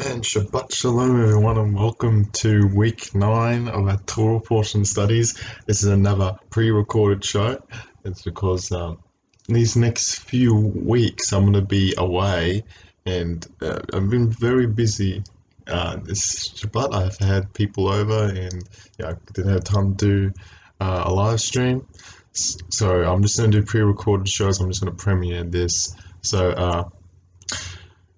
And Shabbat Shalom, everyone, and welcome to week 9 of our Torah portion studies. This is another pre-recorded show. It's because these next few weeks I'm going to be away, and I've been very busy. This Shabbat I've had people over, and I didn't have time to do a live stream. So I'm just going to do pre-recorded shows. I'm just going to premiere this. So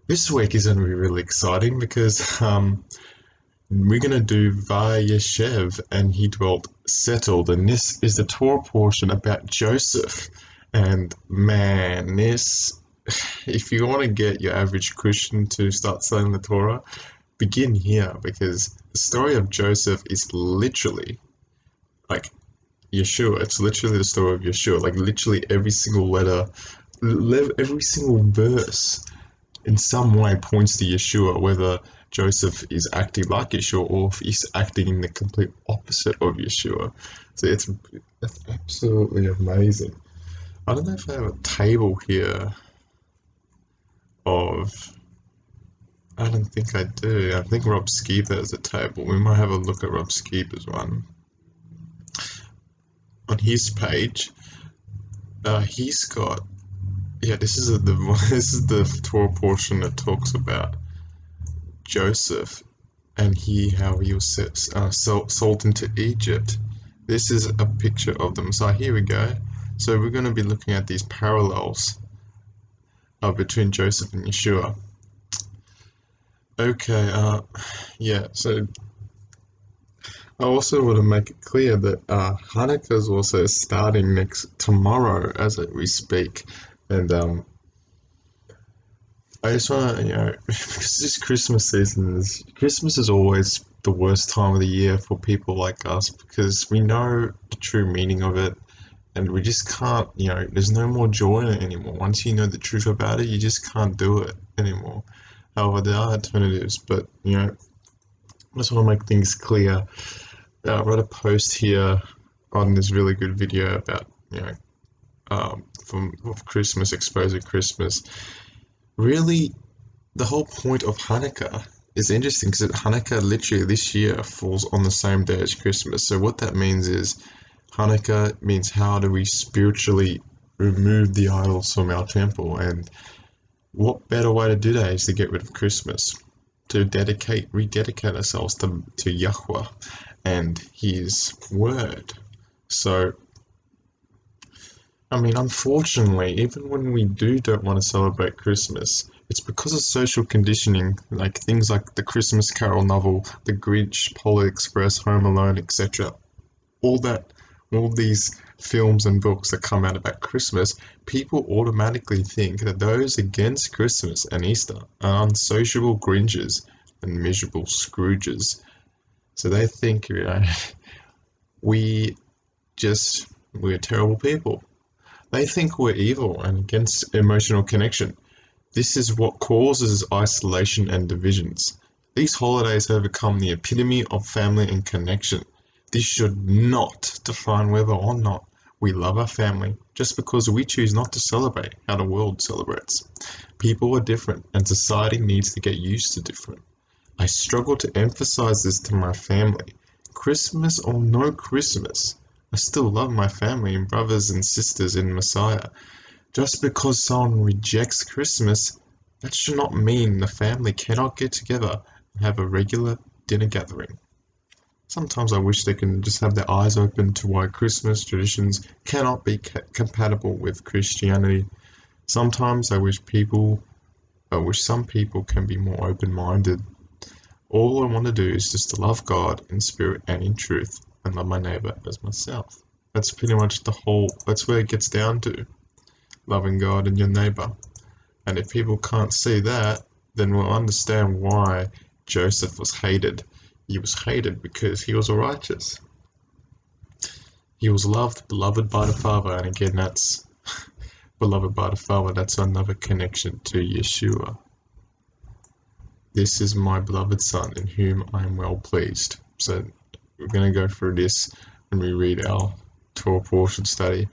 this week is going to be really exciting because we're going to do Vayeshev and he dwelt settled, and this is the Torah portion about Joseph. And man, if you want to get your average Christian to start studying the Torah, begin here, because the story of Joseph is literally like Yeshua. It's literally the story of Yeshua. Like literally every single letter, every single verse in some way points to Yeshua, whether Joseph is acting like Yeshua or if he's acting in the complete opposite of Yeshua. So it's absolutely amazing. I don't know if I have a table here of... I don't think I do. I think Rob Skeeper has a table. We might have a look at Rob Skeeper's one. On his page, he's got... Yeah, this is the Torah portion that talks about Joseph and how he was sold into Egypt. This is a picture of the Messiah. Here we go. So we're going to be looking at these parallels between Joseph and Yeshua. Okay, yeah, so I also want to make it clear that Hanukkah is also starting tomorrow as we speak, and I just want to, because this Christmas Christmas is always the worst time of the year for people like us, because we know the true meaning of it, and we just can't, there's no more joy in it anymore. Once you know the truth about it, you just can't do it anymore. However, there are alternatives, but, I just want to make things clear. I wrote a post here on this really good video about, of Christmas, exposing Christmas. Really, the whole point of Hanukkah is interesting because Hanukkah literally this year falls on the same day as Christmas. So what that means is Hanukkah means how do we spiritually remove the idols from our temple, and what better way to do that is to get rid of Christmas, to rededicate ourselves to Yahweh and His Word. So unfortunately, even when we don't want to celebrate Christmas, it's because of social conditioning, like things like the Christmas Carol novel, The Grinch, Polar Express, Home Alone, etc. All these films and books that come out about Christmas, people automatically think that those against Christmas and Easter are unsociable Grinches and miserable Scrooges. So they think, we're terrible people. They think we're evil and against emotional connection. This is what causes isolation and divisions. These holidays have become the epitome of family and connection. This should not define whether or not we love our family just because we choose not to celebrate how the world celebrates. People are different, and society needs to get used to different. I struggle to emphasize this to my family. Christmas or no Christmas, I still love my family and brothers and sisters in Messiah. Just because someone rejects Christmas, that should not mean the family cannot get together and have a regular dinner gathering. Sometimes I wish they can just have their eyes open to why Christmas traditions cannot be compatible with Christianity. Sometimes I wish some people can be more open-minded. All I want to do is just to love God in spirit and in truth, and love my neighbor as myself. That's pretty much that's where it gets down to, loving God and your neighbor. And if people can't see that, then we'll understand why Joseph was hated. He was hated because he was righteous. He was loved, beloved by the Father, and again that's beloved by the Father, that's another connection to Yeshua. This is my beloved Son, in whom I am well pleased. So we're going to go through this when we read our Torah portion study.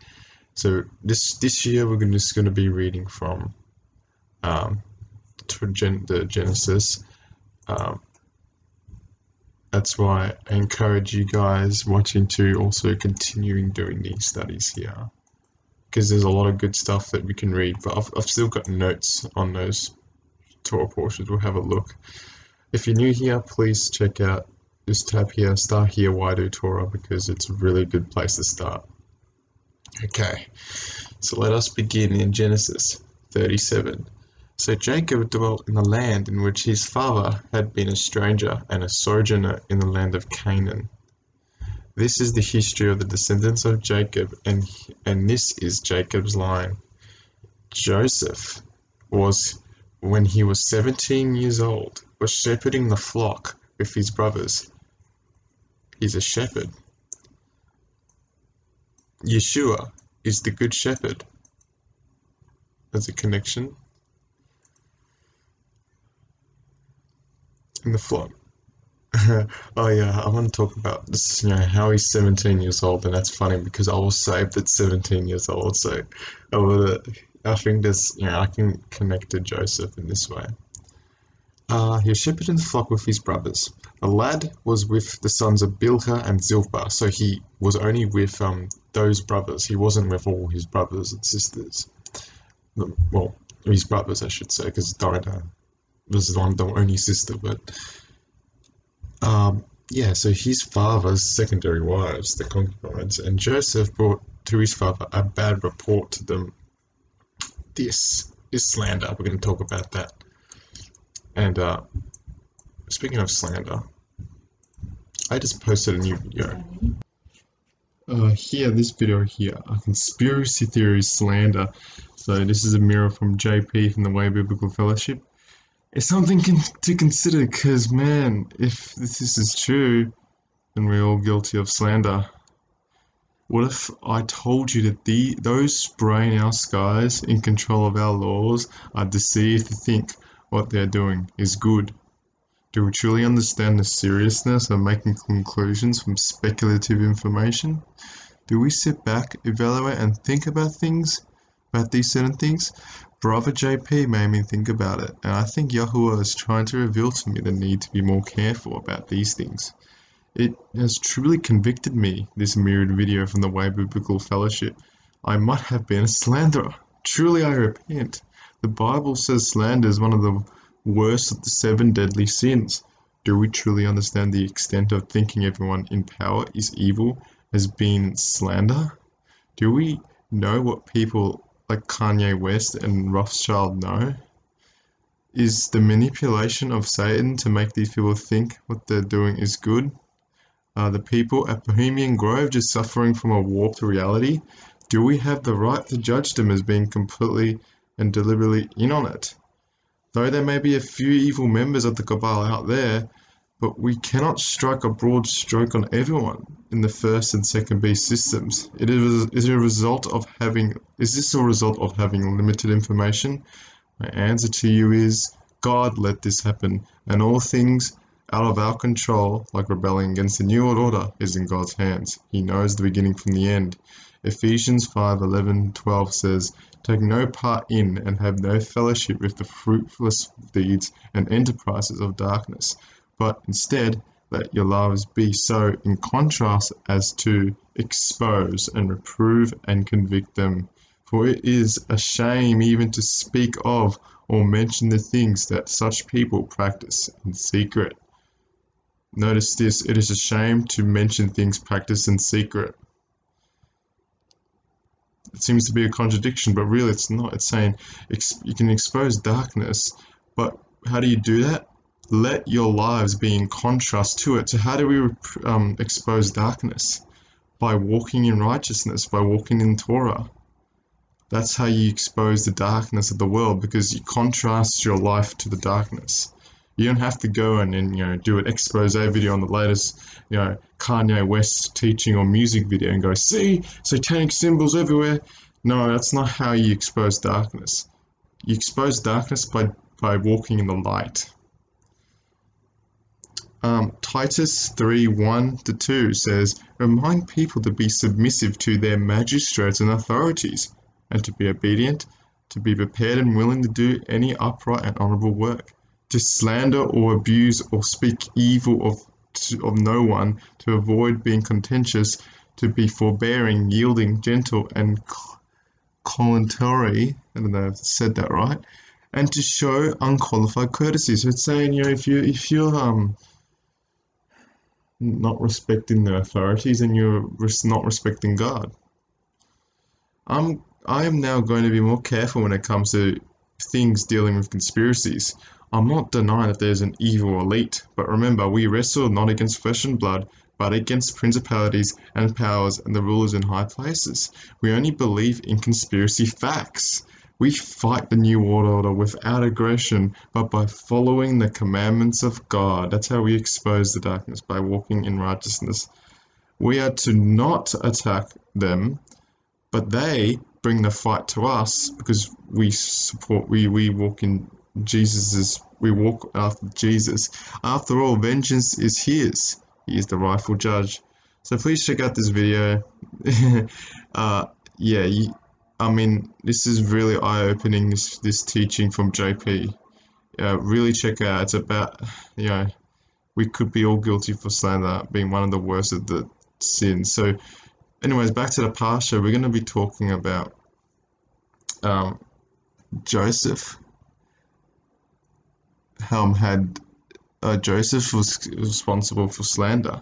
So this year we're just going to be reading from the Genesis Um, that's why I encourage you guys watching to also continuing doing these studies here, because there's a lot of good stuff that we can read. But I've still got notes on those Torah portions. We'll have a look. If you're new here, please check out this tab here, Start Here, Why Do Torah, because it's a really good place to start. Okay, so let us begin in Genesis 37. So Jacob dwelt in the land in which his father had been a stranger and a sojourner in the land of Canaan. This is the history of the descendants of Jacob, and this is Jacob's line. Joseph was, when he was 17 years old, was shepherding the flock with his brothers. He's a shepherd. Yeshua is the good shepherd. There's a connection. In the flock. Oh yeah, I want to talk about this, how he's 17 years old, and that's funny because I was saved at 17 years old, so I think there's, I can connect to Joseph in this way. He was shepherding the flock with his brothers. The lad was with the sons of Bilhah and Zilpah, so he was only with those brothers. He wasn't with all his brothers and sisters. Well, his brothers, I should say, because Dinah was the only sister, but yeah, so his father's secondary wives, the concubines, and Joseph brought to his father a bad report to them. This is slander. We're going to talk about that. And speaking of slander, I just posted a new video. This video here, a conspiracy theory slander. So this is a mirror from JP from the Way Biblical Fellowship. It's something to consider, because man, if this is true, then we're all guilty of slander. What if I told you that those brain-house guys in control of our laws are deceived to think what they're doing is good? Do we truly understand the seriousness of making conclusions from speculative information? Do we sit back, evaluate, and think about these certain things? Brother JP made me think about it, and I think Yahuwah is trying to reveal to me the need to be more careful about these things. It has truly convicted me, this mirrored video from the Way Biblical Fellowship. I might have been a slanderer. Truly I repent. The Bible says slander is one of the worst of the 7 deadly sins. Do we truly understand the extent of thinking everyone in power is evil as being slander? Do we know what people like Kanye West and Rothschild know? Is the manipulation of Satan to make these people think what they're doing is good? Are the people at Bohemian Grove just suffering from a warped reality? Do we have the right to judge them as being completely and deliberately in on it? Though there may be a few evil members of the Cabal out there, but we cannot strike a broad stroke on everyone in the first and second beast systems. Is this a result of having limited information? My answer to you is, God let this happen, and all things out of our control, like rebelling against the New World Order, is in God's hands. He knows the beginning from the end. Ephesians 5:11-12 says, take no part in and have no fellowship with the fruitless deeds and enterprises of darkness, but instead let your lives be so in contrast as to expose and reprove and convict them. For it is a shame even to speak of or mention the things that such people practice in secret. Notice this, it is a shame to mention things practiced in secret. It seems to be a contradiction, but really it's not. It's saying you can expose darkness, but how do you do that? Let your lives be in contrast to it. So how do we expose darkness? By walking in righteousness, by walking in Torah. That's how you expose the darkness of the world, because you contrast your life to the darkness. You don't have to go and do an expose video on the latest Kanye West teaching or music video and go, see, satanic symbols everywhere. No, that's not how you expose darkness. You expose darkness by walking in the light. Titus 3:1-2 says, remind people to be submissive to their magistrates and authorities, and to be obedient, to be prepared and willing to do any upright and honorable work, to slander or abuse or speak evil of no one, to avoid being contentious, to be forbearing, yielding, gentle, and voluntary. I don't know if I said that right. And to show unqualified courtesy. So it's saying, if you're not respecting the authorities, and you're not respecting God. I am now going to be more careful when it comes to things dealing with conspiracies. I'm not denying that there's an evil elite, but remember, we wrestle not against flesh and blood, but against principalities and powers and the rulers in high places. We only believe in conspiracy facts. We fight the New World Order without aggression, but by following the commandments of God. That's how we expose the darkness, by walking in righteousness. We are to not attack them, but they bring the fight to us because we walk in we walk after Jesus. After all, vengeance is his. He is the rightful judge. So please check out this video. This is really eye-opening, this teaching from JP. Really check it out. It's about, we could be all guilty for slander, being one of the worst of the sins. So anyways, back to the parsha. We're going to be talking about Joseph. Joseph was responsible for slander.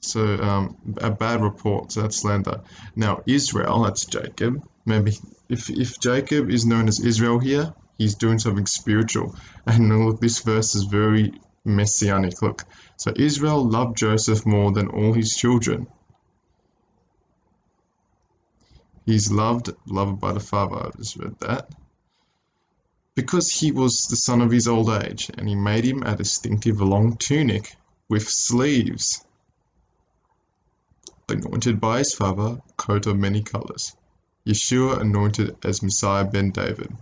So a bad report, so that's slander. Now Israel, that's Jacob. Maybe if Jacob is known as Israel here, he's doing something spiritual. And look, this verse is very messianic. Look, so Israel loved Joseph more than all his children. He's beloved by the Father. I just read that. Because he was the son of his old age, and he made him a distinctive long tunic with sleeves, anointed by his father, coat of many colors. Yeshua anointed as Messiah ben David.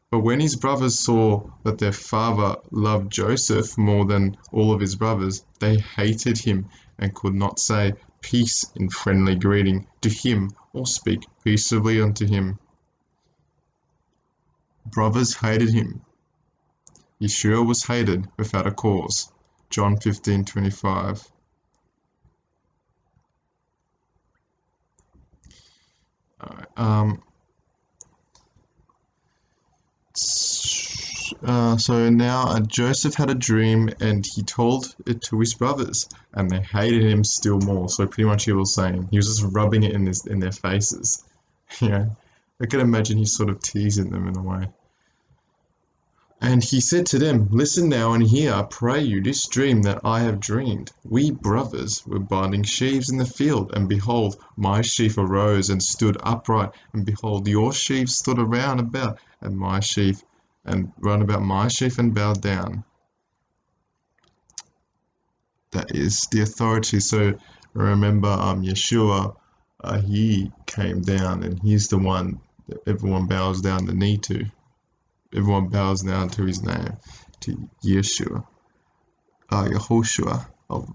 But when his brothers saw that their father loved Joseph more than all of his brothers, they hated him and could not say peace in friendly greeting to him or speak peaceably unto him. Brothers hated him. Yeshua was hated without a cause. John 15:25. So now Joseph had a dream, and he told it to his brothers, and they hated him still more. So pretty much he was just rubbing it in their faces. I can imagine he's sort of teasing them in a way. And he said to them, listen now and hear, I pray you, this dream that I have dreamed. We brothers were binding sheaves in the field, and behold, my sheaf arose and stood upright, and behold, your sheaves stood around about, and my sheaf, and round about my sheaf and bowed down. That is the authority. So remember, Yeshua, he came down, and he's the one that everyone bows down the knee to. Everyone bows down to his name, to Yeshua, Yehoshua, or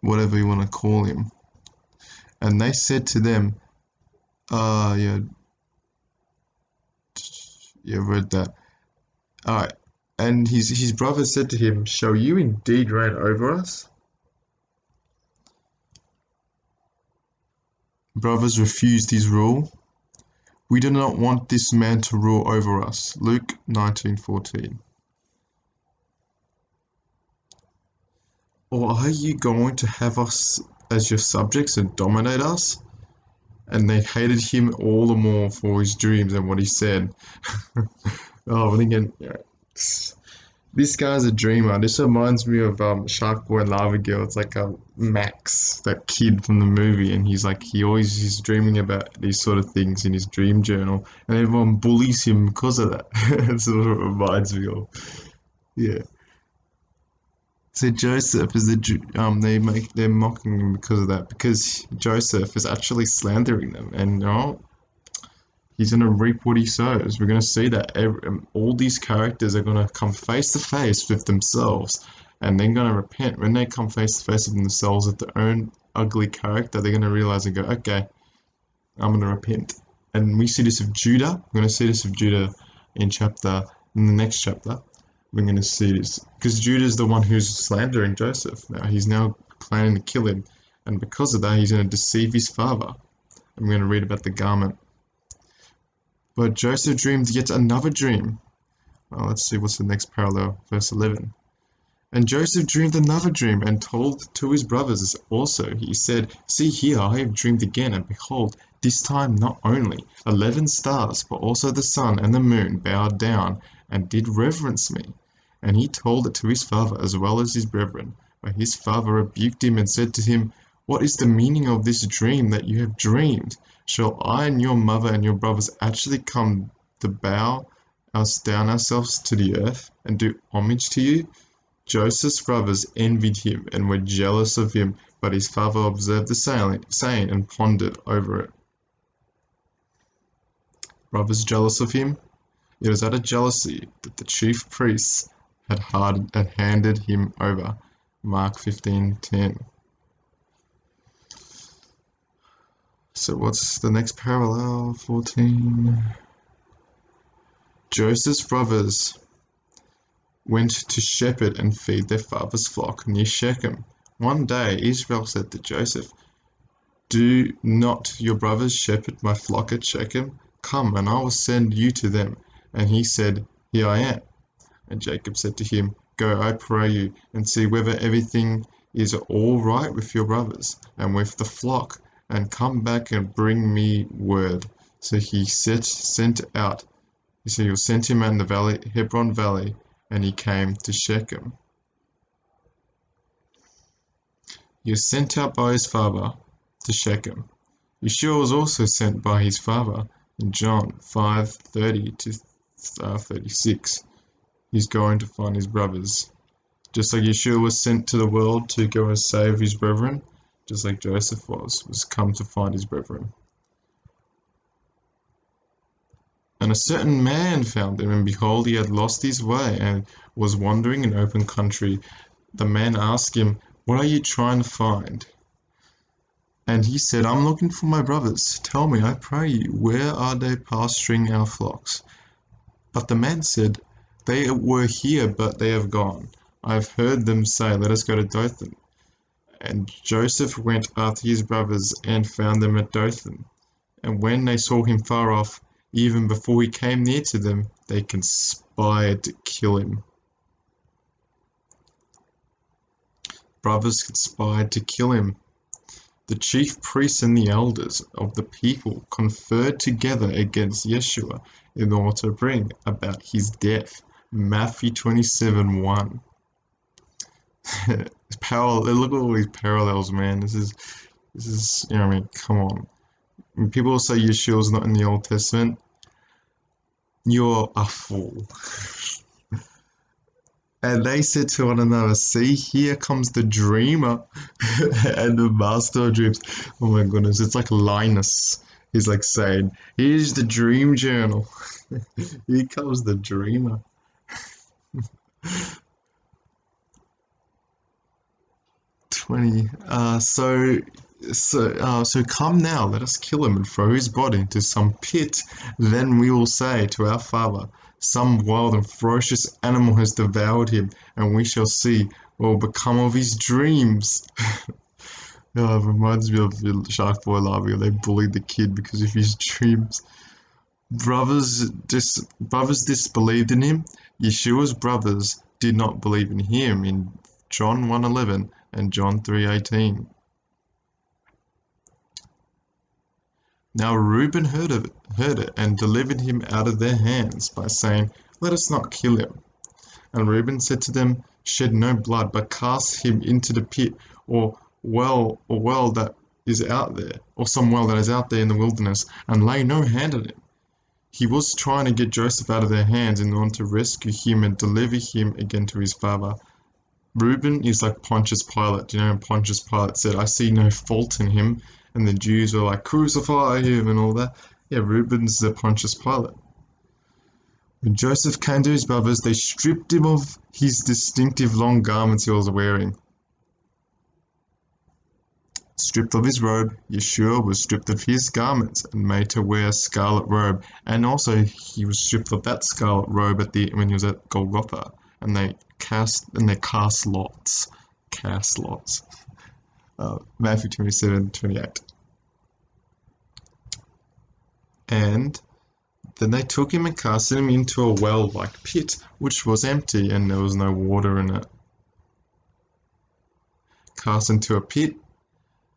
whatever you want to call him. And they said to them, read that. Alright, and his brother said to him, shall you indeed reign over us? Brothers refused his rule. We do not want this man to rule over us. Luke 19:14. Or are you going to have us as your subjects and dominate us? And they hated him all the more for his dreams and what he said. But again, this guy's a dreamer. This reminds me of Shark Boy and Lava Girl. It's like Max, that kid from the movie, and he's dreaming about these sort of things in his dream journal, and everyone bullies him because of that. That's what it reminds me of. Yeah. So Joseph is they're mocking him because of that, because Joseph is actually slandering them, and he's going to reap what he sows. We're going to see that all these characters are going to come face to face with themselves, and they're going to repent. When they come face to face with themselves with their own ugly character, they're going to realize and go, okay, I'm going to repent. And we see this of Judah. We're going to see this of Judah in the next chapter. We're going to see this because Judah is the one who's slandering Joseph. Now he's now planning to kill him, and because of that, he's going to deceive his father. And we're going to read about the garment. But Joseph dreamed yet another dream. Well, let's see what's the next parallel, verse 11. And Joseph dreamed another dream and told to his brothers also. He said, See here, I have dreamed again, and behold, this time not only 11 stars, but also the sun and the moon bowed down and did reverence me. And he told it to his father as well as his brethren. But his father rebuked him and said to him, What is the meaning of this dream that you have dreamed? Shall I and your mother and your brothers actually come to bow us down ourselves to the earth and do homage to you? Joseph's brothers envied him and were jealous of him, but his father observed the saying and pondered over it. Brothers jealous of him? It was out of jealousy that the chief priests had handed him over. Mark 15:10. So what's the next parallel? 14. Joseph's brothers went to shepherd and feed their father's flock near Shechem. One day Israel said to Joseph, Do not your brothers shepherd my flock at Shechem? Come, and I will send you to them. And he said, Here I am. And Jacob said to him, Go, I pray you, and see whether everything is all right with your brothers and with the flock, and come back and bring me word. So he sent him out in the valley, Hebron valley, and he came to Shechem. He was sent out by his father to Shechem. Yeshua was also sent by his father in John 5:30 to 36. He's going to find his brothers. Just like Yeshua was sent to the world to go and save his brethren, just like Joseph was come to find his brethren. And a certain man found him, and behold, he had lost his way and was wandering in open country. The man asked him, What are you trying to find? And he said, I'm looking for my brothers. Tell me, I pray you, where are they pasturing our flocks? But the man said, They were here, but they have gone. I've heard them say, Let us go to Dothan. And Joseph went after his brothers and found them at Dothan. And when they saw him far off, even before he came near to them, they conspired to kill him. Brothers conspired to kill him. The chief priests and the elders of the people conferred together against Yeshua in order to bring about his death. Matthew 27:1. Look at all these parallels, man. This is, you know what I mean? Come on. When people say Yeshua's not in the Old Testament, you're a fool. And they said to one another, See, here comes the dreamer and the master of dreams. Oh my goodness, it's like Linus. He's like saying, Here's the dream journal. Here comes the dreamer. So come now, let us kill him and throw his body into some pit. Then we will say to our father, Some wild and ferocious animal has devoured him, and we shall see what will become of his dreams. It reminds me of the Shark Boy Larvae. They bullied the kid because of his dreams. Brothers disbelieved in him. Yeshua's brothers did not believe in him in John 1:11 and John 3:18. Now Reuben heard it and delivered him out of their hands by saying, Let us not kill him. And Reuben said to them, Shed no blood, but cast him into the pit or well that is out there, or some well that is out there in the wilderness, and lay no hand on him. He was trying to get Joseph out of their hands in order to rescue him and deliver him again to his father. Reuben is like Pontius Pilate. You know, Pontius Pilate said, I see no fault in him. And the Jews were like, Crucify him and all that. Yeah, Reuben's the Pontius Pilate. When Joseph came to his brothers, they stripped him of his distinctive long garments he was wearing. Stripped of his robe, Yeshua was stripped of his garments and made to wear a scarlet robe. And also he was stripped of that scarlet robe when he was at Golgotha. And they cast lots. Cast lots. Matthew 27:28. And then they took him and cast him into a well-like pit, which was empty, and there was no water in it. Cast into a pit,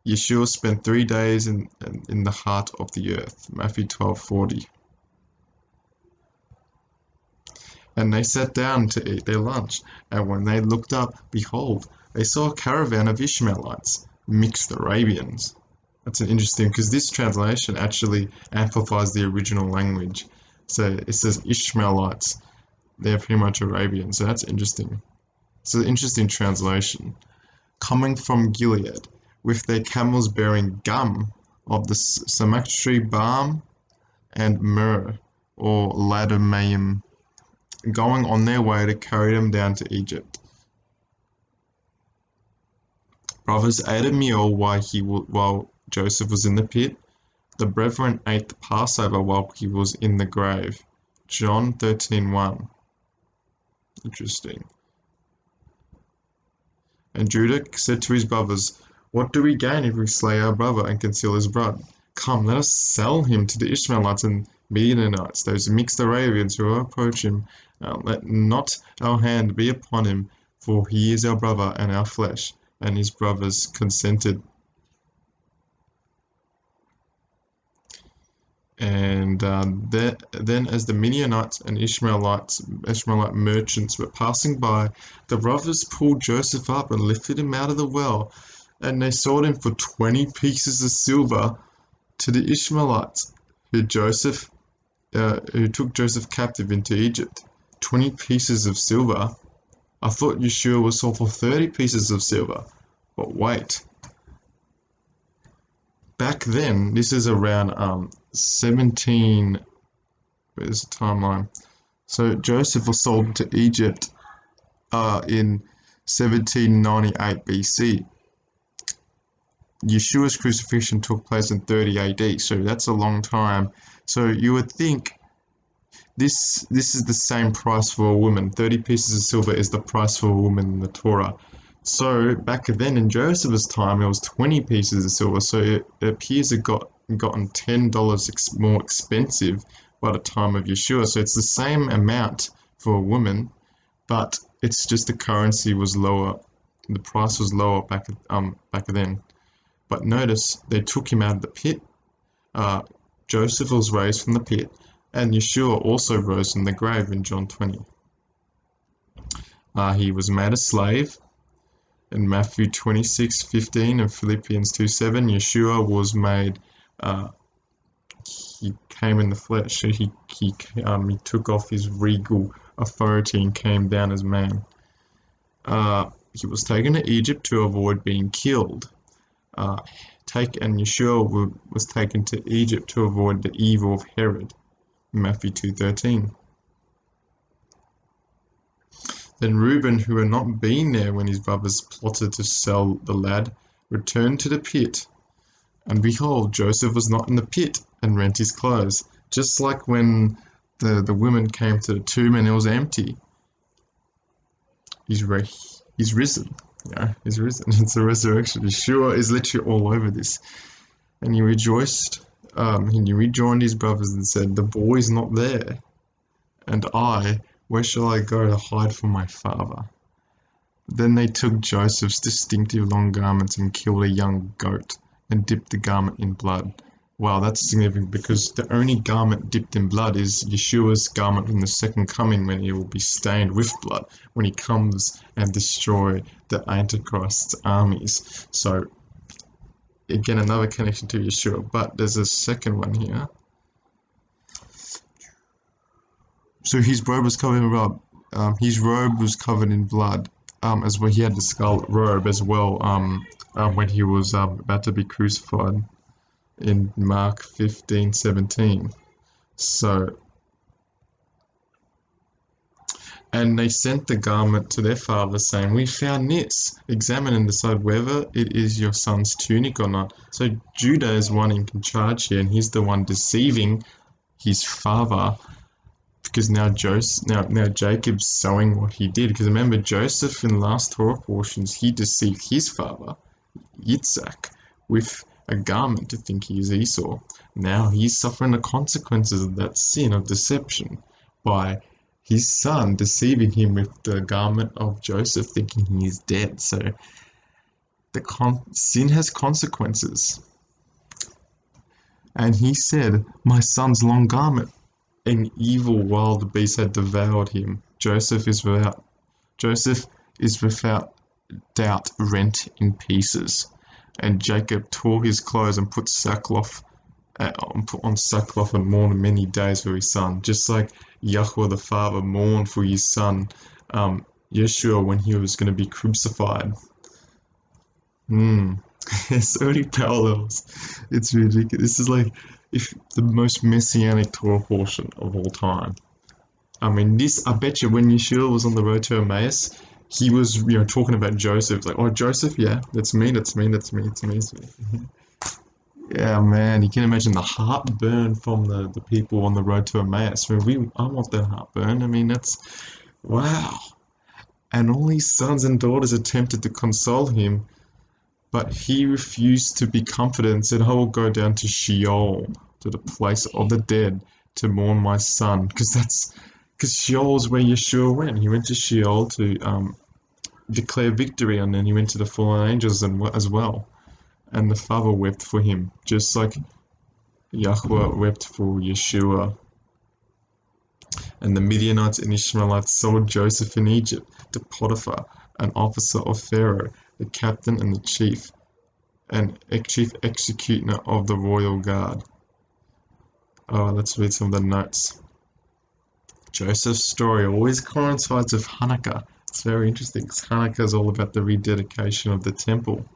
Yeshua spent 3 days in the heart of the earth. Matthew 12:40. And they sat down to eat their lunch, and when they looked up, behold, they saw a caravan of Ishmaelites, mixed Arabians. That's interesting because this translation actually amplifies the original language. So it says Ishmaelites. They're pretty much Arabians. So that's interesting. It's an interesting translation. Coming from Gilead, with their camels bearing gum of the Samactree balm and myrrh, or ladanum, going on their way to carry them down to Egypt. Brothers ate a meal while Joseph was in the pit. The brethren ate the Passover while he was in the grave. John 13:1. Interesting. And Judah said to his brothers, "What do we gain if we slay our brother and conceal his blood? Come, let us sell him to the Ishmaelites and Midianites, those mixed Arabians who approach him. Let not our hand be upon him, for he is our brother and our flesh." And his brothers consented. And then as the Midianites and Ishmaelite merchants were passing by, the brothers pulled Joseph up and lifted him out of the well, and they sold him for 20 pieces of silver to the Ishmaelites, who took Joseph captive into Egypt. 20 pieces of silver? I thought Yeshua was sold for 30 pieces of silver. But wait. Back then, this is around 17... Where's the timeline? So Joseph was sold to Egypt in 1798 BC. Yeshua's crucifixion took place in 30 AD, so that's a long time. So you would think this is the same price for a woman. 30 pieces of silver is the price for a woman in the Torah. So back then in Joseph's time, it was 20 pieces of silver. So it appears it gotten $10 more expensive by the time of Yeshua. So it's the same amount for a woman, but it's just the currency was lower. The price was lower back then. But notice they took him out of the pit. Joseph was raised from the pit, and Yeshua also rose from the grave in John 20. He was made a slave. In Matthew 26:15 and Philippians 2:7, Yeshua was made. He came in the flesh. So he took off his regal authority and came down as man. He was taken to Egypt to avoid being killed. And Yeshua was taken to Egypt to avoid the evil of Herod. Matthew 2:13. Then Reuben, who had not been there when his brothers plotted to sell the lad, returned to the pit. And behold, Joseph was not in the pit, and rent his clothes, just like when the women came to the tomb and it was empty. He's risen. Yeah, he's risen. It's a resurrection. Yeshua is literally all over this. And he rejoiced. And he rejoined his brothers and said, "The boy is not there. And where shall I go to hide from my father?" Then they took Joseph's distinctive long garments and killed a young goat and dipped the garment in blood. Wow, that's significant because the only garment dipped in blood is Yeshua's garment in the second coming, when he will be stained with blood when he comes and destroy the Antichrist's armies. So again, another connection to Yeshua, but there's a second one here. So his robe was covered in blood. His robe was covered in blood, as well. He had the scarlet robe as well. When he was about to be crucified in Mark 15:17. So And they sent the garment to their father, saying, "We found this. Examine and decide whether it is your son's tunic or not." So Judah is one in charge here, and he's the one deceiving his father, because now Jacob's showing what he did. Because remember, Joseph in the last Torah portions, he deceived his father, Yitzhak, with a garment to think he is Esau. Now he's suffering the consequences of that sin of deception by his son deceiving him with the garment of Joseph, thinking he is dead. So sin has consequences. And he said, "My son's long garment." An evil wild beast had devoured him. Joseph is without doubt rent in pieces. And Jacob tore his clothes and put on sackcloth and mourned many days for his son, just like Yahweh the Father mourned for his son Yeshua when he was going to be crucified. There's so many parallels. It's ridiculous. This is like the most messianic Torah portion of all time. I mean, I bet you when Yeshua was on the road to Emmaus, he was, talking about Joseph. Like, "Oh, Joseph, yeah, that's me. Yeah, man, you can imagine the heartburn from the people on the road to Emmaus. I want that heartburn. I mean, that's, wow. And all his sons and daughters attempted to console him, but he refused to be comforted and said, "I will go down to Sheol, to the place of the dead, to mourn my son." Because Sheol is where Yeshua went. He went to Sheol to declare victory, and then he went to the fallen angels as well. And the Father wept for him, just like Yahweh wept for Yeshua. And the Midianites and Ishmaelites sold Joseph in Egypt to Potiphar, an officer of Pharaoh, the captain and the chief executioner of the royal guard. Let's read some of the notes. Joseph's story always coincides with Hanukkah. It's very interesting because Hanukkah is all about the rededication of the temple.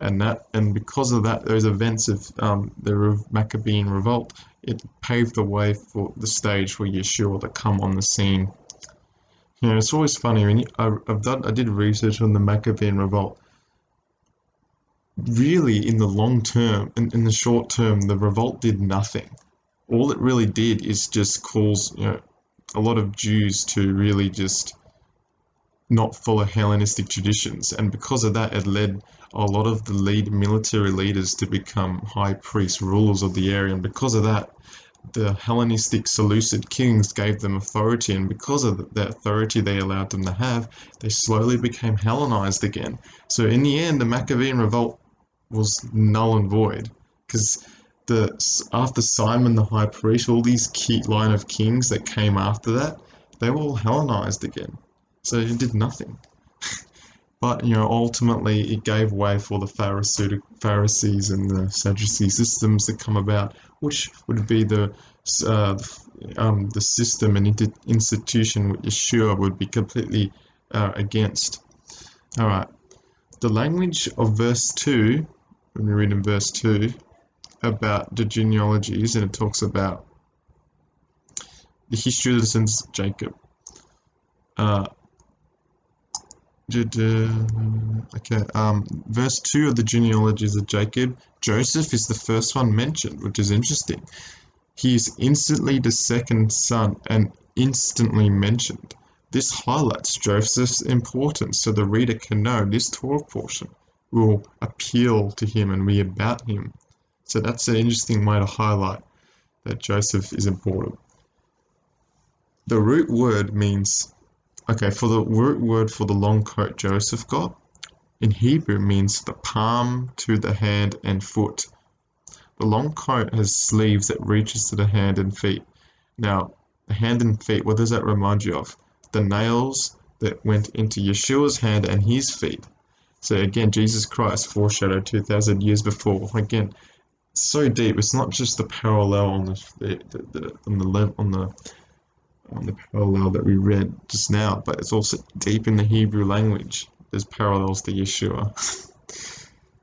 And because of that, those events of the Maccabean revolt, it paved the way for the stage for Yeshua to come on the scene. It's always funny when I did research on the Maccabean revolt. Really, in the long term, in the short term, the revolt did nothing. All it really did is just cause a lot of Jews to really just not follow Hellenistic traditions, and because of that, it led a lot of the military leaders to become high priests, rulers of the area, and because of that, the Hellenistic Seleucid kings gave them authority, and because of the authority they allowed them to have, they slowly became Hellenized again. So in the end, the Maccabean revolt was null and void, because after Simon the high priest, all these key line of kings that came after that, they were all Hellenized again. So it did nothing. But ultimately it gave way for the Pharisees and the Sadducee systems that come about, which would be the system and institution which Yeshua would be completely against. All right. The language of verse 2, when we read in verse 2 about the genealogies, and it talks about the history of the sons of Jacob. Verse 2 of the genealogies of Jacob, Joseph is the first one mentioned, which is interesting. He is instantly the second son and instantly mentioned. This highlights Joseph's importance, so the reader can know this Torah portion will appeal to him and be about him. So that's an interesting way to highlight that Joseph is important. The root word means, for the root word for the long coat Joseph got, in Hebrew means the palm to the hand and foot. The long coat has sleeves that reaches to the hand and feet. Now, the hand and feet, what does that remind you of? The nails that went into Yeshua's hand and his feet. So again, Jesus Christ foreshadowed 2,000 years before. Again, it's so deep. It's not just the parallel on the parallel that we read just now, but it's also deep in the Hebrew language. There's parallels to Yeshua.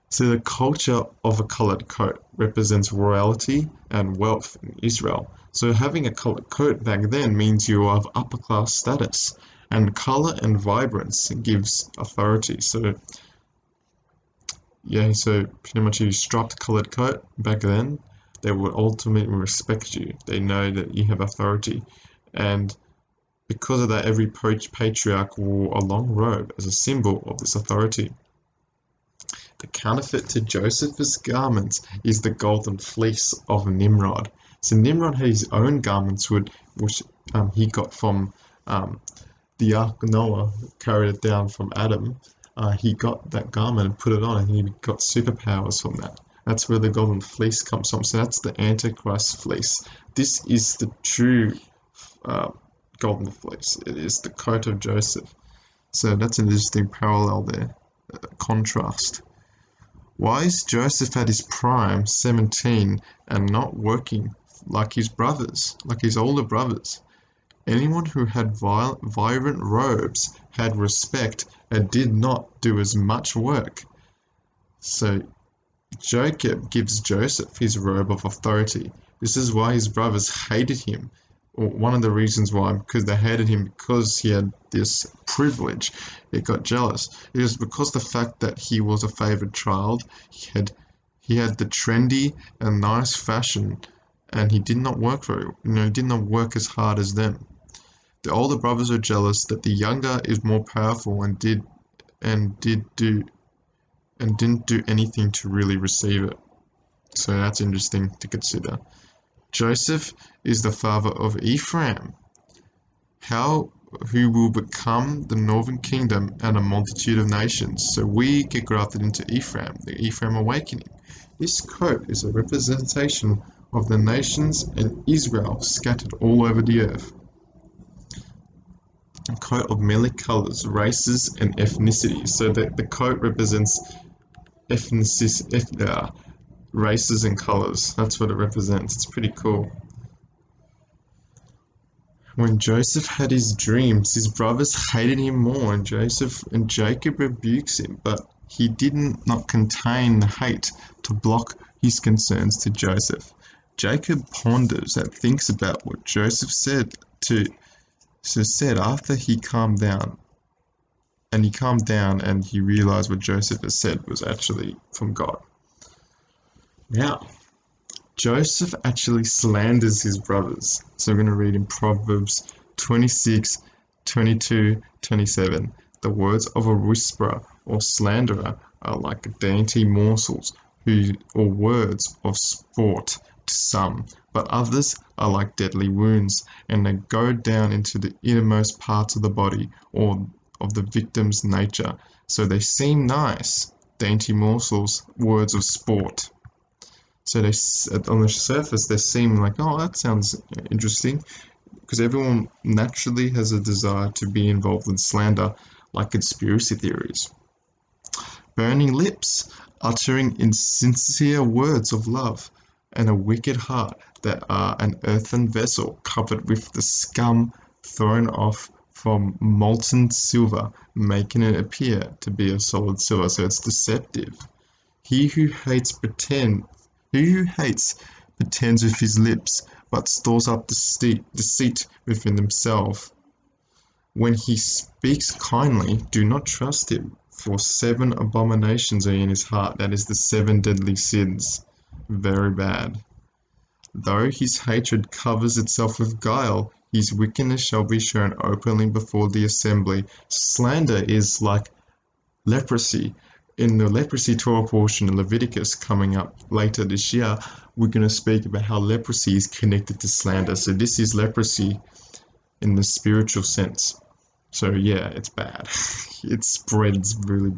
So the culture of a colored coat represents royalty and wealth in Israel. So having a colored coat back then means you are of upper class status, and color and vibrance gives authority. So yeah, so pretty much if you striped colored coat back then, they would ultimately respect you. They know that you have authority, and because of that, every patriarch wore a long robe as a symbol of this authority. The counterfeit to Joseph's garments is the golden fleece of Nimrod. So Nimrod had his own garments, which he got from the Ark of Noah, carried it down from Adam. He got that garment and put it on, and he got superpowers from that. That's where the golden fleece comes from. So that's the Antichrist fleece. This is the true golden fleece. It is the coat of Joseph. So that's an interesting parallel there, contrast. Why is Joseph at his prime, 17, and not working like his brothers, like his older brothers? Anyone who had vibrant robes had respect and did not do as much work. So Jacob gives Joseph his robe of authority. This is why his brothers hated him. Or one of the reasons why, because they hated him because he had this privilege. They got jealous. It was because the fact that he was a favored child. He had the trendy and nice fashion, and he did not work did not work as hard as them. The older brothers are jealous that the younger is more powerful and didn't do anything to really receive it. So that's interesting to consider. Joseph is the father of Ephraim, who will become the northern kingdom and a multitude of nations. So we get grafted into Ephraim, the Ephraim awakening. This coat is a representation of the nations and Israel scattered all over the earth. A coat of many colors, races, and ethnicities. So the coat represents races and colors. That's what it represents. It's pretty cool. When Joseph had his dreams, his brothers hated him more, and Jacob rebukes him, but he did not contain the hate to block his concerns to Joseph. Jacob ponders and thinks about what Joseph said after he calmed down. And he calmed down and he realized what Joseph has said was actually from God. Now, Joseph actually slanders his brothers. So we're going to read in Proverbs 26, 22, 27. The words of a whisperer or slanderer are like dainty morsels, or words of sport to some, but others are like deadly wounds, and they go down into the innermost parts of the body or of the victim's nature. So they seem nice, dainty morsels, words of sport. So on the surface, they seem like, oh, that sounds interesting, because everyone naturally has a desire to be involved in slander, like conspiracy theories. Burning lips, uttering insincere words of love, and a wicked heart that are an earthen vessel covered with the scum thrown off from molten silver, making it appear to be a solid silver. So it's deceptive. He who hates pretends with his lips, but stores up deceit within himself. When he speaks kindly, do not trust him, for 7 abominations are in his heart. That is the 7 deadly sins. Very bad. Though his hatred covers itself with guile, his wickedness shall be shown openly before the assembly. Slander is like leprosy. In the leprosy Torah portion of Leviticus coming up later this year, we're going to speak about how leprosy is connected to slander. So this is leprosy in the spiritual sense. So yeah, it's bad. It spreads really.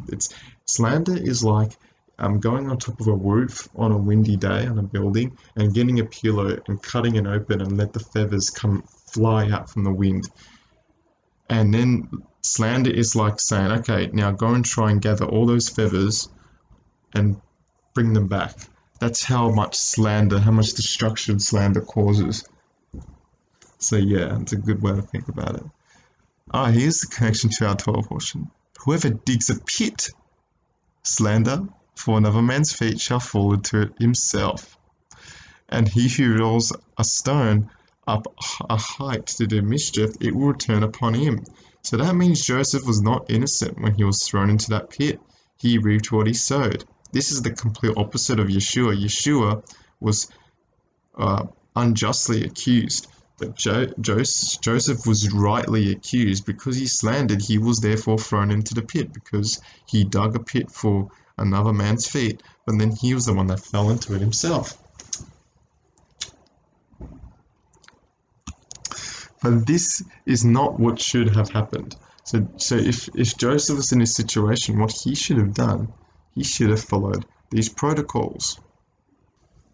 Slander is like going on top of a roof on a windy day on a building and getting a pillow and cutting it open and let the feathers fly out from the wind. And then slander is like saying, okay, now go and try and gather all those feathers and bring them back. That's how much destruction slander causes. So yeah, it's a good way to think about it. Here's the connection to our Torah portion. Whoever digs a pit, slander, for another man's feet shall fall into it himself. And he who rolls a stone up a height to do mischief, it will return upon him. So that means Joseph was not innocent when he was thrown into that pit. He reaped what he sowed. This is the complete opposite of Yeshua. Yeshua was unjustly accused, but Joseph was rightly accused. Because he slandered, he was therefore thrown into the pit, because he dug a pit for another man's feet, but then he was the one that fell into it himself. But this is not what should have happened. So if Joseph was in this situation, what he should have done, he should have followed these protocols.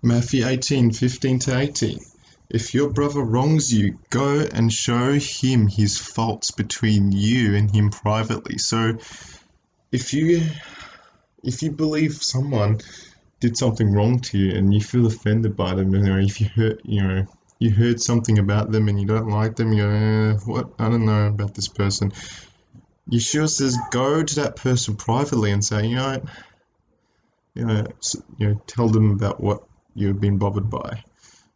Matthew 18:15-18. If your brother wrongs you, go and show him his faults between you and him privately. So if you believe someone did something wrong to you and you feel offended by them, if you heard something about them and you don't like them, what? I don't know about this person. Yeshua says, go to that person privately and say, tell them about what you've been bothered by.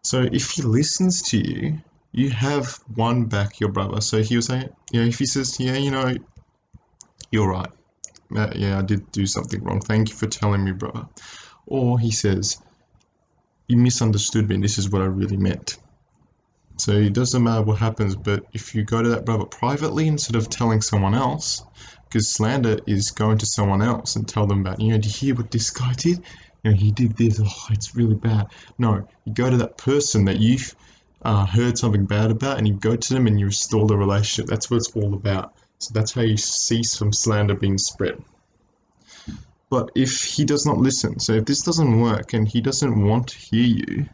So if he listens to you, you have won back your brother. So he will say, if he says, you're right. I did do something wrong. Thank you for telling me, brother. Or he says, you misunderstood me. This is what I really meant. So it doesn't matter what happens, but if you go to that brother privately instead of telling someone else, because slander is going to someone else and tell them about, did you hear what this guy did? He did this. Oh, it's really bad. No, you go to that person that you've heard something bad about, and you go to them and you restore the relationship. That's what it's all about. So that's how you cease from slander being spread. But if he does not listen, so if this doesn't work and he doesn't want to hear you,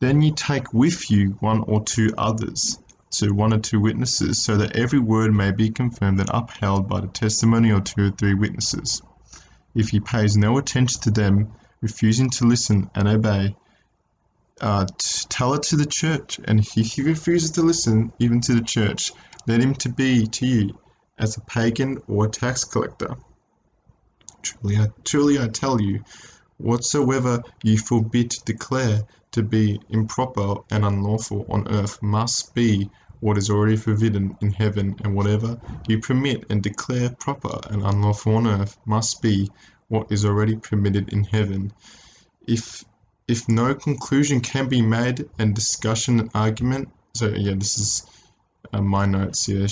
then you take with you one or two others, so 1 or 2 witnesses, so that every word may be confirmed and upheld by the testimony of 2 or 3 witnesses. If he pays no attention to them, refusing to listen and obey, tell it to the church, and if he refuses to listen even to the church, let him to be to you as a pagan or a tax collector. Truly I tell you, whatsoever you forbid to declare to be improper and unlawful on earth must be what is already forbidden in heaven, and whatever you permit and declare proper and unlawful on earth must be what is already permitted in heaven. If no conclusion can be made and discussion and argument, this is my notes here.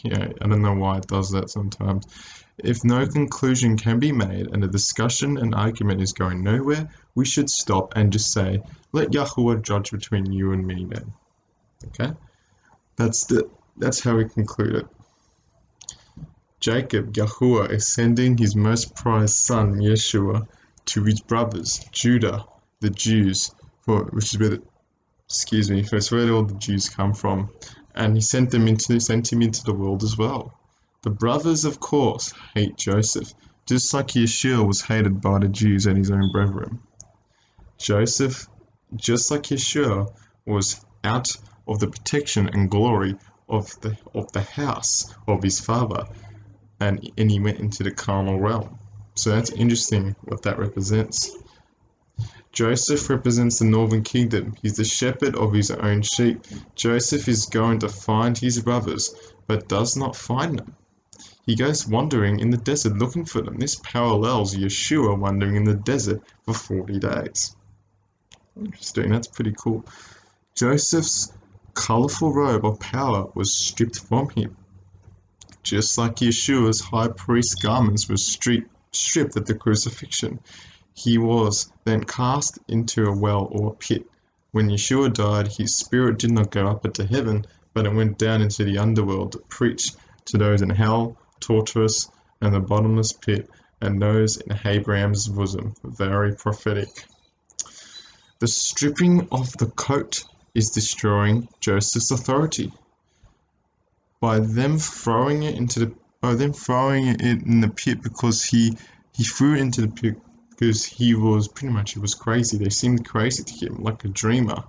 I don't know why it does that sometimes. If no conclusion can be made and a discussion and argument is going nowhere, we should stop and just say, let Yahuwah judge between you and me then. Okay? That's how we conclude it. Jacob, Yahuwah, is sending his most prized son, Yeshua, to his brothers, Judah, the Jews, that's where all the Jews come from. And he sent him into the world as well. The brothers, of course, hate Joseph, just like Yeshua was hated by the Jews and his own brethren. Joseph, just like Yeshua, was out of the protection and glory of the house of his father, and he went into the carnal realm. So that's interesting what that represents. Joseph represents the northern kingdom. He's the shepherd of his own sheep. Joseph is going to find his brothers, but does not find them. He goes wandering in the desert looking for them. This parallels Yeshua wandering in the desert for 40 days. Interesting, that's pretty cool. Joseph's colorful robe of power was stripped from him, just like Yeshua's high priest garments were stripped at the crucifixion. He was then cast into a well or a pit. When Yeshua died, his spirit did not go up into heaven, but it went down into the underworld to preach to those in hell, torturous, and the bottomless pit, and those in Abraham's bosom. Very prophetic. The stripping of the coat is destroying Joseph's authority. By them throwing it in the pit, because he threw it into the pit because he was crazy. They seemed crazy to him, like a dreamer.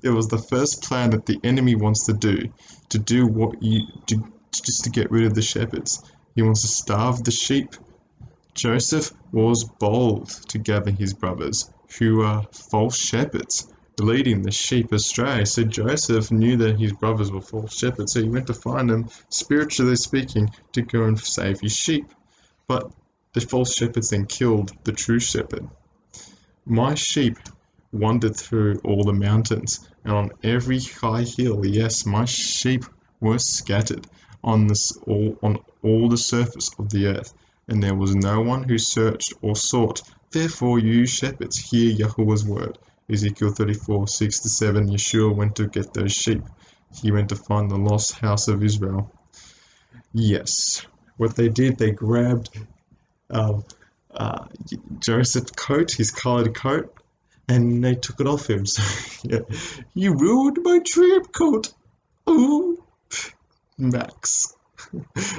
It was the first plan that the enemy wants to do just to get rid of the shepherds. He wants to starve the sheep, Joseph was bold to gather his brothers, who are false shepherds, leading the sheep astray. So Joseph knew that his brothers were false shepherds, so he went to find them, spiritually speaking, to go and save his sheep. But the false shepherds then killed the true shepherd. My sheep wandered through all the mountains, and on every high hill, yes, my sheep were scattered on all the surface of the earth, and there was no one who searched or sought. Therefore, you shepherds, hear Yahweh's word. Ezekiel 34:6-7. Yeshua went to get those sheep. He went to find the lost house of Israel. Yes, what they did, they grabbed Joseph's coat, his colored coat, and they took it off him. So, yeah, you ruined my tramp coat. Ooh, Max.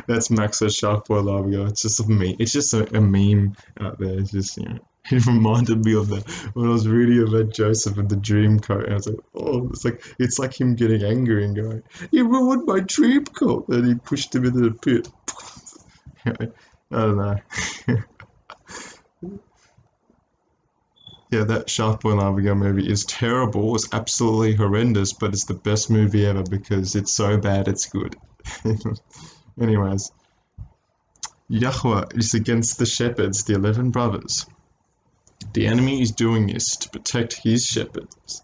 That's Max a Shark Boy Largo. It's just a meme. It's just a meme out there. It's just, it reminded me of that when I was reading about Joseph and the dream coat. And I was like, oh, it's like him getting angry and going, "You ruined my dream coat." And he pushed him into the pit. Anyway, I don't know. Yeah, that Shark Boy Largo movie is terrible. It's absolutely horrendous, but it's the best movie ever because it's so bad it's good. Anyways, Yahweh is against the shepherds, the 11 brothers. The enemy is doing this to protect his shepherds.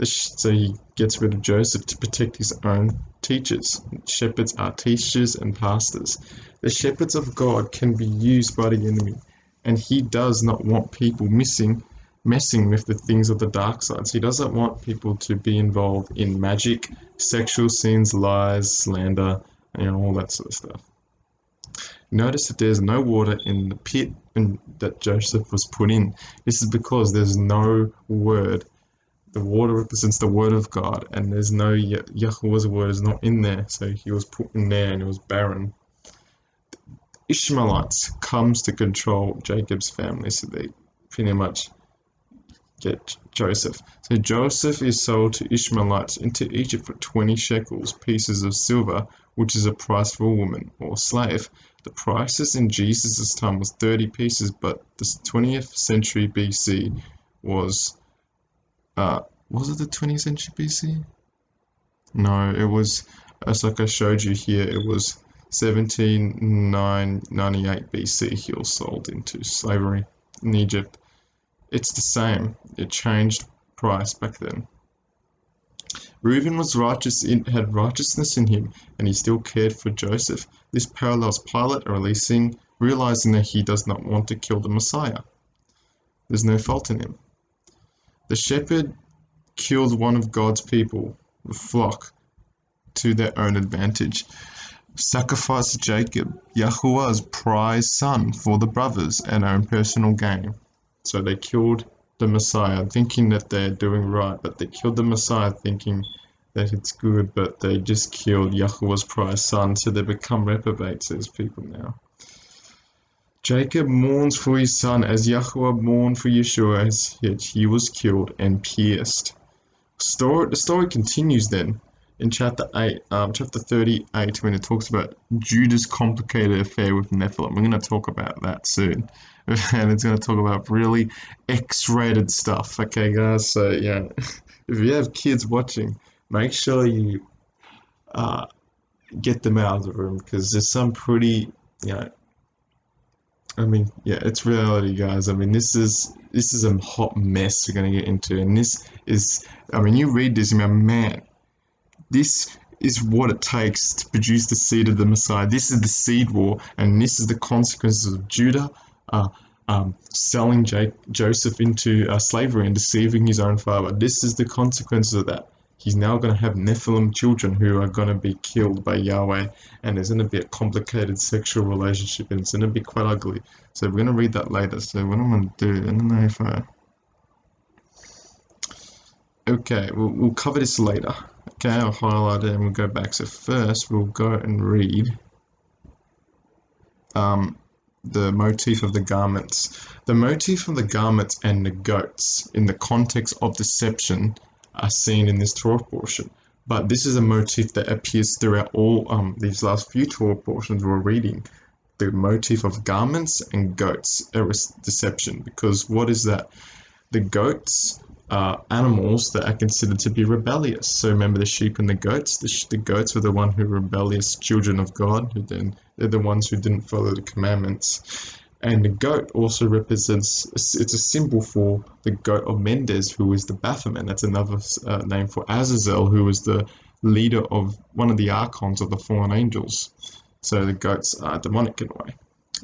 So he gets rid of Joseph to protect his own teachers. Shepherds are teachers and pastors. The shepherds of God can be used by the enemy, and he does not want people messing with the things of the dark side. He doesn't want people to be involved in magic, sexual sins, lies, slander, all that sort of stuff. Notice that there's no water in the pit that Joseph was put in. This is because there's no word. The water represents the word of God, and there's no Yahweh's word is not in there, so he was put in there and it was barren. Ishmaelites comes to control Jacob's family, so they pretty much get Joseph. So Joseph is sold to Ishmaelites into Egypt for 20 shekels, pieces of silver, which is a price for a woman or slave. The prices in Jesus' time was 30 pieces, but the 20th century BC was it the 20th century BC? No, it was, as like I showed you here, it was 1798 BC he was sold into slavery in Egypt. It's the same. It changed price back then. Reuben was righteous, had righteousness in him, and he still cared for Joseph. This parallels Pilate realizing that he does not want to kill the Messiah. There's no fault in him. The shepherd killed one of God's people, the flock, to their own advantage. Sacrificed Jacob, Yahuwah's prized son, for the brothers and own personal gain. So they killed the Messiah thinking that they're doing right, but they killed the Messiah thinking that it's good, but they just killed Yahuwah's prized son, so they become reprobates as people now. Jacob mourns for his son as Yahuwah mourned for Yeshua as he was killed and pierced. The story continues then in chapter 38, when it talks about Judah's complicated affair with Nephilim. We're going to talk about that soon. And it's going to talk about really X-rated stuff. Okay, guys? So, yeah, if you have kids watching, make sure you get them out of the room, because there's some pretty, it's reality, guys. This is a hot mess we're going to get into. And this is, you read this, man, this is what it takes to produce the seed of the Messiah. This is the seed war, and this is the consequences of Judah selling Joseph into slavery and deceiving his own father. This is the consequences of that. He's now going to have Nephilim children who are going to be killed by Yahweh, and there's going to be a complicated sexual relationship, and it's going to be quite ugly. So we're going to read that later. So what I'm going to do, I don't know if okay, we'll cover this later. Okay, I'll highlight it and we'll go back. So first we'll go and read the motif of the garments. The motif of the garments and the goats in the context of deception are seen in this Torah portion. But this is a motif that appears throughout all these last few Torah portions we're reading. the motif of garments and goats, a deception. Because what is that? The goats are animals that are considered to be rebellious. So remember the sheep and the goats? The goats were the one who were rebellious children of God, they're the ones who didn't follow the commandments. And the goat also represents, it's a symbol for the goat of Mendes, who is the Baphomet. That's another name for Azazel, who was the leader of one of the archons of the fallen angels. So the goats are demonic in a way.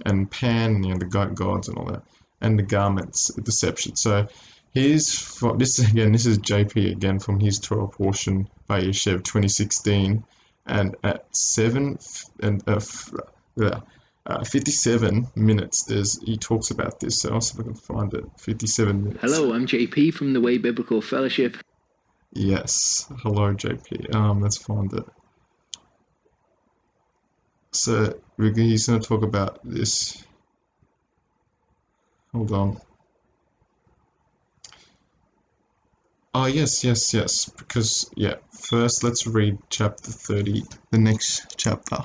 And Pan, the goat gods and all that. And the garments, deception. So here's, this is JP again from his Torah portion by Yeshua 2016. And at 57 minutes, he talks about this. So I'll see if I can find it. 57 minutes. Hello, I'm JP from the Way Biblical Fellowship. Yes, hello JP. Let's find it. So he's going to talk about this. Hold on. Oh, yes. Because, first let's read chapter 30, the next chapter.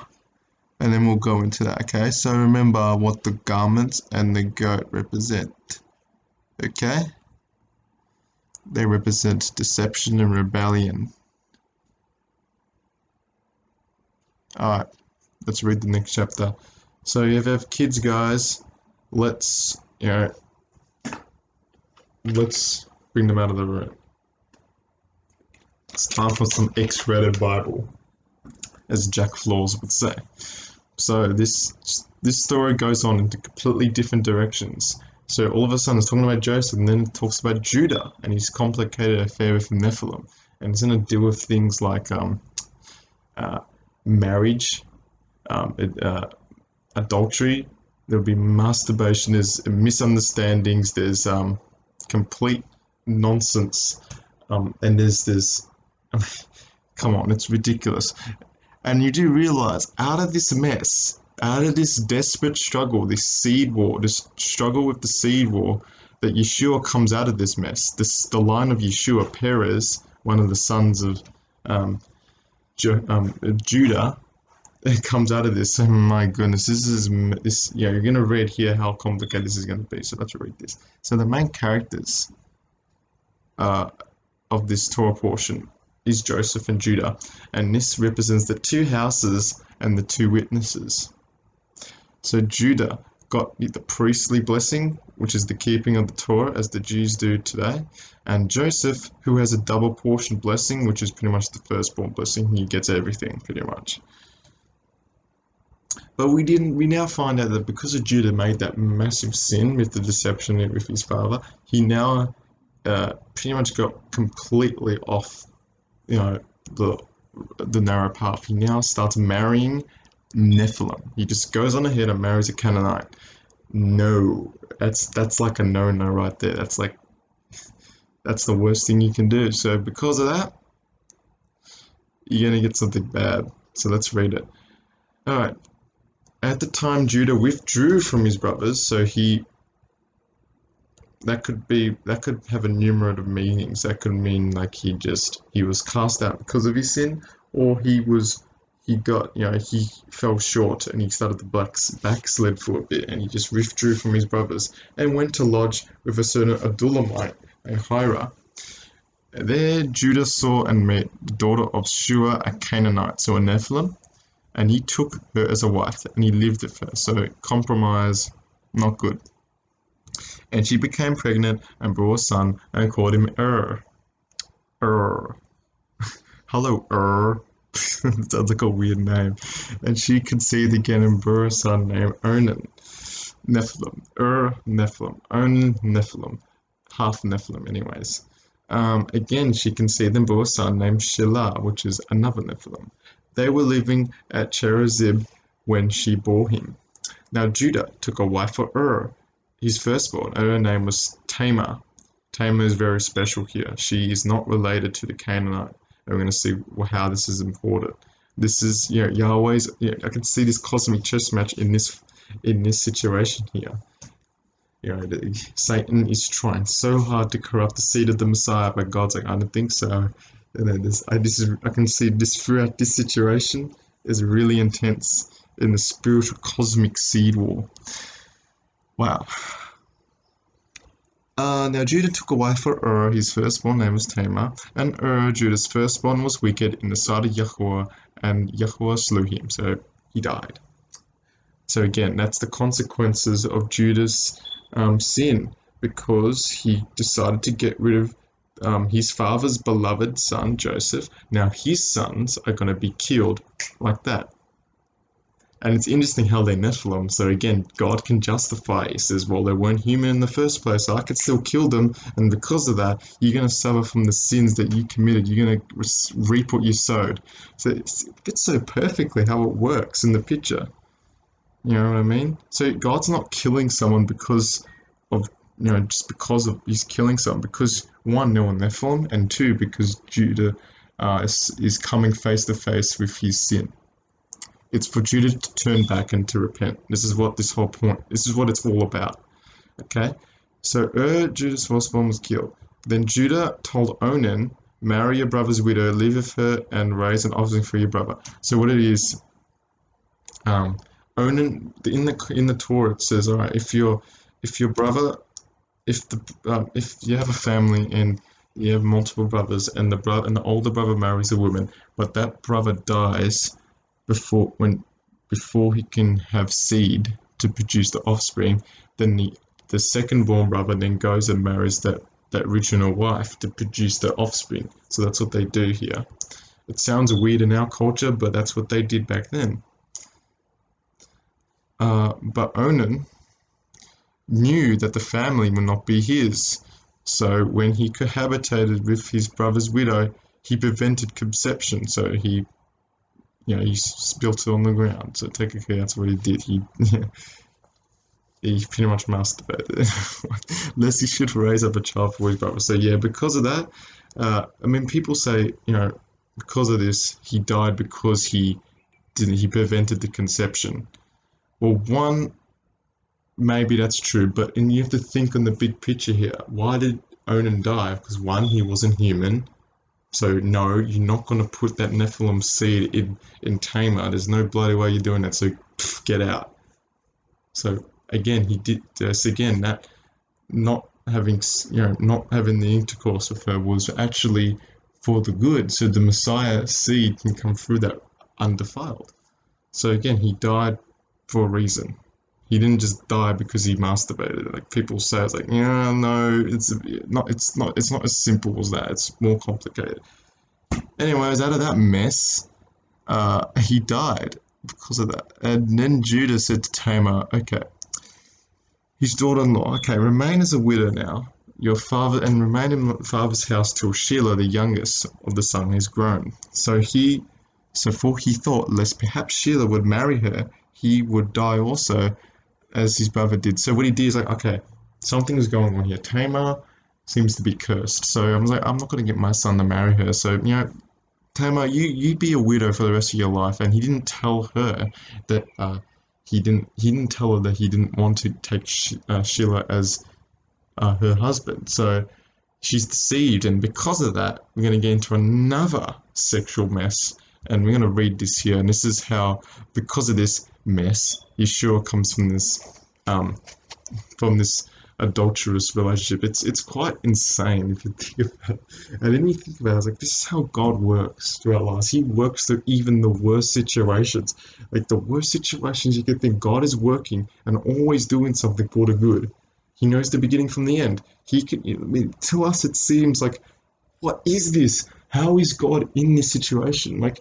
And then we'll go into that, okay? So remember what the garments and the goat represent, okay? They represent deception and rebellion. Alright, let's read the next chapter. So if you have kids, guys, let's bring them out of the room. It's time for some X-rated Bible, as Jack Flaws would say. So this story goes on into completely different directions. So all of a sudden it's talking about Joseph, and then it talks about Judah and his complicated affair with Nephilim. And it's going to deal with things like marriage, adultery. There'll be masturbation, there's misunderstandings, there's complete nonsense, and there's this, come on, it's ridiculous. And you do realize, out of this mess, out of this desperate struggle, this seed war, this struggle with the seed war, that Yeshua comes out of this mess. The line of Yeshua, Perez, one of the sons of Judah, it comes out of this. Oh my goodness, you're going to read here how complicated this is going to be. So let's read this. So the main characters of this Torah portion is Joseph and Judah, and this represents the two houses and the two witnesses. So Judah got the priestly blessing, which is the keeping of the Torah, as the Jews do today, and Joseph, who has a double portion blessing, which is pretty much the firstborn blessing. He gets everything pretty much. But we now find out that because of Judah made that massive sin with the deception with his father, he now pretty much got completely off, the narrow path. He now starts marrying Nephilim. He just goes on ahead and marries a Canaanite. No, that's like a no-no right there. That's the worst thing you can do. So because of that, you're gonna get something bad. So let's read it. All right. At the time, Judah withdrew from his brothers, so that could have a numerous of meanings. That could mean like he was cast out because of his sin, or he fell short and he started to backslid for a bit, and he just withdrew from his brothers and went to lodge with a certain Adullamite named Hira. There Judah saw and met the daughter of Shua, a Canaanite, so a Nephilim, and he took her as a wife and he lived with her. So compromise, not good. And she became pregnant and bore a son and called him Hello, Sounds like a weird name. And she conceived again and bore a son named Onan. Nephilim. Nephilim. Onan, Nephilim. Half Nephilim, anyways. Again, she conceived and bore a son named Shelah, which is another Nephilim. They were living at Cherazib when she bore him. Now Judah took a wife for his firstborn, and her name was Tamar. Tamar is very special here. She is not related to the Canaanite. And we're going to see how this is important. This is, Yahweh's. I can see this cosmic chess match in this situation here. Satan is trying so hard to corrupt the seed of the Messiah, but God's like, I don't think so. And then I can see this throughout this situation is really intense. in the spiritual cosmic seed war. Wow. Now Judah took a wife for his firstborn name was Tamar, and Judah's firstborn, was wicked in the sight of Yeshua, and Yeshua slew him, so he died. So again, that's the consequences of Judah's sin, because he decided to get rid of his father's beloved son, Joseph. Now his sons are going to be killed like that. And it's interesting how they Nephilim. So again, God can justify. He says, well, they weren't human in the first place, so I could still kill them. And because of that, you're going to suffer from the sins that you committed. You're going to reap what you sowed. So it fits so perfectly how it works in the picture. You know what I mean? So God's not killing someone because of, just because of he's killing someone. Because one, they were Nephilim, and two, because Judah is coming face to face with his sin. It's for Judah to turn back and to repent. This is what this it's all about. Okay? So Judah's firstborn was killed. Then Judah told Onan, marry your brother's widow, live with her, and raise an offspring for your brother. So what it is, Onan, in the Torah it says, all right, if you have a family and you have multiple brothers, and the older brother marries a woman, but that brother dies before he can have seed to produce the offspring, then the second born brother then goes and marries that original wife to produce the offspring. So that's what they do here. It sounds weird in our culture, but that's what they did back then. But Onan knew that the family would not be his, so when he cohabitated with his brother's widow, he prevented conception. So he spilt it on the ground. So technically, that's what he did. He pretty much masturbated. Lest he should raise up a child for his brother. So yeah, because of that, people say, because of this, he died because he prevented the conception. Well, one, maybe that's true, but you have to think on the big picture here. Why did Onan die? Because one, he wasn't human. So no, you're not going to put that Nephilim seed in Tamar. There's no bloody way you're doing that. So get out. So again, he did this again. That not having the intercourse with her was actually for the good. So the Messiah seed can come through that undefiled. So again, he died for a reason. He didn't just die because he masturbated. Like people say, it's like, no, it's not as simple as that. It's more complicated. Anyways, out of that mess, he died because of that. And then Judah said to Tamar, okay, his daughter-in-law, okay, remain as a widow now, your father, and remain in my father's house till Shelah, the youngest of the son, is grown. So for he thought, lest perhaps Shelah would marry her, he would die also, as his brother did. So what he did is like, okay, something is going on here. Tamar seems to be cursed. So I'm like, I'm not going to get my son to marry her. So, Tamar, you be a widow for the rest of your life. And he didn't tell her that he didn't tell her that he didn't want to take Shelah as her husband. So she's deceived, and because of that, we're going to get into another sexual mess. And we're going to read this here, and this is how, because of this mess, Yeshua comes from this adulterous relationship. It's quite insane if you think about it. And then you think about it, it's like, this is how God works through our lives. He works through even the worst situations. Like the worst situations you could think, God is working and always doing something for the good. He knows the beginning from the end. To us it seems like, what is this? How is God in this situation? Like,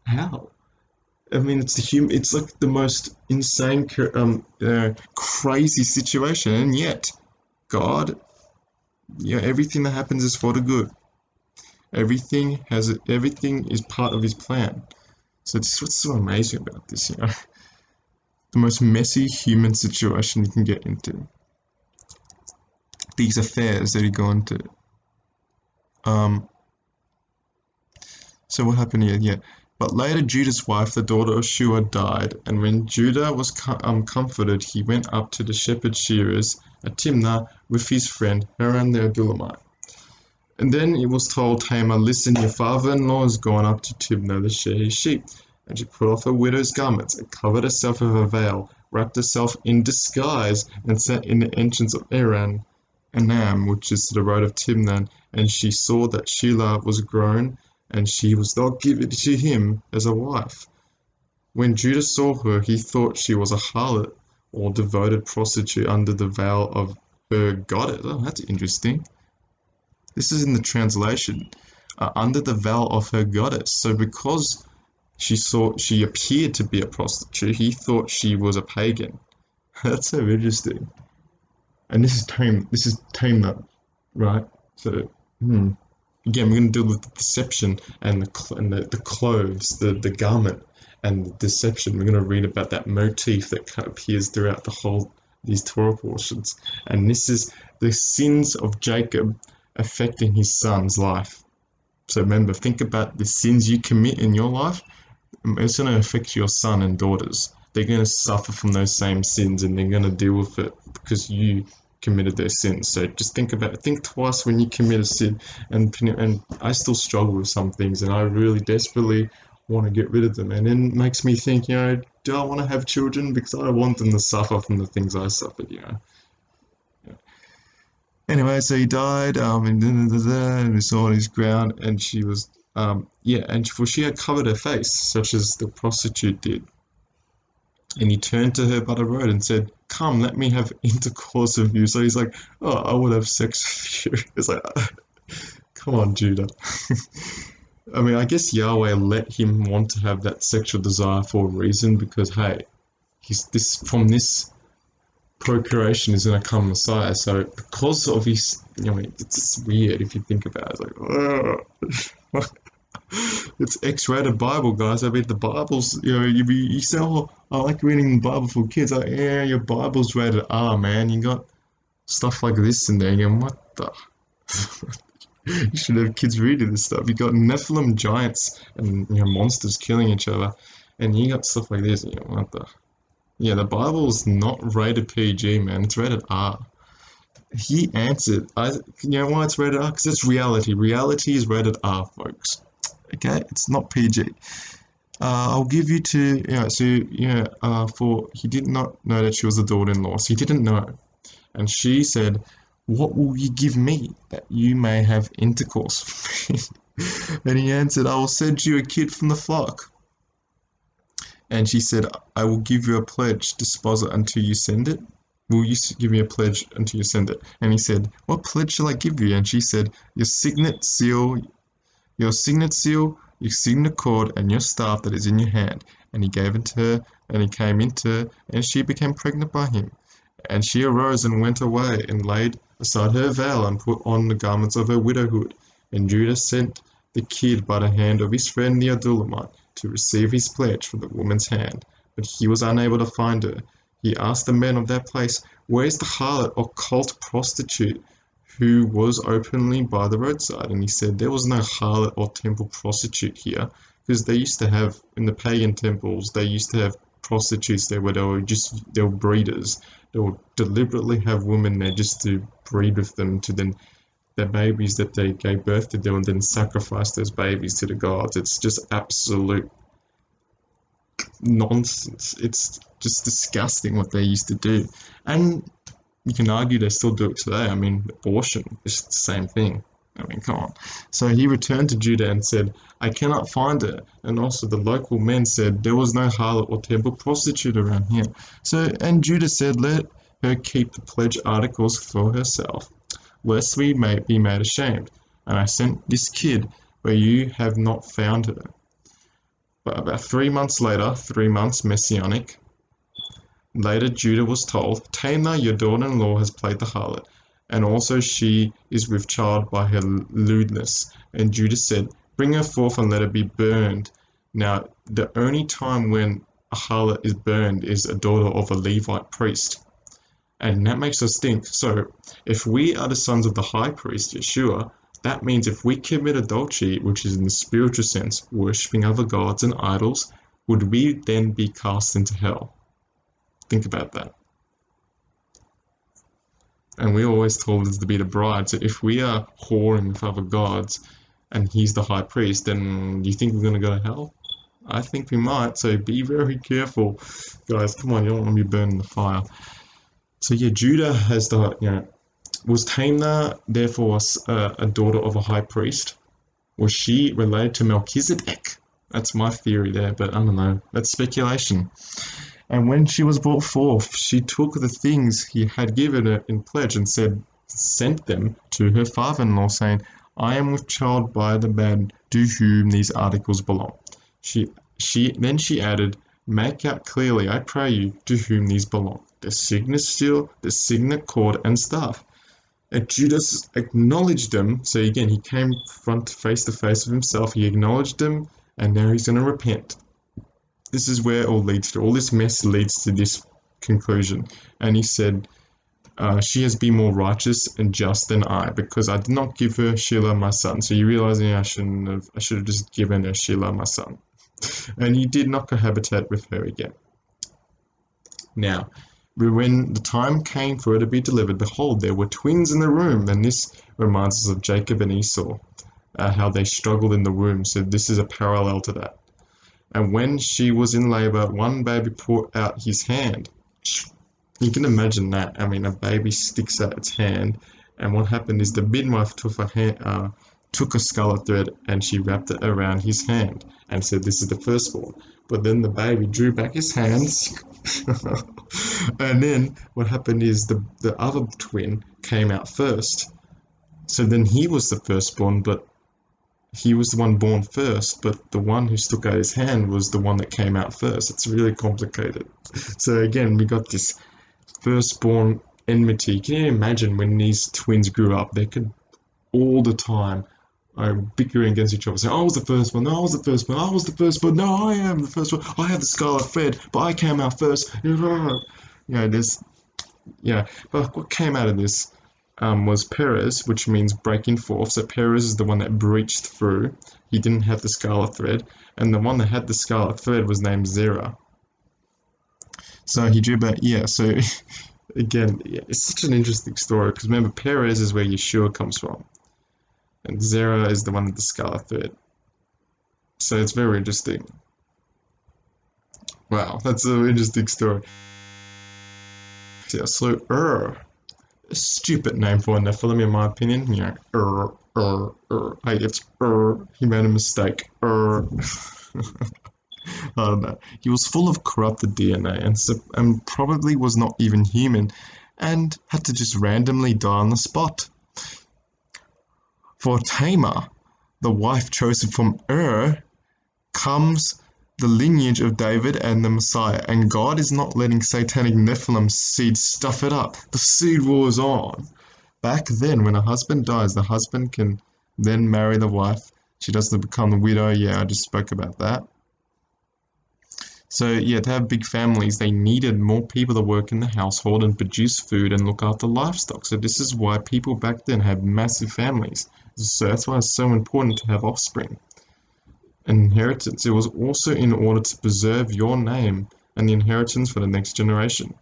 how? It's like the most insane, crazy situation, and yet God, everything that happens is for the good. Everything is part of His plan. So this is what's so amazing about this, the most messy human situation you can get into. These affairs that you go into. So what happened here? Yeah. But later Judah's wife, the daughter of Shua, died, and when Judah was comforted, he went up to the shepherd shearers at Timnah with his friend Haran the Adullamite. And then it was told Tamar, listen, your father-in-law has gone up to Timnah to shear his sheep. And she put off her widow's garments and covered herself with a veil, wrapped herself in disguise, and sat in the entrance of Anam, which is the road of Timnan. And she saw that Shelah was grown, and she was not given to him as a wife. When Judah saw her, he thought she was a harlot or devoted prostitute under the veil of her goddess. Oh, that's interesting. This is in the translation. Under the veil of her goddess. So because she appeared to be a prostitute, he thought she was a pagan. That's so interesting. And this is Tamar, right? So again, we're going to deal with the deception and the clothes, the garment, and the deception. We're going to read about that motif that kind of appears throughout these Torah portions. And this is the sins of Jacob affecting his son's life. So remember, think about the sins you commit in your life. It's going to affect your son and daughters. They're going to suffer from those same sins, and they're going to deal with it because you committed those sins. So just think twice when you commit a sin. And I still struggle with some things, and I really desperately want to get rid of them. And then it makes me think, do I want to have children? Because I don't want them to suffer from the things I suffered, Anyway, so he died, and we saw on his ground, and she was, for she had covered her face, such as the prostitute did. And he turned to her by the road and said, "Come, let me have intercourse with you." So he's like, "Oh, I would have sex with you." It's like, come on, Judah. I mean, I guess Yahweh let him want to have that sexual desire for a reason, because, hey, from this procreation is going to come Messiah. So because of his, it's just weird if you think about it. It's like, it's X-rated Bible, guys. I mean, the Bible's, you say, "Oh, I like reading the Bible for kids." Like, yeah, your Bible's rated R, man. You got stuff like this in there. You're going, what the? You should have kids reading this stuff. You got Nephilim giants and monsters killing each other, and you got stuff like this. And what the? Yeah, the Bible's not rated PG, man. It's rated R. He answered, you know why it's rated R? Because it's reality. Reality is rated R, folks. Okay, it's not PG. I'll give you for he did not know that she was a daughter-in-law, so he didn't know. And she said, "What will you give me that you may have intercourse with me?" And he answered, "I will send you a kid from the flock." And she said, "I will give you a pledge, deposit, until you send it. Will you give me a pledge until you send it?" And he said, "What pledge shall I give you?" And she said, your signet seal, your signet cord, and your staff that is in your hand." And he gave it to her, and he came into her, and she became pregnant by him. And she arose and went away, and laid aside her veil, and put on the garments of her widowhood. And Judah sent the kid by the hand of his friend the Adullamite to receive his pledge from the woman's hand. But he was unable to find her. He asked the men of that place, "Where is the harlot or cult prostitute who was openly by the roadside?" And he said, "There was no harlot or temple prostitute here," because they used to have, in the pagan temples, they used to have prostitutes there where they were breeders. They would deliberately have women there just to breed with them, to then their babies that they gave birth to them, and then sacrifice those babies to the gods. It's just absolute nonsense. It's just disgusting what they used to do. And you can argue they still do it today. I mean, abortion is the same thing. I mean, come on. So he returned to Judah and said, "I cannot find her." And also the local men said, "There was no harlot or temple prostitute around here." And Judah said, "Let her keep the pledge articles for herself, lest we may be made ashamed. And I sent this kid, but you have not found her." But about 3 months later, 3 months messianic, later Judah was told, "Tamar, your daughter-in-law, has played the harlot, and also she is with child by her lewdness." And Judah said, "Bring her forth and let her be burned." Now, the only time when a harlot is burned is a daughter of a Levite priest. And that makes us think, so if we are the sons of the high priest, Yeshua, that means if we commit adultery, which is in the spiritual sense, worshipping other gods and idols, would we then be cast into hell? Think about that. And we always told us to be the bride. So if we are whoring with other gods and he's the high priest, then do you think we're going to go to hell? I think we might, so be very careful. Guys, come on, you don't want to be burning the fire. So yeah, Judah has was Tamar therefore a daughter of a high priest? Was she related to Melchizedek? That's my theory there, but I don't know. That's speculation. And when she was brought forth, she took the things he had given her in pledge and sent them to her father-in-law, saying, I am with child by the man to whom these articles belong. Then she added, make out clearly, I pray you, to whom these belong. The signet seal, the signet cord, and staff. And Judas acknowledged them. So again, he came face to face with himself. He acknowledged them, and now he's going to repent. This is where it all leads to. All this mess leads to this conclusion. And he said, she has been more righteous and just than I, because I did not give her Shelah my son. So you realize, I should have just given her Shelah my son. And he did not cohabitate with her again. Now, when the time came for her to be delivered, behold, there were twins in the room. And this reminds us of Jacob and Esau, how they struggled in the womb. So this is a parallel to that. And when she was in labor, one baby put out his hand. You can imagine that. I mean, a baby sticks out its hand. And what happened is the midwife took a scarlet thread and she wrapped it around his hand and said, this is the firstborn. But then the baby drew back his hands. And then what happened is the other twin came out first. So then he was the firstborn, but he was the one born first, but the one who stuck out his hand was the one that came out first. It's really complicated. So again, we got this firstborn enmity. Can you imagine when these twins grew up? They could all the time bickering against each other, saying, I was the first one, no, I was the first one, I was the first one, no, I am the first one, I have the scarlet thread, but I came out first. But what came out of this was Perez, which means breaking forth. So Perez is the one that breached through. He didn't have the scarlet thread, and the one that had the scarlet thread was named Zerah. So he drew back, so again, it's such an interesting story, because remember, Perez is where Yeshua comes from, and Zerah is the one with the scarlet thread. So it's very interesting. Wow, that's an interesting story. So a stupid name for a Nephilim, in my opinion. Hey, it's he made a mistake. I don't know. He was full of corrupted DNA and probably was not even human and had to just randomly die on the spot. For Tamar, the wife chosen from comes the lineage of David and the Messiah, and God is not letting satanic Nephilim seed stuff it up. The seed war is on. Back then, when a husband dies, the husband can then marry the wife. She doesn't become the widow. I just spoke about that. So to have big families, they needed more people to work in the household and produce food and look after livestock. So this is why people back then had massive families. So that's why it's so important to have offspring. Inheritance. It was also in order to preserve your name and the inheritance for the next generation.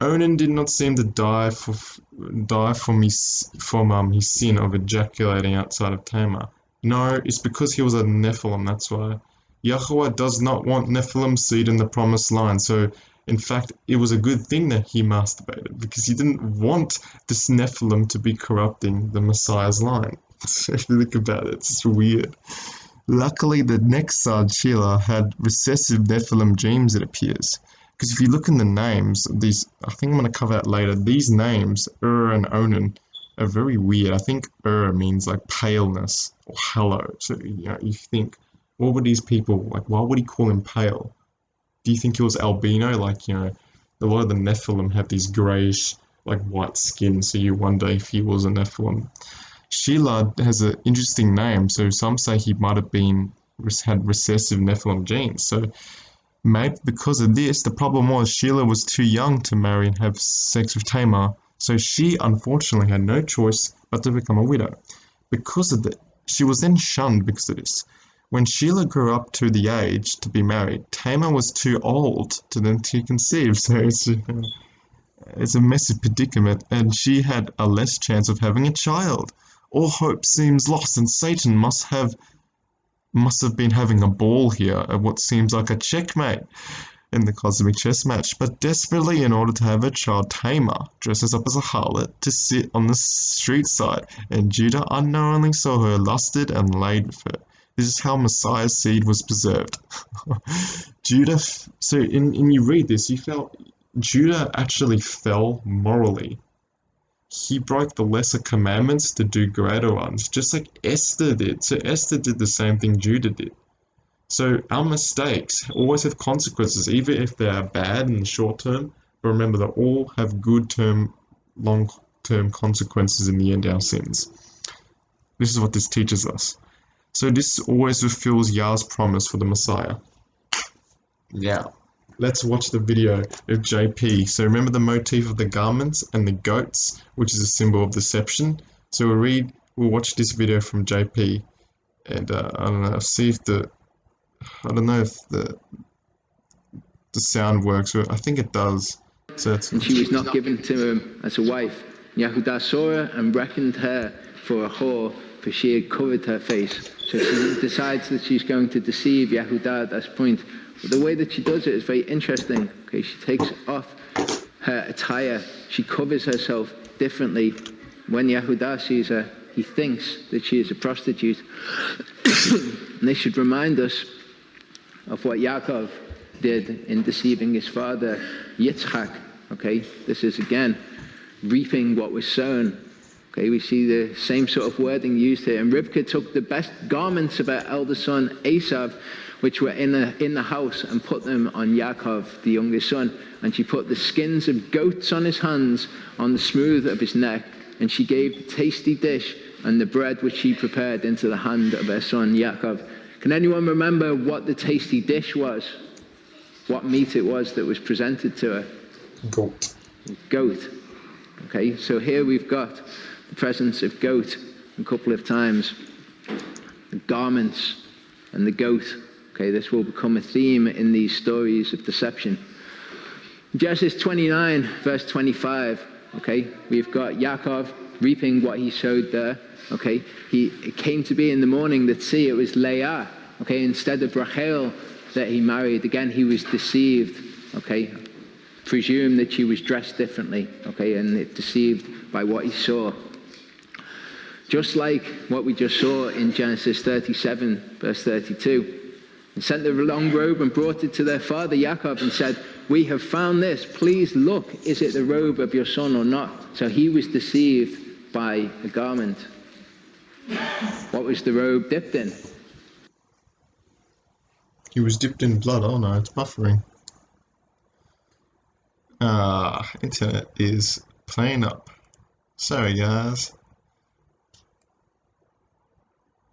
Onan did not seem to die from his sin of ejaculating outside of Tamar. No, it's because he was a Nephilim, that's why. Yahweh does not want Nephilim seed in the promised line, so in fact it was a good thing that he masturbated, because he didn't want this Nephilim to be corrupting the Messiah's line. So if you think about it, it's weird. Luckily, the next son, Shelah, had recessive Nephilim genes, it appears. Because if you look in the names, I think I'm going to cover that later, these names, and Onan, are very weird. I think means like paleness or hollow. So, you think, what would these people, why would he call him pale? Do you think he was albino? A lot of the Nephilim have these grayish, white skin, so you wonder if he was a Nephilim. Shelah has an interesting name, so some say he might have had recessive Nephilim genes. So maybe because of this, the problem was Shelah was too young to marry and have sex with Tamar, so she unfortunately had no choice but to become a widow. Because of that, she was then shunned because of this. When Shelah grew up to the age to be married, Tamar was too old to conceive, so it's a massive predicament, and she had a less chance of having a child. All hope seems lost, and Satan must have must have been having a ball here at what seems like a checkmate in the cosmic chess match, but desperately, in order to have her child Tamar, dresses up as a harlot to sit on the street side, and Judah unknowingly saw her, lusted, and laid with her. This is how Messiah's seed was preserved. Judah, so in you read this, you felt Judah actually fell morally. He broke the lesser commandments to do greater ones, just like Esther did. So Esther did the same thing Judah did. So our mistakes always have consequences, even if they are bad in the short term. But remember, they all have long-term consequences in the end, our sins. This is what this teaches us. So this always fulfills Yah's promise for the Messiah. Now, let's watch the video of JP. So remember the motif of the garments and the goats, which is a symbol of deception. So we'll watch this video from JP, and I don't know if the sound works. I think it does. So and she was not given to him as a wife. Yehudah saw her and reckoned her for a whore, for she had covered her face. So she decides that she's going to deceive Yehudah at this point. But the way that she does it is very interesting. Okay, she takes off her attire. She covers herself differently. When Yehudah sees her, he thinks that she is a prostitute. And this should remind us of what Yaakov did in deceiving his father Yitzchak. Okay, this is again reaping what was sown. Okay, we see the same sort of wording used here. And Rivkah took the best garments of her elder son Esav, which were in the house, and put them on Yaakov, the youngest son. And she put the skins of goats on his hands, on the smooth of his neck. And she gave the tasty dish and the bread which she prepared into the hand of her son Yaakov. Can anyone remember what the tasty dish was? What meat it was that was presented to her? Goat. Okay, so here we've got the presence of goat a couple of times. The garments and the goat. Okay, this will become a theme in these stories of deception. Genesis 29, verse 25. Okay, we've got Yaakov reaping what he sowed there. Okay, it came to be in the morning that, see, it was Leah. Okay, instead of Rachel that he married. Again, he was deceived. Okay, presumed that she was dressed differently. Okay, and it deceived by what he saw. Just like what we just saw in Genesis 37, verse 32. And sent the long robe and brought it to their father Yaakov and said, "We have found this. Please look, is it the robe of your son or not?" So he was deceived by a garment. What was the robe dipped in? He was dipped in blood. Oh no, it's buffering. Internet is playing up. Sorry guys.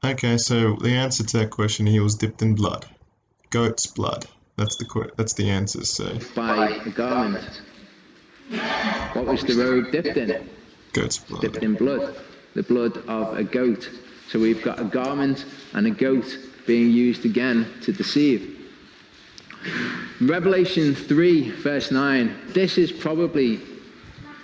Okay, so the answer to that question, he was dipped in blood. Goat's blood. That's the answer. So by a garment. What was the robe dipped in? Goat's blood. Dipped in blood. The blood of a goat. So we've got a garment and a goat being used again to deceive. Revelation 3, verse 9. This is probably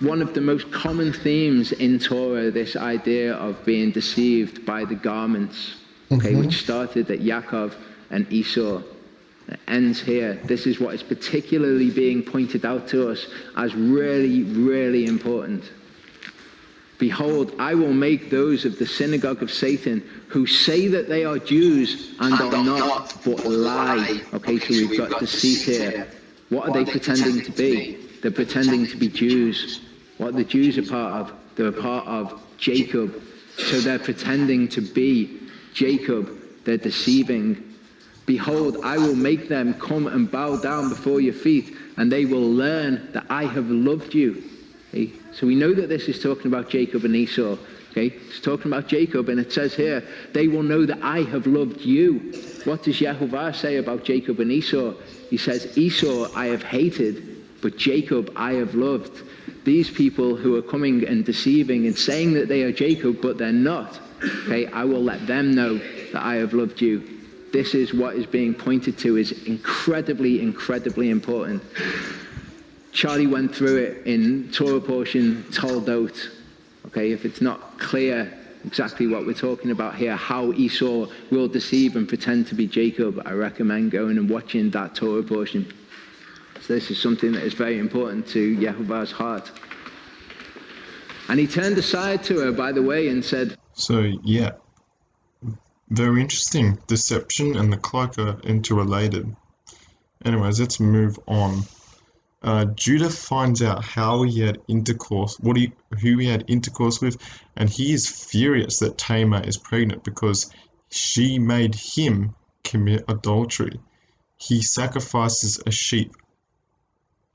one of the most common themes in Torah, this idea of being deceived by the garments, okay, which started at Yaakov and Esau. It ends here. This is what is particularly being pointed out to us as really, really important. Behold, I will make those of the synagogue of Satan who say that they are Jews and are not, but lie. Okay, so we've got deceit here. What are they pretending to be? They're pretending to be Jews. What the Jews are part of? They're a part of Jacob. So they're pretending to be Jacob. They're deceiving. Behold, I will make them come and bow down before your feet, and they will learn that I have loved you. Okay? So we know that this is talking about Jacob and Esau. Okay? It's talking about Jacob, and it says here, they will know that I have loved you. What does Yehovah say about Jacob and Esau? He says, Esau I have hated, but Jacob I have loved. These people who are coming and deceiving and saying that they are Jacob, but they're not, okay, I will let them know that I have loved you. This is what is being pointed to is incredibly, incredibly important. Charlie went through it in Torah portion Dwelt. Okay, if it's not clear exactly what we're talking about here, how Esau will deceive and pretend to be Jacob, I recommend going and watching that Torah portion. So this is something that is very important to Yehovah's heart. And he turned aside to her, by the way, and said... So, yeah, very interesting. Deception and the cloak are interrelated. Anyways, let's move on. Judah finds out how he had intercourse, who he had intercourse with, and he is furious that Tamar is pregnant because she made him commit adultery. He sacrifices a sheep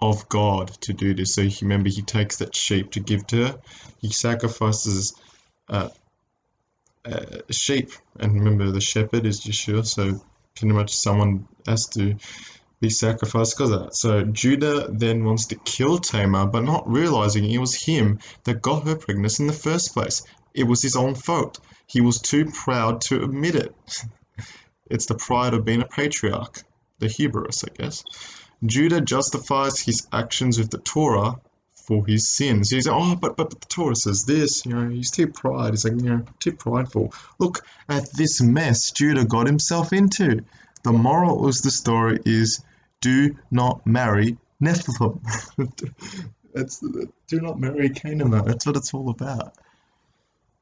of God to do this. So remember, he takes that sheep to give to her. He sacrifices a sheep, and remember, the shepherd is Yeshua, so pretty much someone has to be sacrificed because of that. So Judah then wants to kill Tamar, but not realizing it was him that got her pregnant in the first place. It was his own fault. He was too proud to admit it. It's the pride of being a patriarch, the hubris, I guess. Judah justifies his actions with the Torah for his sins. He's like, oh, but the Torah says this, he's too pride. He's like, too prideful. Look at this mess Judah got himself into. The moral of the story is, do not marry Nephilim. Do not marry Canaanite. That's what it's all about.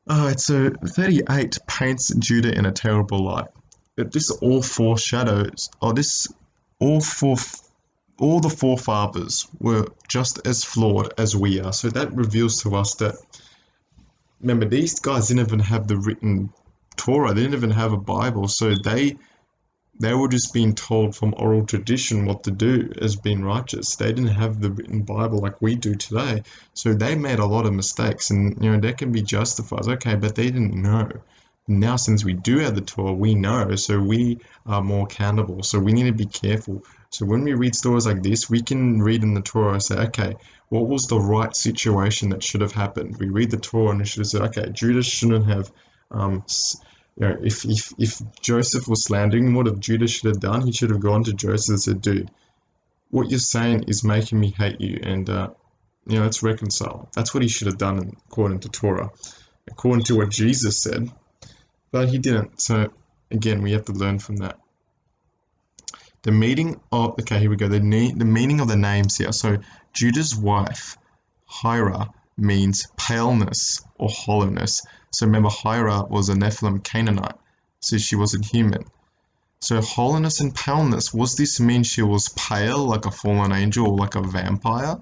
Alright, so 38 paints Judah in a terrible light. This all foreshadows, all the forefathers were just as flawed as we are. So that reveals to us that, remember, these guys didn't even have the written Torah. They didn't even have a Bible. So they were just being told from oral tradition what to do as being righteous. They didn't have the written Bible like we do today. So they made a lot of mistakes, and they can be justified. Okay, but they didn't know. Now, since we do have the Torah, we know, so we are more accountable. So we need to be careful. So when we read stories like this, we can read in the Torah and say, okay, what was the right situation that should have happened? We read the Torah and it should have said, okay, Judah shouldn't have, if Joseph was slandering, what Judah should have done? He should have gone to Joseph and said, dude, what you're saying is making me hate you, and let's reconcile. That's what he should have done according to Torah, according to what Jesus said. But he didn't. So again, we have to learn from that. The meaning of, okay, here we go. The meaning of the names here. So Judah's wife, Hira, means paleness or hollowness. So remember, Hira was a Nephilim Canaanite, so she wasn't human. So hollowness and paleness, was this mean she was pale like a fallen angel or like a vampire?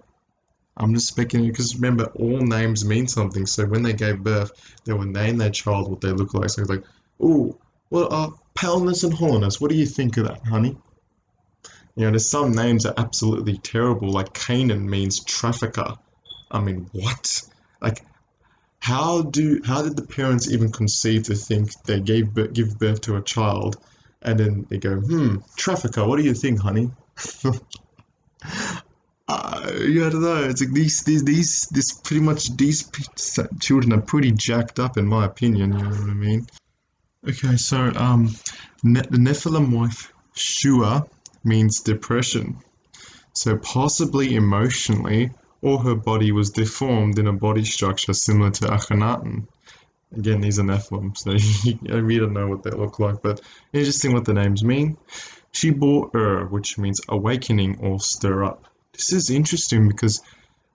I'm just speculating, because remember, all names mean something. So when they gave birth, they would name their child what they look like. So it's like, ooh, well, paleness and hollowness, what do you think of that, honey? There's some names that are absolutely terrible, like Canaan means trafficker. I mean, what? Like, how did the parents even conceive to think they give birth to a child, and then they go, trafficker, what do you think, honey? I don't know. It's like these pretty much these children are pretty jacked up, in my opinion. You know what I mean? Okay, so the Nephilim wife Shua means depression. So possibly emotionally, or her body was deformed in a body structure similar to Akhenaten. Again, these are Nephilim, so we don't know what they look like, but interesting what the names mean. She bore which means awakening or stir up. This is interesting because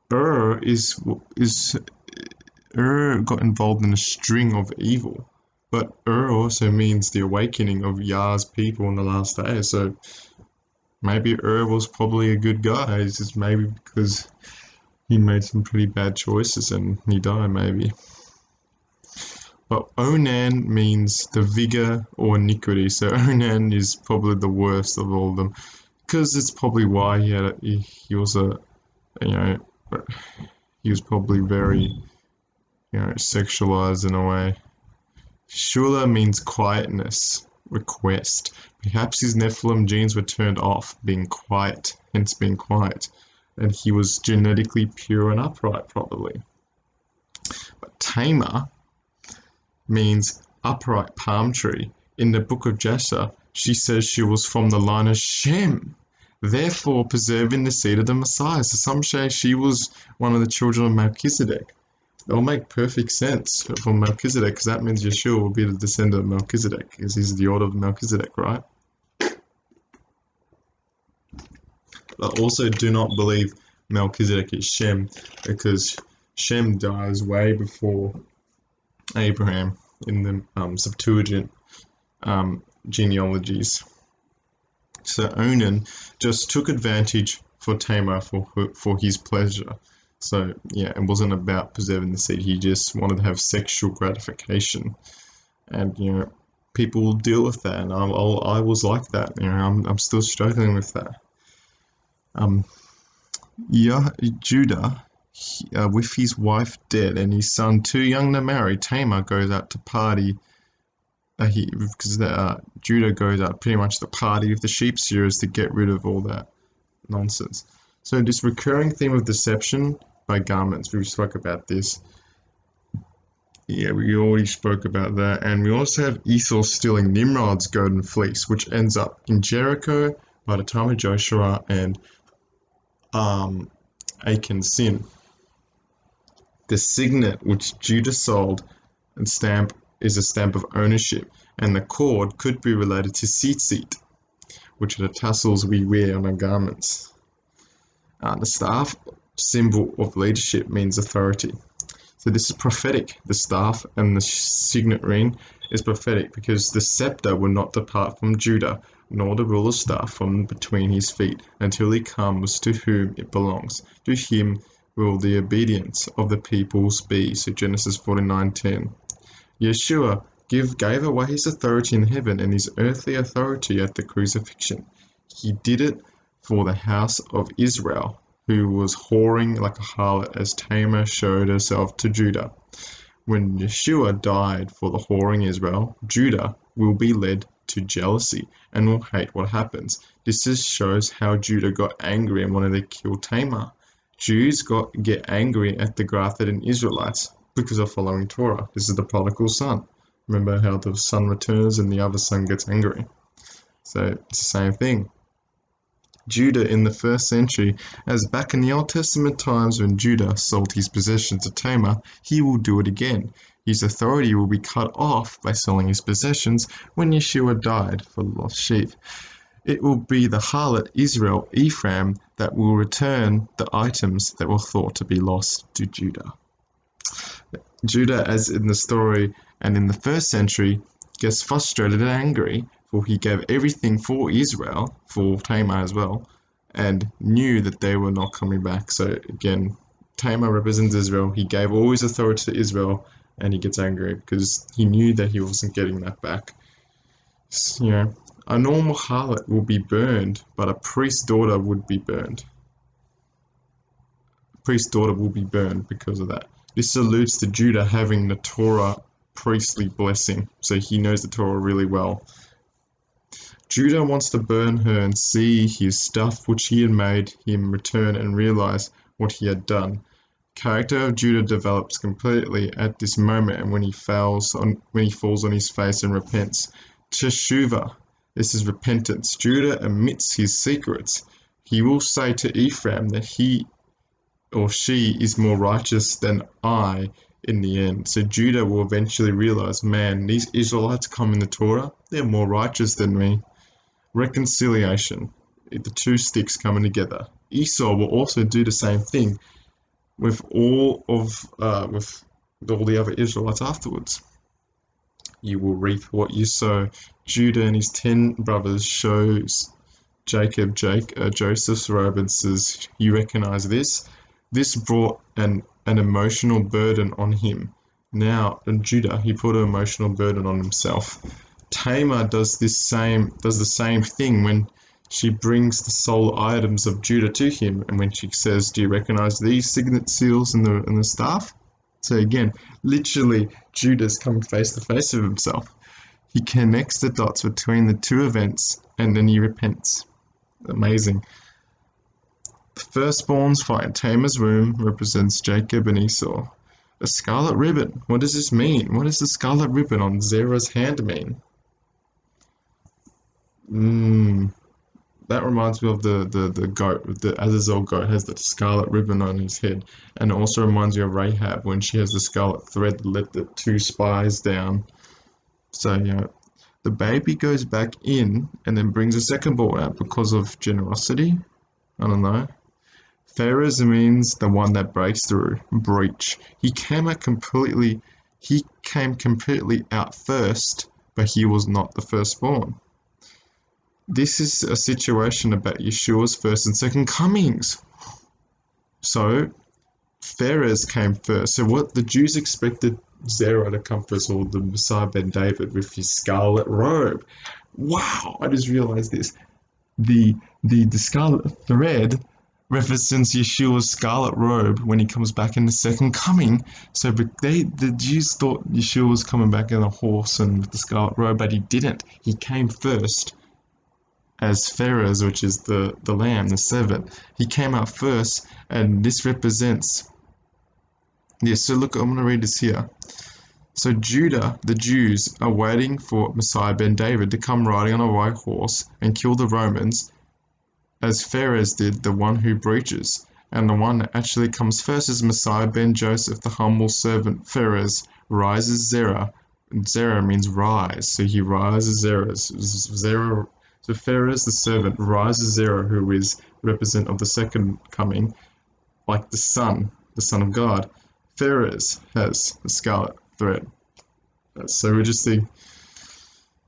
got involved in a string of evil, but also means the awakening of Yah's people in the last days. So maybe was probably a good guy. It's just maybe because he made some pretty bad choices and he died, maybe. But Onan means the vigor or iniquity. So Onan is probably the worst of all of them, because it's probably why he was probably very sexualized in a way. Shula means quietness, request. Perhaps his Nephilim genes were turned off, being quiet, hence being quiet, and he was genetically pure and upright, probably. But Tamar means upright palm tree. In the book of Jasher, she says she was from the line of Shem, therefore preserving the seed of the Messiah. So some say she was one of the children of Melchizedek. It'll make perfect sense for Melchizedek, because that means Yeshua will be the descendant of Melchizedek, because he's the order of Melchizedek, right? But also do not believe Melchizedek is Shem, because Shem dies way before Abraham in the Septuagint genealogies. So Onan just took advantage for Tamar for his pleasure. So yeah, it wasn't about preserving the seed. He just wanted to have sexual gratification, and people will deal with that. And I was like that. I'm still struggling with that. Judah, with his wife dead and his son too young to marry, Tamar goes out to party. Because Judah goes out pretty much to party with the sheep shearers to get rid of all that nonsense. So this recurring theme of deception by garments, we spoke about this. Yeah, we already spoke about that. And we also have Esau stealing Nimrod's golden fleece, which ends up in Jericho by the time of Joshua, and Achan's sin. The signet which Judah sold and stamp is a stamp of ownership, and the cord could be related to tzitzit, which are the tassels we wear on our garments. The staff, symbol of leadership, means authority. So this is prophetic. The staff and the signet ring is prophetic, because the scepter will not depart from Judah, nor the ruler's staff from between his feet, until he comes to whom it belongs. To him will the obedience of the peoples be. So Genesis 49:10. Yeshua gave away his authority in heaven and his earthly authority at the crucifixion. He did it for the house of Israel, who was whoring like a harlot as Tamar showed herself to Judah. When Yeshua died for the whoring Israel, Judah will be led to jealousy and will hate what happens. This just shows how Judah got angry and wanted to kill Tamar. Jews get angry at the grafted in Israelites because of following Torah. This is the prodigal son. Remember how the son returns and the other son gets angry. So it's the same thing. Judah in the first century, as back in the Old Testament times when Judah sold his possessions to Tamar, he will do it again. His authority will be cut off by selling his possessions when Yeshua died for the lost sheep. It will be the harlot Israel, Ephraim, that will return the items that were thought to be lost to Judah. Judah, as in the story and in the first century, gets frustrated and angry, for he gave everything for Israel, for Tamar as well, and knew that they were not coming back. So again, Tamar represents Israel. He gave all his authority to Israel, and he gets angry because he knew that he wasn't getting that back. A normal harlot will be burned, but a priest's daughter would be burned. A priest's daughter will be burned because of that. This alludes to Judah having the Torah priestly blessing, so he knows the Torah really well. Judah wants to burn her and see his stuff which he had made him return and realize what he had done. Character of Judah develops completely at this moment, and when he falls on his face and repents. Teshuvah, this is repentance. Judah admits his secrets. He will say to Ephraim that he or she is more righteous than I in the end. So Judah will eventually realize, man, these Israelites come in the Torah, they're more righteous than me. Reconciliation, the two sticks coming together. Esau will also do the same thing with all the other Israelites afterwards. You will reap what you sow. Judah and his 10 brothers shows Jacob Joseph's robe and says, you recognize this? This brought an emotional burden on him. Now, in Judah, he put an emotional burden on himself. Tamar does the same thing when she brings the soul items of Judah to him, and when she says, do you recognize these signet seals and the staff? So again, literally, Judah's coming face to face with himself. He connects the dots between the two events, and then he repents. Amazing. The firstborn's fight in Tamar's womb represents Jacob and Esau. A scarlet ribbon. What does this mean? What does the scarlet ribbon on Zerah's hand mean? that reminds me of the goat. The Azazel goat has the scarlet ribbon on his head, and it also reminds me of Rahab when she has the scarlet thread that let the two spies down. So the baby goes back in and then brings a second born out because of generosity. I don't know. Phares means the one that breaks through, breach. He came completely out first, but he was not the firstborn. This is a situation about Yeshua's first and second comings. So Phares came first. So what the Jews expected Zerah to come first, or the Messiah ben David with his scarlet robe. Wow, I just realized this. The scarlet thread represents Yeshua's scarlet robe when he comes back in the second coming. So the Jews thought Yeshua was coming back in a horse and with the scarlet robe, but he didn't. He came first as Phares, which is the lamb, the servant. He came out first, and this represents... so look, I'm going to read this here. So Judah, the Jews, are waiting for Messiah ben David to come riding on a white horse and kill the Romans, as Phares did, the one who breaches. And the one that actually comes first is Messiah ben Joseph, the humble servant. Phares rises Zerah. Zerah means rise, so he rises Zerah. So Phares, the servant, rises Zerah, who is represent of the second coming, like the Son of God. Phares has the scarlet thread. So we just see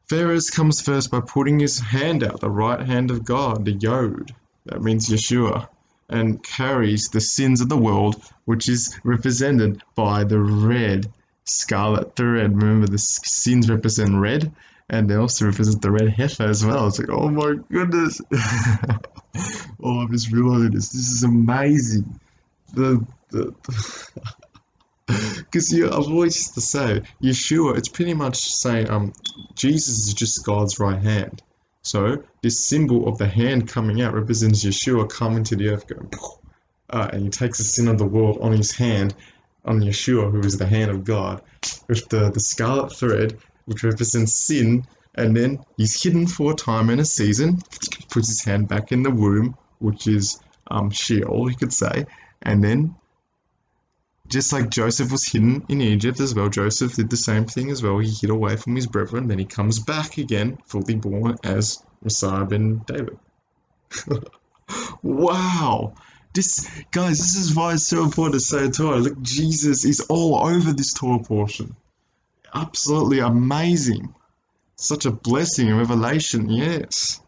Phares comes first by putting his hand out, the right hand of God, the Yod, that means Yeshua, and carries the sins of the world, which is represented by the red scarlet thread. Remember, the sins represent red, and they also represent the red heifer as well. It's like, oh my goodness. Oh, I'm just realizing this. This is amazing. Because I've always used to say, Yeshua, it's pretty much saying Jesus is just God's right hand. So this symbol of the hand coming out represents Yeshua coming to the earth, going, and he takes the sin of the world on his hand, on Yeshua, who is the hand of God, with the scarlet thread, which represents sin, and then he's hidden for a time and a season, puts his hand back in the womb, which is Sheol, you could say, and then just like Joseph was hidden in Egypt as well, Joseph did the same thing as well. He hid away from his brethren, then he comes back again, fully born as Messiah ben David. Wow! This is why it's so important to say Torah. Look, Jesus is all over this Torah portion. Absolutely amazing. Such a blessing and revelation, yes.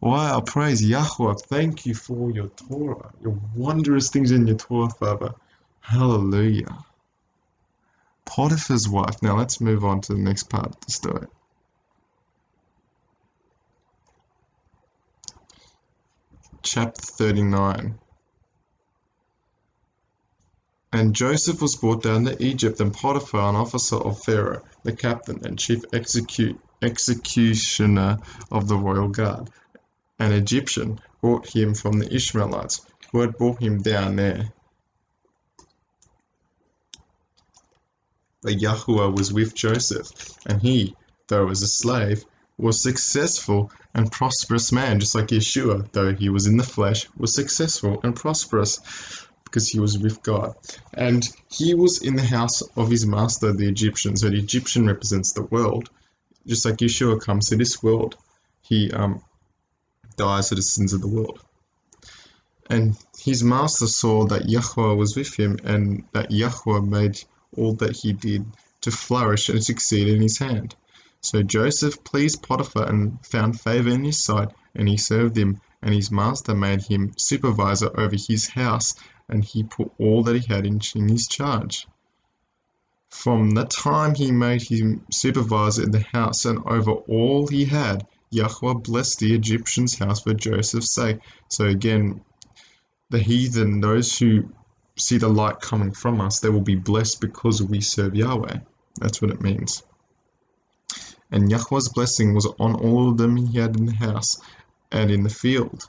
Wow, praise Yahweh. Thank you for your Torah, your wondrous things in your Torah, Father. Hallelujah. Potiphar's wife. Now let's move on to the next part of the story. Chapter 39. And Joseph was brought down to Egypt, and Potiphar, an officer of Pharaoh, the captain and chief executioner of the royal guard, an Egyptian, brought him from the Ishmaelites, who had brought him down there. But Yahuwah was with Joseph, and he, though he was a slave, was successful and prosperous man, just like Yeshua, though he was in the flesh, was successful and prosperous, because he was with God. And he was in the house of his master, the Egyptian. So the Egyptian represents the world. Just like Yeshua comes to this world, he dies for the sins of the world. And his master saw that Yahweh was with him, and that Yahweh made all that he did to flourish and succeed in his hand. So Joseph pleased Potiphar and found favor in his sight, and he served him, and his master made him supervisor over his house, and he put all that he had in his charge. From the time he made him supervisor in the house and over all he had, Yahweh blessed the Egyptian's house for Joseph's sake. So again, the heathen, those who see the light coming from us, they will be blessed because we serve Yahweh. That's what it means. And Yahweh's blessing was on all of them he had in the house and in the field.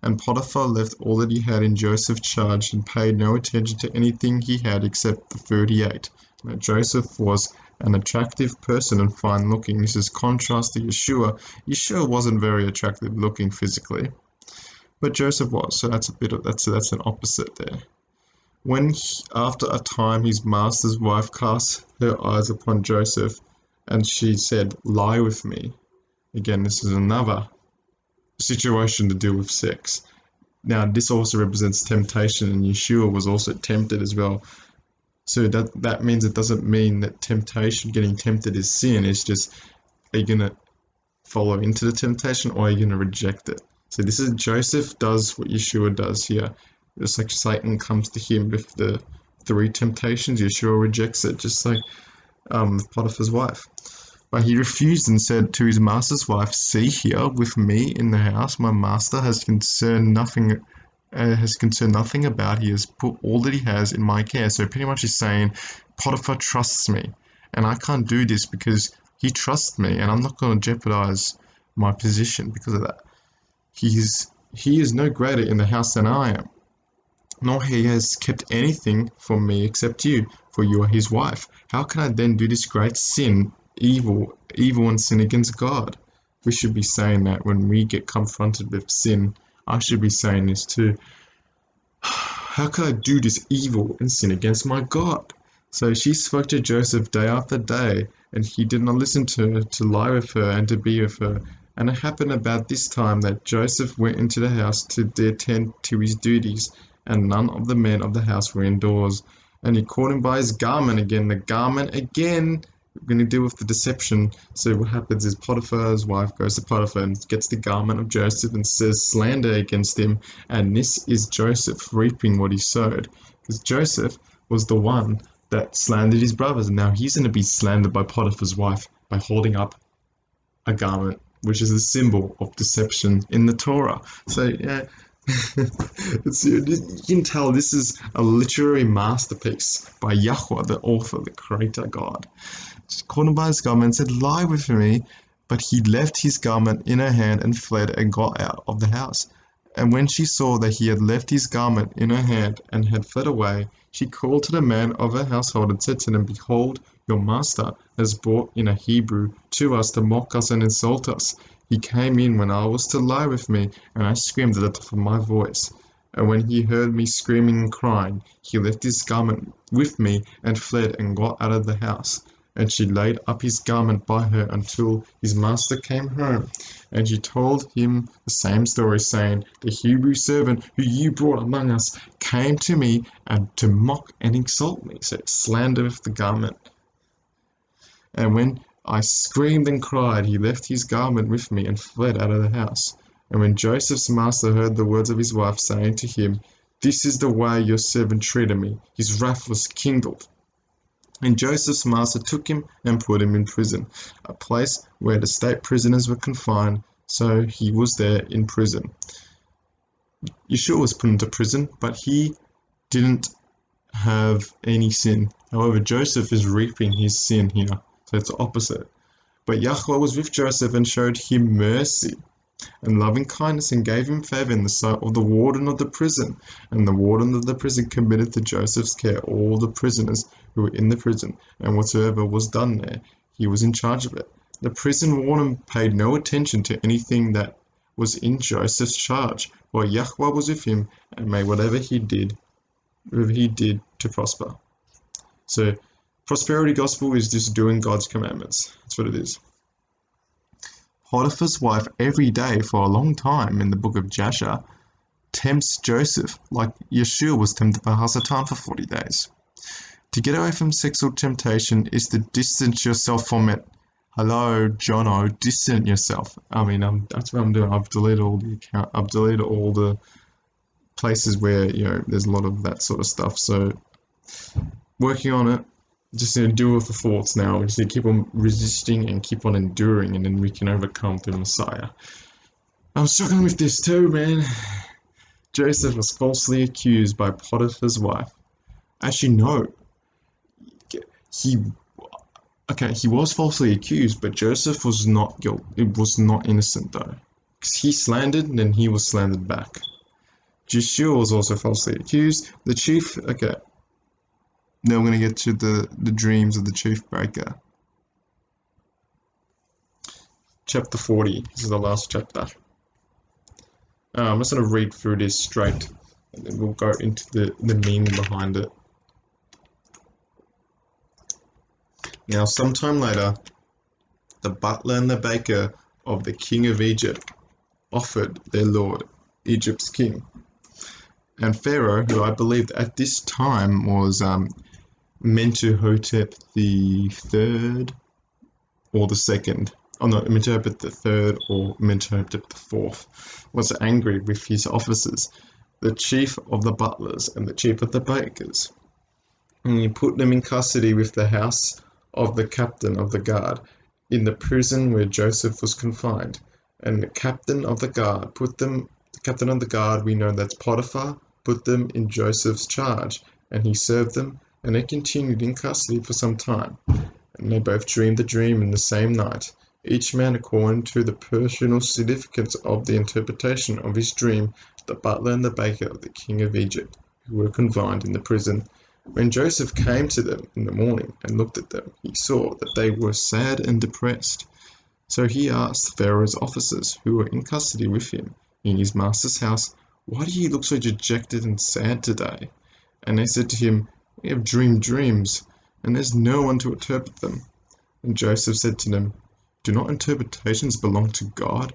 And Potiphar left all that he had in Joseph's charge and paid no attention to anything he had except the food he ate. Now, Joseph was an attractive person and fine looking. This is contrast to Yeshua. Yeshua wasn't very attractive looking physically, but Joseph was. So that's an opposite there. When after a time his master's wife cast her eyes upon Joseph, and she said, "Lie with me." Again, this is another situation to do with sex. Now, this also represents temptation, and Yeshua was also tempted as well. So that means it doesn't mean that temptation, getting tempted, is sin. It's just, are you going to follow into the temptation or are you going to reject it? So this is Joseph does what Yeshua does here. Just like Satan comes to him with the 3 temptations, Yeshua rejects it, just like Potiphar's wife. But he refused and said to his master's wife, "See here, with me in the house, my master has concerned nothing about. He has put all that he has in my care." So pretty much he's saying, Potiphar trusts me, and I can't do this because he trusts me, and I'm not going to jeopardize my position because of that. He is no greater in the house than I am, nor he has kept anything from me except you, for you are his wife. How can I then do this great sin, evil and sin against God? We should be saying that when we get confronted with sin. I should be saying this too. How can I do this evil and sin against my God? So she spoke to Joseph day after day, and he did not listen to her, to lie with her and to be with her. And it happened about this time that Joseph went into the house to attend to his duties, and none of the men of the house were indoors. And he caught him by his garment again. The garment again. We're going to deal with the deception. So what happens is Potiphar's wife goes to Potiphar and gets the garment of Joseph and says slander against him. And this is Joseph reaping what he sowed. Because Joseph was the one that slandered his brothers. And now he's going to be slandered by Potiphar's wife by holding up a garment, which is a symbol of deception in the Torah. So yeah, you can tell this is a literary masterpiece by Yahweh, the author, the creator God. She caught him by his garment and said, "Lie with me." But he left his garment in her hand and fled and got out of the house. And when she saw that he had left his garment in her hand and had fled away, she called to the man of her household and said to them, "Behold, your master has brought in a Hebrew to us to mock us and insult us. He came in when I was to lie with me, and I screamed at the top of my voice. And when he heard me screaming and crying, he left his garment with me and fled and got out of the house. And she laid up his garment by her until his master came home. And she told him the same story, saying, The Hebrew servant who you brought among us came to me and to mock and insult me." So it's slander with the garment. "And when I screamed and cried, he left his garment with me and fled out of the house. And when Joseph's master heard the words of his wife, saying to him, This is the way your servant treated me, his wrath was kindled. And Joseph's master took him and put him in prison, a place where the state prisoners were confined, so he was there in prison." Yeshua was put into prison, but he didn't have any sin. However, Joseph is reaping his sin here, so it's the opposite. But Yahweh was with Joseph and showed him mercy and loving kindness and gave him favor in the sight of the warden of the prison. And the warden of the prison committed to Joseph's care all the prisoners who were in the prison, and whatsoever was done there, he was in charge of it. The prison warden paid no attention to anything that was in Joseph's charge, while Yahweh was with him and made whatever he did to prosper. So prosperity gospel is just doing God's commandments. That's what it is. Potiphar's wife every day for a long time in the book of Jasher tempts Joseph like Yeshua was tempted by Hasatan for 40 days. To get away from sexual temptation is to distance yourself from it. Hello, Jono, distance yourself. That's what I'm doing. I've deleted all the account. I've deleted all the places where there's a lot of that sort of stuff. So working on it. Just deal with the thoughts now. We just keep on resisting and keep on enduring, and then we can overcome through Messiah. I'm struggling with this too, man. Joseph was falsely accused by Potiphar's wife. Actually, no. He was falsely accused, but Joseph was not guilty. It was not innocent though, because he slandered, and then he was slandered back. Yeshua was also falsely accused. The chief. Now we're going to get to the dreams of the chief baker. Chapter 40. This is the last chapter. I'm just going to read through this straight, and then we'll go into the meaning behind it. Now, sometime later, the butler and the baker of the king of Egypt offered their lord, Egypt's king. And Pharaoh, who I believed at this time was Mentuhotep the third or the second, Mentuhotep the third or Mentuhotep the fourth, was angry with his officers, the chief of the butlers and the chief of the bakers. And he put them in custody with the house of the captain of the guard in the prison where Joseph was confined. And the captain of the guard, we know that's Potiphar, put them in Joseph's charge, and he served them, and they continued in custody for some time. And they both dreamed the dream in the same night, each man according to the personal significance of the interpretation of his dream, the butler and the baker of the king of Egypt, who were confined in the prison. When Joseph came to them in the morning and looked at them, he saw that they were sad and depressed. So he asked Pharaoh's officers, who were in custody with him in his master's house, "Why do you look so dejected and sad today?" And they said to him, "We have dreamed dreams, and there's no one to interpret them." And Joseph said to them, "Do not interpretations belong to God?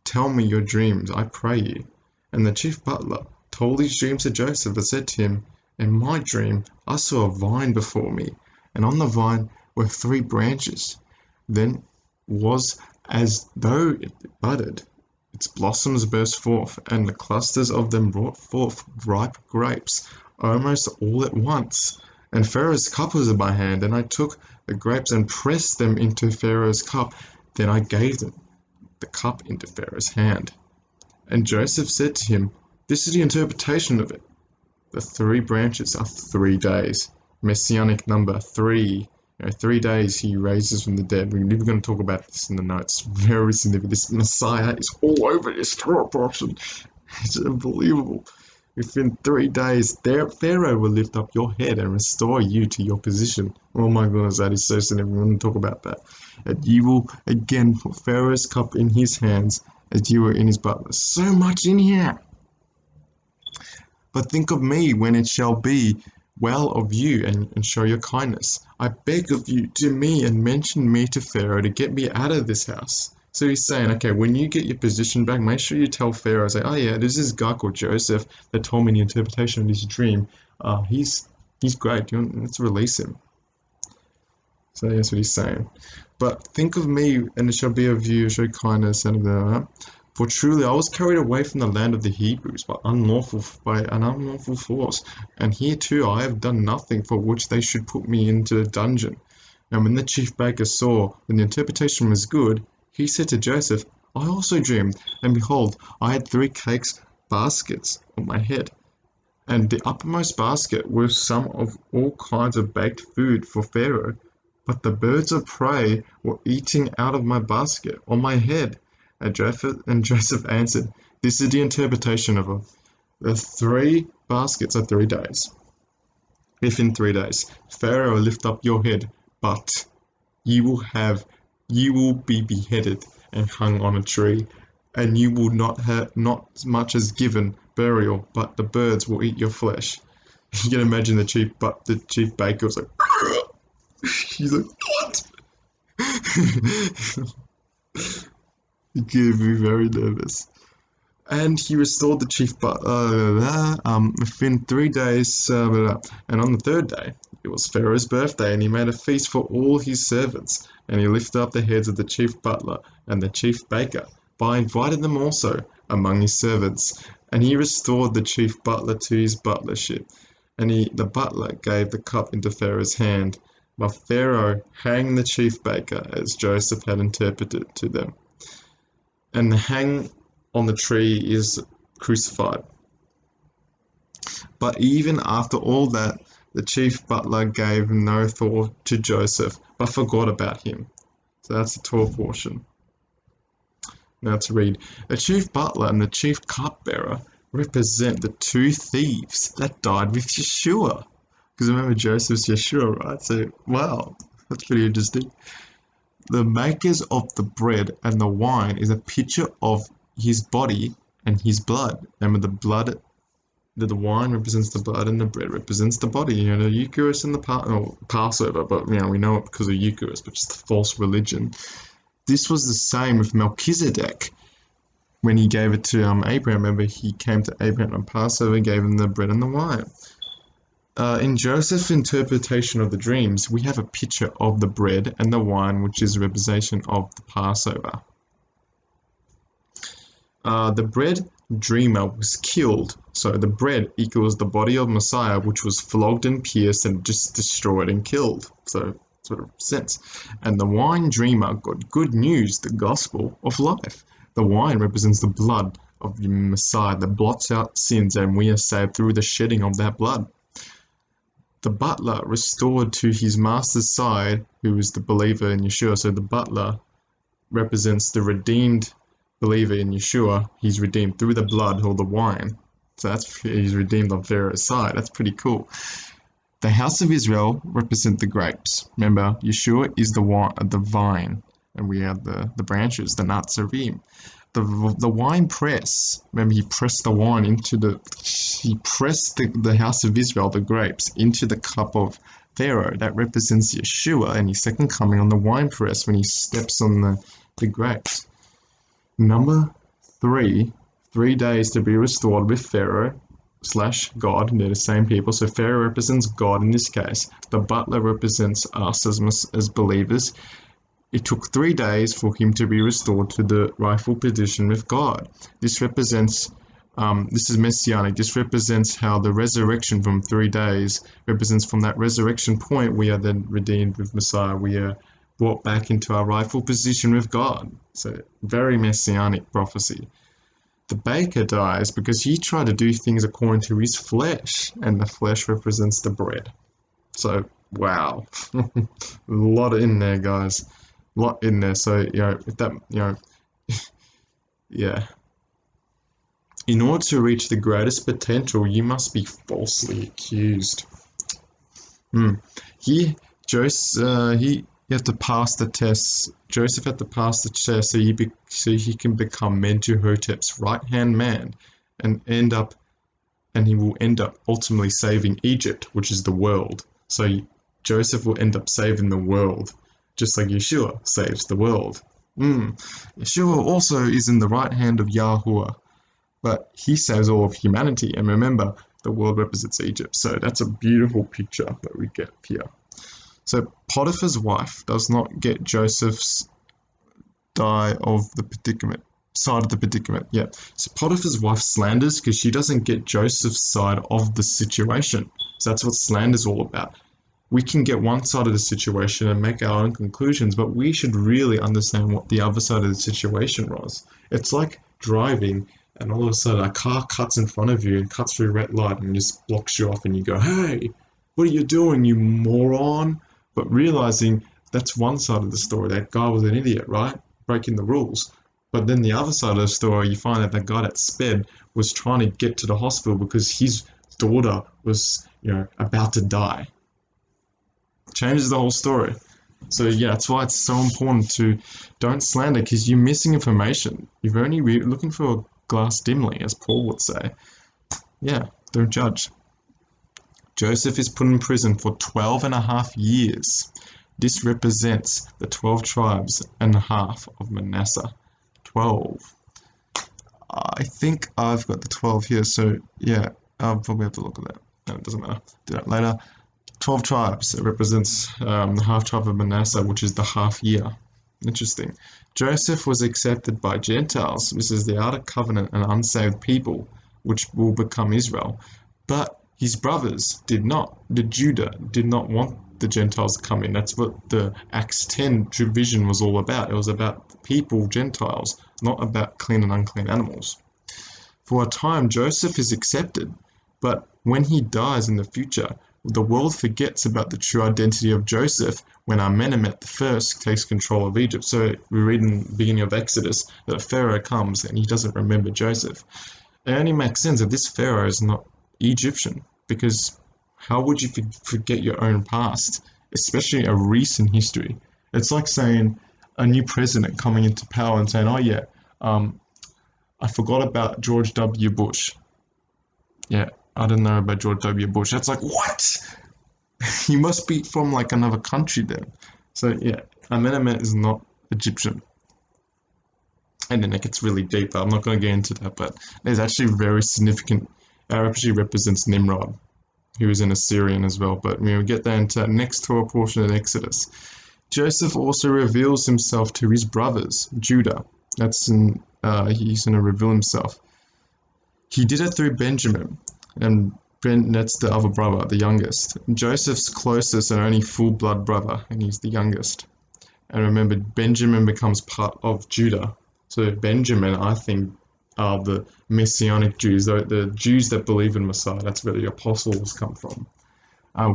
Tell me your dreams, I pray you." And the chief butler told his dreams to Joseph and said to him, "In my dream I saw a vine before me, and on the vine were 3 branches. Then was as though it budded. Its blossoms burst forth, and the clusters of them brought forth ripe grapes, almost all at once. And Pharaoh's cup was in my hand, and I took the grapes and pressed them into Pharaoh's cup. Then I gave them the cup into Pharaoh's hand." And Joseph said to him, "This is the interpretation of it. The 3 branches are 3 days. Messianic number 3. 3 days he raises from the dead. We're going to talk about this in the notes. Very significant. This Messiah is all over this Torah portion. It's unbelievable. Within 3 days, Pharaoh will lift up your head and restore you to your position. Oh my goodness, that is so significant. We're going to talk about that. And you will again put Pharaoh's cup in his hands as you were in his butler. So much in here. But think of me when it shall be well of you and show your kindness. I beg of you, do me and mention me to Pharaoh to get me out of this house." So he's saying, okay, when you get your position back, make sure you tell Pharaoh, say, "Oh yeah, there's this guy called Joseph that told me the interpretation of this dream. He's great. Let's release him." So that's what he's saying. "But think of me, and it shall be of you, show kindness, and for truly I was carried away from the land of the Hebrews by an unlawful force, and here too I have done nothing for which they should put me into a dungeon." And when the chief baker saw that the interpretation was good, he said to Joseph, "I also dreamed, and behold, I had 3 cakes baskets on my head, and the uppermost basket were some of all kinds of baked food for Pharaoh, but the birds of prey were eating out of my basket on my head." And Joseph answered, "This is the interpretation of it. The 3 baskets are 3 days. If in 3 days Pharaoh will lift up your head, but you will be beheaded and hung on a tree, and you will not much as given burial, but the birds will eat your flesh." You can imagine the chief baker was like, he's like, "What?" He gave me very nervous. And he restored the chief within 3 days, and on the 3rd day it was Pharaoh's birthday, and he made a feast for all his servants, and he lifted up the heads of the chief butler and the chief baker, by inviting them also among his servants, and he restored the chief butler to his butlership, and the butler gave the cup into Pharaoh's hand, but Pharaoh hanged the chief baker as Joseph had interpreted to them. And the hang on the tree is crucified. But even after all that, the chief butler gave no thought to Joseph, but forgot about him. So that's the Torah portion. Now to read. The chief butler and the chief cupbearer represent the 2 thieves that died with Yeshua. Because remember, Joseph's Yeshua, right? So, wow, that's pretty interesting. The makers of the bread and the wine is a picture of his body and his blood. Remember, the wine represents the blood and the bread represents the body. You know, the Eucharist and the Passover, but you know, we know it because of Eucharist, which is the false religion. This was the same with Melchizedek when he gave it to Abraham. Remember, he came to Abraham on Passover and gave him the bread and the wine. In Joseph's interpretation of the dreams, we have a picture of the bread and the wine, which is a representation of the Passover. The bread dreamer was killed, so the bread equals the body of Messiah, which was flogged and pierced and just destroyed and killed. So that's what it represents. And the wine dreamer got good news, the gospel of life. The wine represents the blood of the Messiah that blots out sins, and we are saved through the shedding of that blood. The butler restored to his master's side, who was the believer in Yeshua. So the butler represents the redeemed believer in Yeshua. He's redeemed through the blood or the wine. So he's redeemed on Pharaoh's side. That's pretty cool. The house of Israel represent the grapes. Remember, Yeshua is the vine, and we are the branches, the Natzarim. The wine press, remember, he pressed the wine he pressed the house of Israel, the grapes, into the cup of Pharaoh. That represents Yeshua and his second coming on the wine press when he steps on the grapes. Number 3 days to be restored with Pharaoh / God. They're the same people. So Pharaoh represents God in this case. The butler represents us as believers. It took 3 days for him to be restored to the rightful position with God. This represents, this is messianic. This represents how the resurrection from 3 days represents from that resurrection point, we are then redeemed with Messiah. We are brought back into our rightful position with God. So very messianic prophecy. The baker dies because he tried to do things according to his flesh, and the flesh represents the bread. So, wow, a lot in there, guys. Lot in there. So, if that, yeah. In order to reach the greatest potential, you must be falsely accused. He had to pass the test. Joseph had to pass the test so he can become Mentuhotep's right-hand man, and he will end up ultimately saving Egypt, which is the world. So Joseph will end up saving the world, just like Yeshua saves the world. Yeshua also is in the right hand of Yahuwah, but he saves all of humanity. And remember, the world represents Egypt. So that's a beautiful picture that we get here. So Potiphar's wife does not get Joseph's side of the predicament. Yeah. So Potiphar's wife slanders because she doesn't get Joseph's side of the situation. So that's what slander is all about. We can get one side of the situation and make our own conclusions, but we should really understand what the other side of the situation was. It's like driving and all of a sudden a car cuts in front of you and cuts through a red light and just blocks you off, and you go, "Hey, what are you doing, you moron?" But realizing that's one side of the story. That guy was an idiot, right? Breaking the rules. But then the other side of the story, you find that guy that sped was trying to get to the hospital because his daughter was, about to die. Changes the whole story. So yeah, that's why it's so important to don't slander, because you're missing information. You're only looking for a glass dimly, as Paul would say. Yeah, don't judge. Joseph is put in prison for 12.5 years. This represents the 12 tribes and a half of Manasseh. 12. I think I've got the 12 here, so yeah, I'll probably have to look at that. No, it doesn't matter. Do that later. 12 tribes. It represents the half tribe of Manasseh, which is the half year. Interesting. Joseph was accepted by Gentiles. This is the outer covenant and unsaved people, which will become Israel. But his brothers did not. The Judah did not want the Gentiles to come in. That's what the Acts 10 vision was all about. It was about people, Gentiles, not about clean and unclean animals. For a time, Joseph is accepted, but when he dies in the future, the world forgets about the true identity of Joseph when Amenemhet I takes control of Egypt. So we read in the beginning of Exodus that Pharaoh comes and he doesn't remember Joseph. It only makes sense that this Pharaoh is not Egyptian, because How would you forget your own past, especially a recent history? It's like saying a new president coming into power and saying, "Oh yeah, I forgot about George W. Bush." Yeah, I didn't know about George W. Bush. That's like, what? You must be from like another country then. So yeah, Amenemhet is not Egyptian. And then it gets really deep. I'm not going to get into that, but there's actually very significant. Actually represents Nimrod, who was an Assyrian as well. But we'll get that into that next Torah portion of Exodus. Joseph also reveals himself to his brothers, Judah. He's going to reveal himself. He did it through Benjamin, and that's the other brother, the youngest. Joseph's closest and only full-blood brother, and he's the youngest. And remember, Benjamin becomes part of Judah. So Benjamin, I think, are the Messianic Jews, the Jews that believe in Messiah. That's where the apostles come from.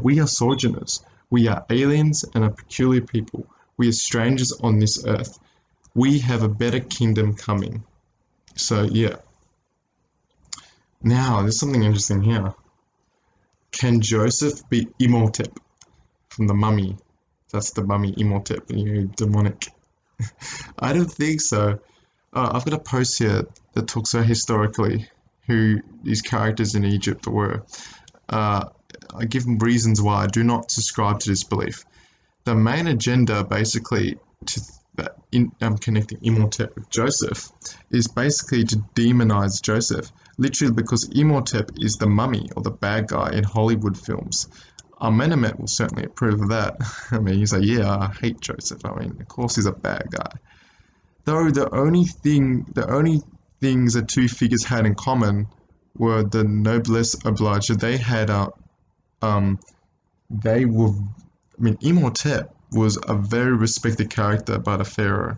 We are sojourners. We are aliens and a peculiar people. We are strangers on this earth. We have a better kingdom coming. So, yeah. Now, there's something interesting here. Can Joseph be Imhotep from the mummy? That's the mummy Imhotep, demonic. I don't think so. I've got a post here that talks about historically who these characters in Egypt were. I give them reasons why I do not subscribe to this belief. The main agenda, basically, connecting Imhotep with Joseph, is basically to demonize Joseph, literally because Imhotep is the mummy or the bad guy in Hollywood films. Amenemhet will certainly approve of that. I mean, he's like, yeah, I hate Joseph. I mean, of course he's a bad guy. Though the only things the two figures had in common were the noblesse oblige. Imhotep was a very respected character by the pharaoh.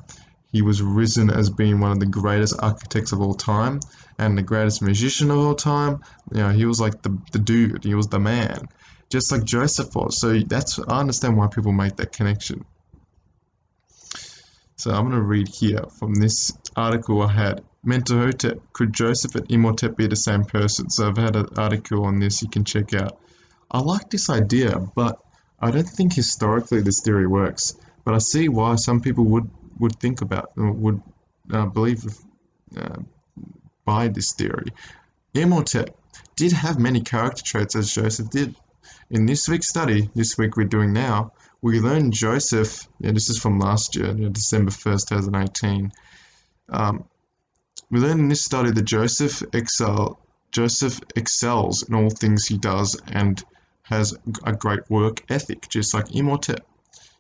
He was risen as being one of the greatest architects of all time and the greatest magician of all time. He was like the dude. He was the man, just like Joseph was. So I understand why people make that connection. So I'm going to read here from this article I had. Mentuhotep, could Joseph and Imhotep be the same person? So I've had an article on this you can check out. I like this idea, but I don't think historically this theory works. But I see why some people would think about, or would believe, by this theory. Imhotep did have many character traits as Joseph did. In this week's study, this week we're doing now, we learned Joseph, this is from last year, December 1st, 2018. We learned in this study that Joseph excels in all things he does and has a great work ethic, just like Imhotep.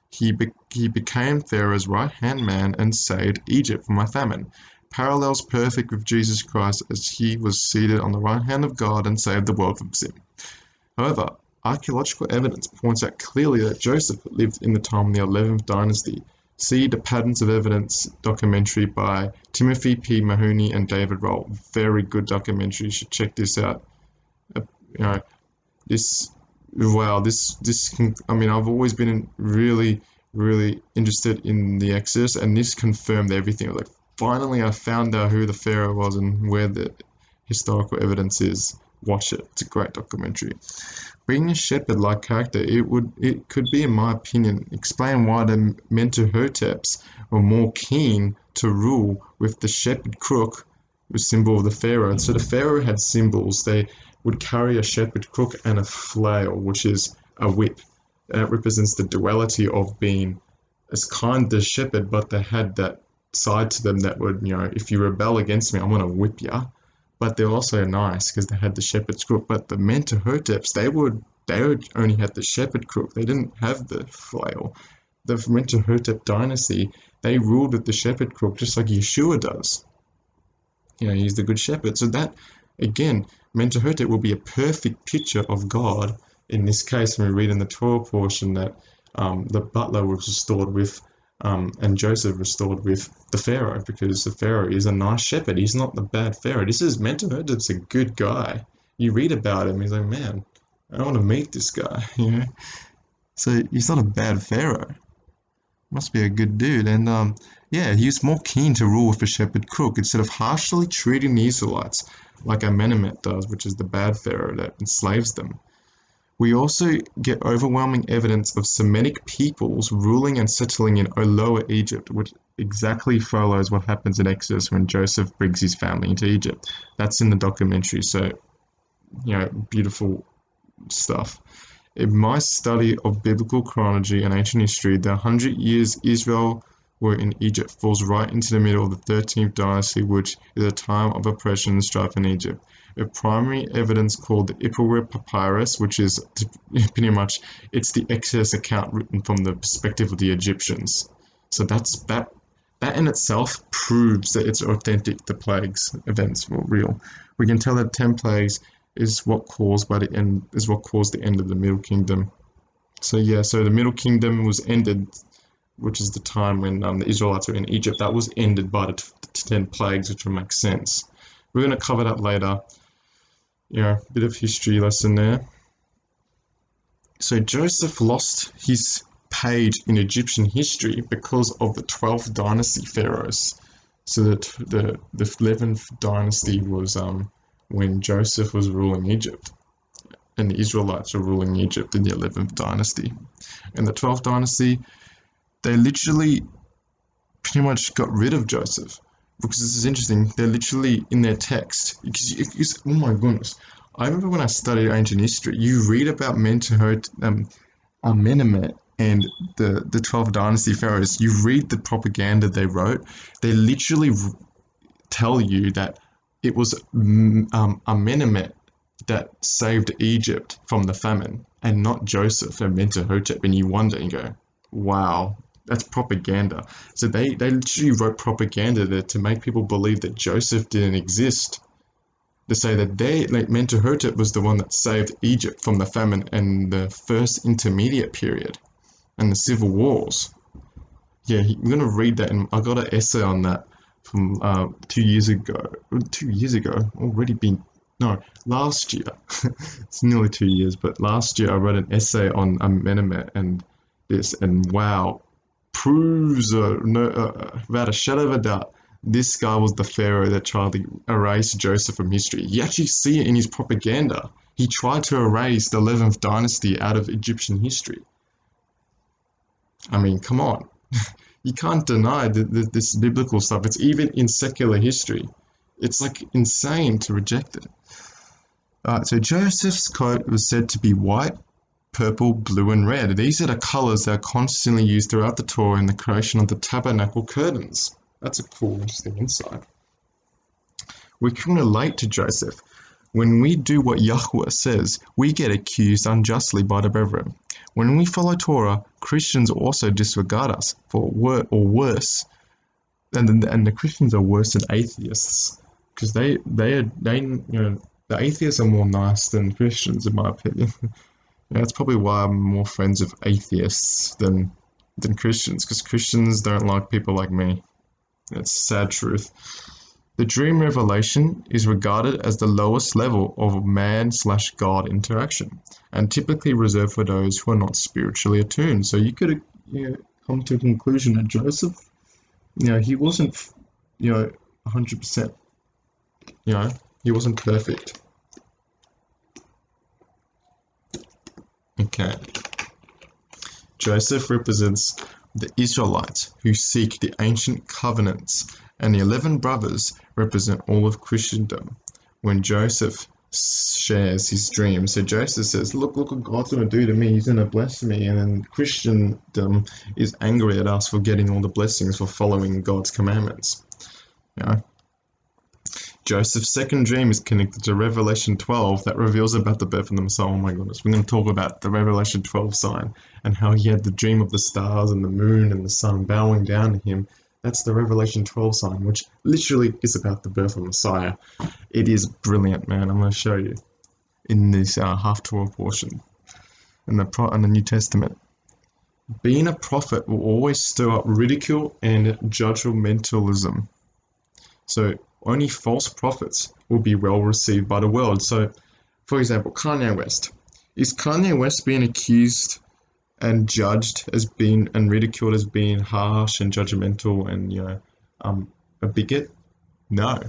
He became Pharaoh's right-hand man and saved Egypt from a famine. Parallels perfect with Jesus Christ as he was seated on the right hand of God and saved the world from sin. However, archaeological evidence points out clearly that Joseph lived in the time of the 11th dynasty. See the Patterns of Evidence documentary by Timothy P. Mahoney and David Roll. Very good documentary. You should check this out. I've always been really, really interested in the Exodus, and this confirmed everything. Like, finally, I found out who the Pharaoh was and where the historical evidence is. Watch it. It's a great documentary. Being a shepherd-like character, it could be, in my opinion, explain why the Mentuhoteps were more keen to rule with the shepherd crook, the symbol of the pharaoh. So the pharaoh had symbols. They would carry a shepherd crook and a flail, which is a whip. That represents the duality of being as kind as shepherd, but they had that side to them that would, if you rebel against me, I'm going to whip you. But they're also nice because they had the shepherd's crook. But the Mentuhoteps, they would only had the shepherd crook. They didn't have the flail. The Mentuhotep dynasty, they ruled with the shepherd crook just like Yeshua does. He's the good shepherd. So that, again, Mentuhotep will be a perfect picture of God. In this case, when we read in the Torah portion that the butler was restored with and Joseph restored with the Pharaoh, because the Pharaoh is a nice shepherd. He's not the bad Pharaoh. This is Mentuhotep's a good guy. You read about him, he's like, man, I want to meet this guy, So he's not a bad Pharaoh. Must be a good dude. And he was more keen to rule with a shepherd crook instead of harshly treating the Israelites like Amenemhet does, which is the bad Pharaoh that enslaves them. We also get overwhelming evidence of Semitic peoples ruling and settling in Lower Egypt, which exactly follows what happens in Exodus when Joseph brings his family into Egypt. That's in the documentary, so, beautiful stuff. In my study of biblical chronology and ancient history, the 100 years Israel were in Egypt falls right into the middle of the 13th dynasty, which is a time of oppression and strife in Egypt. A primary evidence called the Ipper Papyrus, which is pretty much, it's the Exodus account written from the perspective of the Egyptians. So that in itself proves that it's authentic, the plagues events were real. We can tell that 10 plagues is what caused the end of the Middle Kingdom. So the Middle Kingdom was ended, which is the time when the Israelites were in Egypt. That was ended by the 10 plagues, which would make sense. We're going to cover that later. A bit of history lesson there. So Joseph lost his page in Egyptian history because of the 12th dynasty pharaohs. So the 11th dynasty was when Joseph was ruling Egypt, and the Israelites were ruling Egypt in the 11th dynasty. And the 12th dynasty, they literally pretty much got rid of Joseph, because this is interesting. They're literally in their text. Oh my goodness. I remember when I studied ancient history, you read about Menemet and the 12th dynasty pharaohs. You read the propaganda they wrote. They literally tell you that it was Amenemhet that saved Egypt from the famine, and not Joseph and Mentuhotep. And you wonder and go, wow, that's propaganda. So they literally wrote propaganda there to make people believe that Joseph didn't exist. To say that Mentuhotep was the one that saved Egypt from the famine and the first intermediate period and the civil wars. We're going to read that, and I got an essay on that from 2 years ago. 2 years ago, last year. It's nearly 2 years, but last year I wrote an essay on Amenemhet and this, and wow, proves without a shadow of a doubt, this guy was the pharaoh that tried to erase Joseph from history. You actually see it in his propaganda. He tried to erase the 11th dynasty out of Egyptian history. I mean, come on. You can't deny this biblical stuff. It's even in secular history. It's like insane to reject it. Alright, so Joseph's coat was said to be white, purple, blue, and red. These are the colors that are constantly used throughout the Torah in the creation of the tabernacle curtains. That's a cool, interesting insight. We can relate to Joseph. When we do what Yahweh says, we get accused unjustly by the brethren. When we follow Torah, Christians also disregard us for worse. And the Christians are worse than atheists, because the atheists are more nice than Christians, in my opinion. That's probably why I'm more friends with atheists than Christians, because Christians don't like people like me. That's a sad truth. The dream revelation is regarded as the lowest level of man/God interaction, and typically reserved for those who are not spiritually attuned. So you could come to a conclusion that Joseph, he wasn't, 100%. He wasn't perfect. Okay. Joseph represents the Israelites who seek the ancient covenants, and the 11 brothers represent all of Christendom. When Joseph shares his dream, so Joseph says, look what God's going to do to me, he's going to bless me, and then Christendom is angry at us for getting all the blessings for following God's commandments. Joseph's second dream is connected to Revelation 12 that reveals about the birth of the Messiah. Oh my goodness, we're going to talk about the Revelation 12 sign and how he had the dream of the stars and the moon and the sun bowing down to him. That's the Revelation 12 sign, which literally is about the birth of Messiah. It is brilliant, man. I'm going to show you in this half-Torah portion in the New Testament. Being a prophet will always stir up ridicule and judgmentalism. So only false prophets will be well received by the world. So, for example, Kanye West. Is Kanye West being accused and judged as being and ridiculed as being harsh and judgmental and a bigot? No.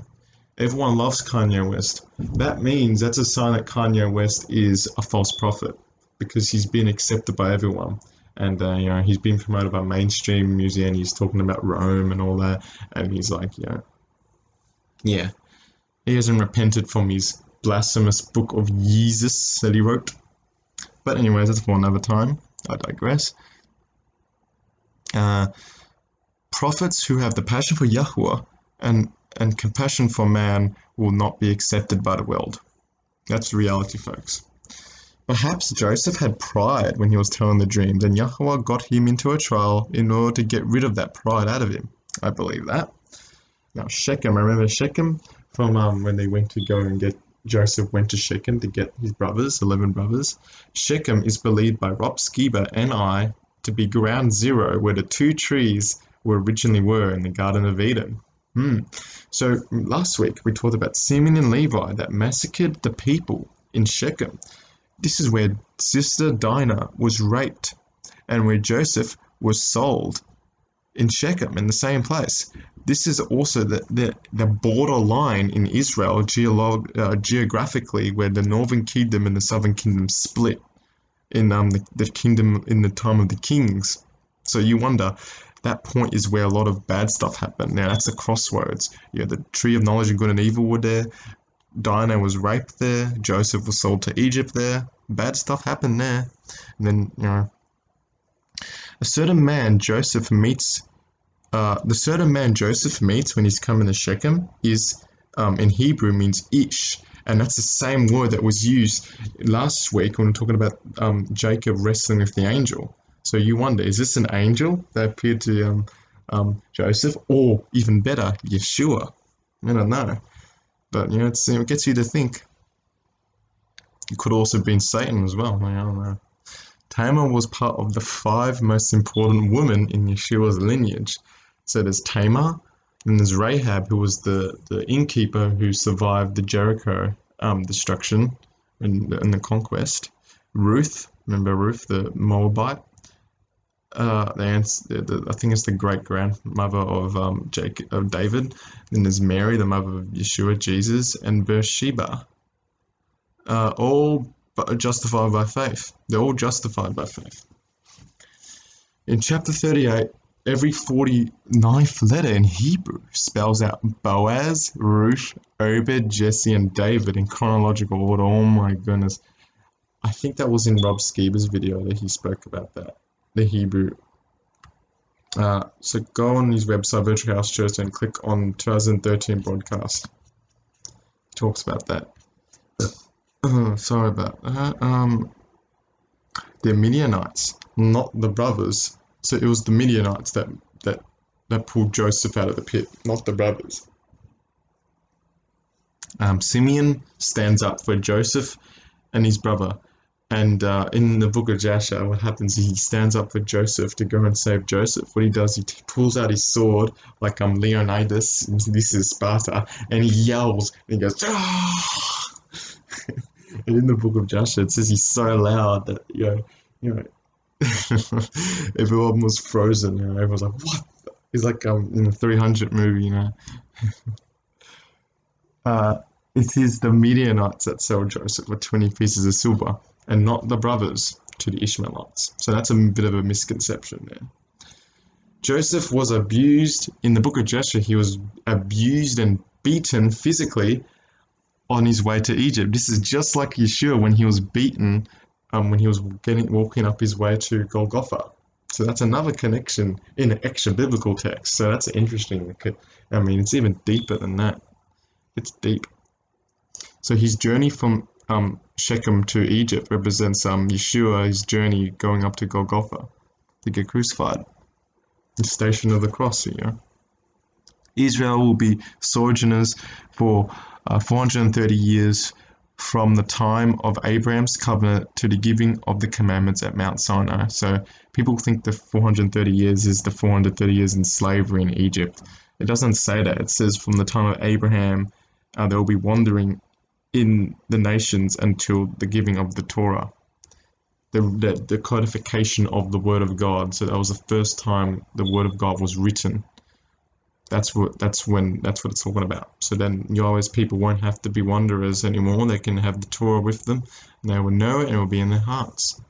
Everyone loves Kanye West. That means that's a sign that Kanye West is a false prophet. because he's been accepted by everyone. And he's been promoted by mainstream music, and he's talking about Rome and all that. And he's like, yeah, he hasn't repented from his blasphemous book of Jesus that he wrote. But anyways, that's for another time. I digress. Prophets who have the passion for Yahweh and compassion for man will not be accepted by the world. That's the reality, folks. Perhaps Joseph had pride when he was telling the dreams, and Yahweh got him into a trial in order to get rid of that pride out of him. I believe that. Now Shechem, I remember Shechem from when they went to go and get, Joseph went to Shechem to get his brothers, 11 brothers. Shechem is believed by Rob Skiba and I to be ground zero where the 2 trees originally were in the Garden of Eden. So last week we talked about Simeon and Levi that massacred the people in Shechem. This is where sister Dinah was raped and where Joseph was sold in Shechem, in the same place. This is also the border line in Israel geographically, where the northern kingdom and the southern kingdom split in the kingdom in the time of the kings. So you wonder, that point is where a lot of bad stuff happened. Now that's a crossroads. The tree of knowledge of good and evil were there. Dinah was raped there. Joseph was sold to Egypt there. Bad stuff happened there. And then, a certain man Joseph meets when he's coming to Shechem is, in Hebrew, means Ish. And that's the same word that was used last week when we were talking about Jacob wrestling with the angel. So you wonder, is this an angel that appeared to Joseph, or even better, Yeshua? I don't know. But, it gets you to think. It could also have been Satan as well. I don't know. Tamar was part of the 5 most important women in Yeshua's lineage. So there's Tamar, and there's Rahab, who was the innkeeper who survived the Jericho destruction and the conquest. Ruth, remember Ruth, the Moabite? I think it's the great-grandmother of David. Then there's Mary, the mother of Yeshua, Jesus, and Bathsheba. All justified by faith. They're all justified by faith. In chapter 38, every 49th letter in Hebrew spells out Boaz, Ruth, Obed, Jesse, and David in chronological order. Oh my goodness. I think that was in Rob Skiba's video that he spoke about that. The Hebrew. So go on his website, Virtual House Church, and click on 2013 broadcast. It talks about that. Sorry about that. The Midianites, not the brothers. So it was the Midianites that pulled Joseph out of the pit, not the brothers. Simeon stands up for Joseph and his brother. And in the book of Jasher, what happens is he stands up for Joseph to go and save Joseph. What he does, he pulls out his sword like Leonidas, this is Sparta, and he yells, and he goes, ah! And in the book of Jasher, it says he's so loud that, everyone was frozen, everyone was like, what? He's like in the 300 movie, It is the Midianites that sell Joseph for 20 pieces of silver, and not the brothers to the Ishmaelites. So that's a bit of a misconception there. Joseph was abused. In the book of Joshua, he was abused and beaten physically on his way to Egypt. This is just like Yeshua when he was beaten when he was walking up his way to Golgotha. So that's another connection in an extra biblical text. So that's interesting. I mean, it's even deeper than that. It's deep. So his journey from Shechem to Egypt represents Yeshua, his journey going up to Golgotha to get crucified, the station of the cross. Israel will be sojourners for 430 years from the time of Abraham's covenant to the giving of the commandments at Mount Sinai. So people think the 430 years is the 430 years in slavery in Egypt. It doesn't say that. It says from the time of Abraham, they will be wandering in the nations until the giving of the Torah, the codification of the Word of God. So that was the first time the Word of God was written. That's what it's talking about. So then Yahweh's people won't have to be wanderers anymore. They can have the Torah with them, and they will know it, and it will be in their hearts.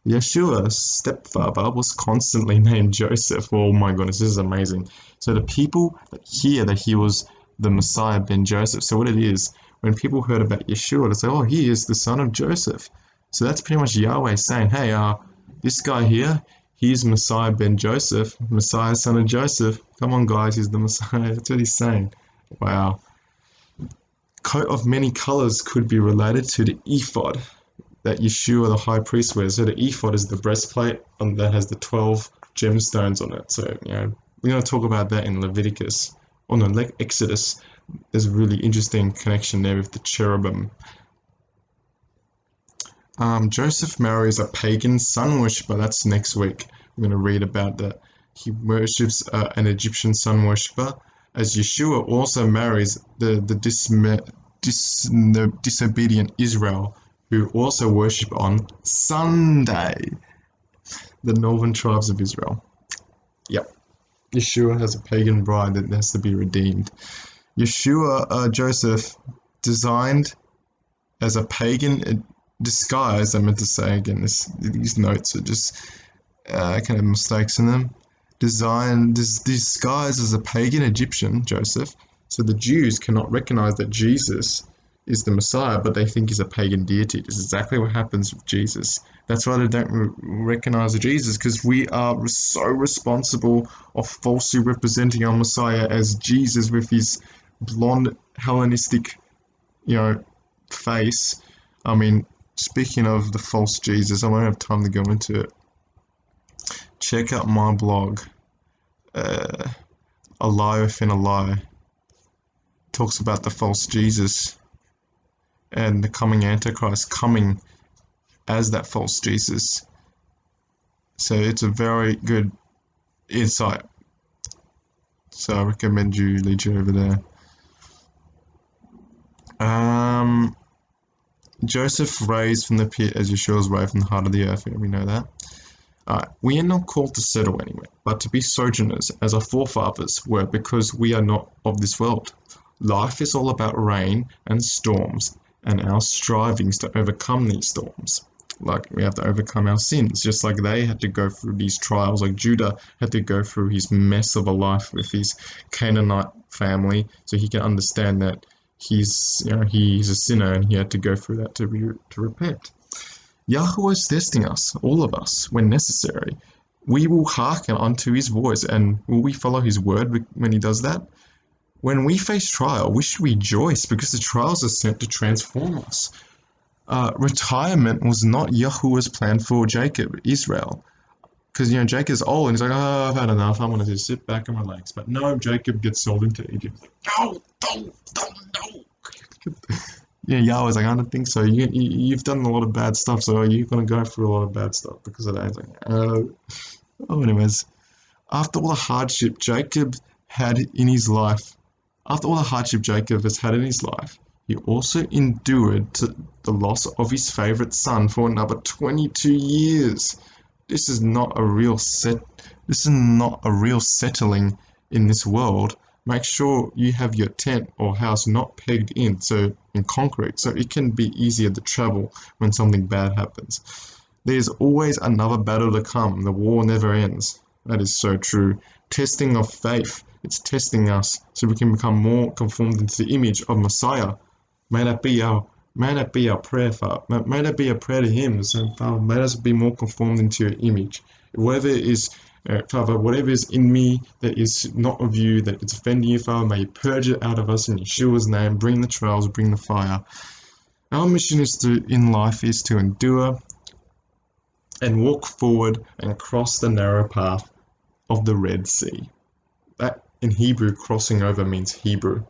Yeshua's stepfather was constantly named Joseph. Oh my goodness, this is amazing. So the people hear that he was the Messiah ben Joseph. So what it is, when people heard about Yeshua, they say, oh, he is the son of Joseph. So that's pretty much Yahweh saying, hey, this guy here, he's Messiah ben Joseph, Messiah son of Joseph. Come on, guys, he's the Messiah. That's what he's saying. Wow. Coat of many colors could be related to the ephod that Yeshua, the high priest, wears. So the ephod is the breastplate that has the 12 gemstones on it. So, we're going to talk about that in Leviticus. Oh no, Exodus. There's a really interesting connection there with the cherubim. Joseph marries a pagan sun worshipper. That's next week. We're going to read about that. He worships an Egyptian sun worshipper, as Yeshua also marries the disobedient Israel, who also worship on Sunday, the northern tribes of Israel. Yep. Yeshua has a pagan bride that has to be redeemed. Joseph, designed as a pagan disguise, I meant to say again, these notes are just kind of mistakes in them. Disguised as a pagan Egyptian, Joseph, so the Jews cannot recognize that Jesus is the Messiah, but they think he's a pagan deity. This is exactly what happens with Jesus. That's why they don't recognize Jesus, because we are so responsible of falsely representing our Messiah as Jesus with his blonde Hellenistic, face. I mean, speaking of the false Jesus, I won't have time to go into it. Check out my blog, A Lie Within a Lie. Talks about the false Jesus and the coming Antichrist coming as that false Jesus. So it's a very good insight. So I recommend you lead you over there. Joseph raised from the pit as Yeshua was raised from the heart of the earth. We know that. We are not called to settle anywhere, but to be sojourners, as our forefathers were, because we are not of this world. Life is all about rain and storms, and our strivings to overcome these storms. Like, we have to overcome our sins, just like they had to go through these trials, like Judah had to go through his mess of a life with his Canaanite family, so he can understand that he's a sinner, and he had to go through that to repent. Yahweh is testing us, all of us, when necessary. We will hearken unto his voice, and will we follow his word when he does that? When we face trial, we should rejoice, because the trials are sent to transform us. Retirement was not Yahuwah's plan for Jacob, Israel. Because, Jacob's old, and he's like, oh, I've had enough, I'm going to just sit back and relax. But no, Jacob gets sold into Egypt. No. Yahweh's like, I don't think so. You've done a lot of bad stuff, so you're going to go through a lot of bad stuff because of that. He's like, anyways, after all the hardship Jacob has had in his life, he also endured the loss of his favorite son for another 22 years. This is not a real settling in this world. Make sure you have your tent or house not pegged in concrete, so it can be easier to travel when something bad happens. There's always another battle to come. The war never ends. That is so true. Testing of faith. It's testing us so we can become more conformed into the image of Messiah. May that be our prayer, Father. May that be a prayer to him. So, Father, may us be more conformed into your image. Father, whatever is in me that is not of you, that it's offending you, Father, may you purge it out of us in Yeshua's name. Bring the trials, bring the fire. Our mission in life is to endure and walk forward and cross the narrow path of the Red Sea. That, in Hebrew, crossing over means Hebrew.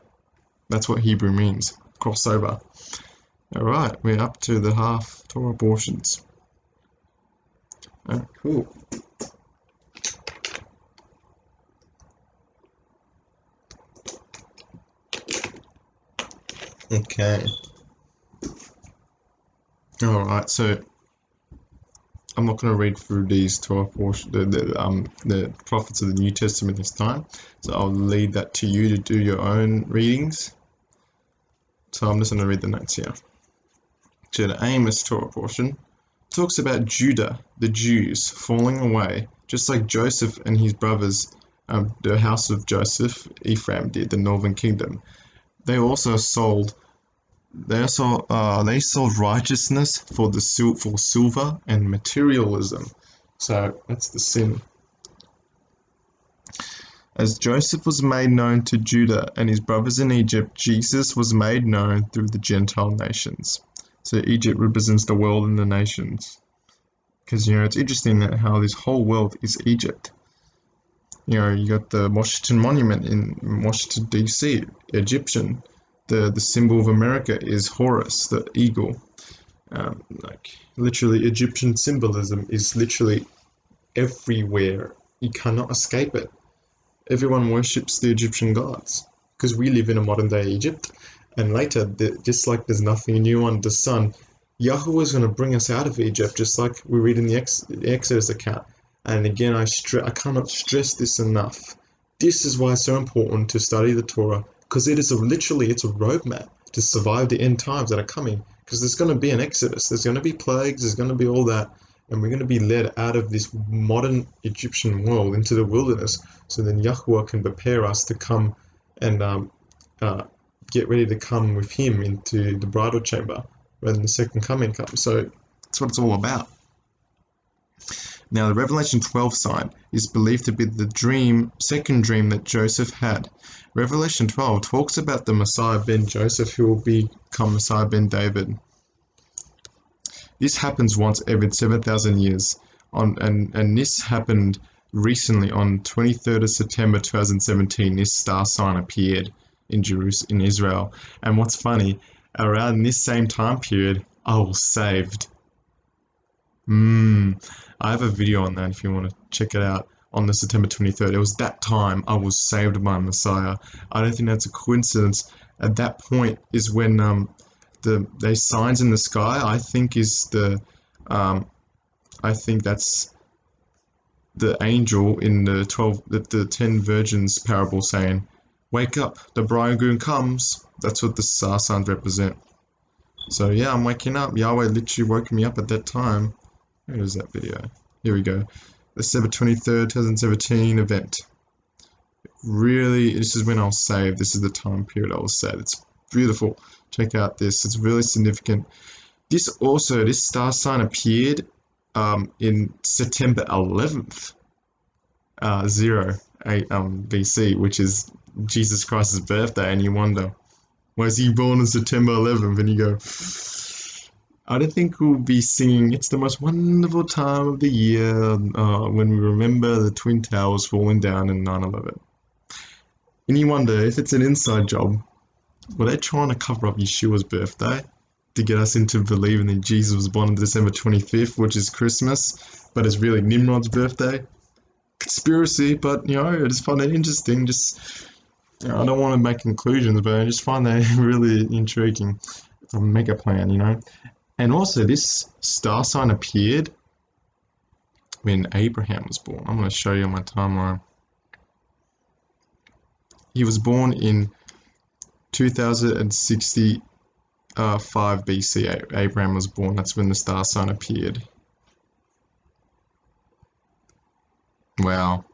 That's what Hebrew means, crossover. Alright, we're up to the half Torah portions. Cool. Okay. Alright, so I'm not going to read through these Torah portion, the prophets of the New Testament this time. So I'll leave that to you to do your own readings. So I'm just going to read the notes here. So the Amos Torah portion talks about Judah, the Jews, falling away, just like Joseph and his brothers, the house of Joseph, Ephraim did, the northern kingdom. They sold righteousness for silver and materialism. So that's the sin. As Joseph was made known to Judah and his brothers in Egypt, Jesus was made known through the Gentile nations. So Egypt represents the world and the nations. Because, it's interesting that how this whole world is Egypt. You got the Washington Monument in Washington, D.C., Egyptian. The symbol of America is Horus, the eagle. Literally, Egyptian symbolism is literally everywhere. You cannot escape it. Everyone worships the Egyptian gods because we live in a modern day Egypt, and later, just like there's nothing new under the sun, Yahweh is going to bring us out of Egypt, just like we read in the Exodus account. And again, I cannot stress this enough. This is why it's so important to study the Torah, because it's a roadmap to survive the end times that are coming. Because there's going to be an Exodus, there's going to be plagues, there's going to be all that. And we're going to be led out of this modern Egyptian world into the wilderness, so then Yahweh can prepare us to come and get ready to come with him into the bridal chamber when the second coming comes. So that's what it's all about. Now, the Revelation 12 sign is believed to be the second dream that Joseph had. Revelation 12 talks about the Messiah ben Joseph, who will become Messiah ben David. This happens once every 7,000 years, and this happened recently on 23rd of September 2017. This star sign appeared in Israel. And what's funny, around this same time period, I was saved. I have a video on that if you want to check it out. On the September 23rd, it was that time I was saved by Messiah. I don't think that's a coincidence. At that point is when the signs in the sky, I think that's the angel in the 10 virgins parable saying, "Wake up, the bridegroom comes." That's what the star signs represent. So yeah, I'm waking up. Yahweh literally woke me up at that time. Where is that video? Here we go. The December 23rd, 2017 event. Really, this is when I was saved. This is the time period I was saved. It's beautiful. Check out this. It's really significant. This star sign appeared in September 11th, 08 BC, which is Jesus Christ's birthday, and you wonder, why is he born on September 11th? And you go, I don't think we'll be singing "It's the most wonderful time of the year" when we remember the Twin Towers falling down in 9/11. And you wonder if it's an inside job. Were they trying to cover up Yeshua's birthday to get us into believing that Jesus was born on December 25th, which is Christmas, but it's really Nimrod's birthday? Conspiracy, but I just find it interesting. I don't want to make conclusions, but I just find that really intriguing. It's a mega plan, And also, this star sign appeared when Abraham was born. I'm going to show you on my timeline. He was born in 2065 BC. Abraham was born. That's when the star sign appeared. Wow.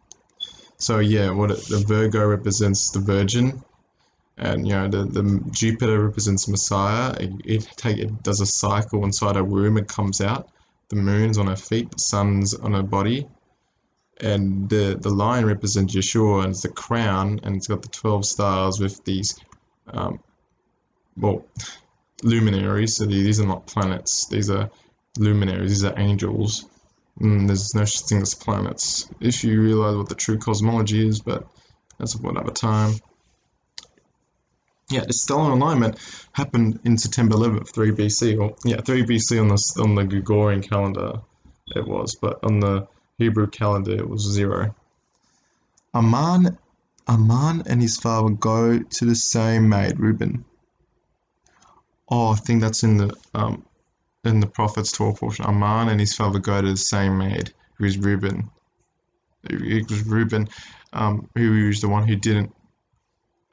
So yeah, the Virgo represents the Virgin, and the Jupiter represents Messiah. It does a cycle inside her womb. It comes out. The moon's on her feet. The sun's on her body. And the lion represents Yeshua, and it's the crown, and it's got the 12 stars with these luminaries. So these are not planets. These are luminaries. These are angels. There's no such thing as planets, if you realize what the true cosmology is, but that's for another time. Yeah, the stellar alignment happened in September 11th, 3 BC, 3 BC on the Gregorian calendar it was, but on the Hebrew calendar it was 0. Aman and his father go to the same maid, Reuben. I think that's in the in the prophet's Torah portion, Aman and his father go to the same maid, who is Reuben. It was Reuben, who was the one who didn't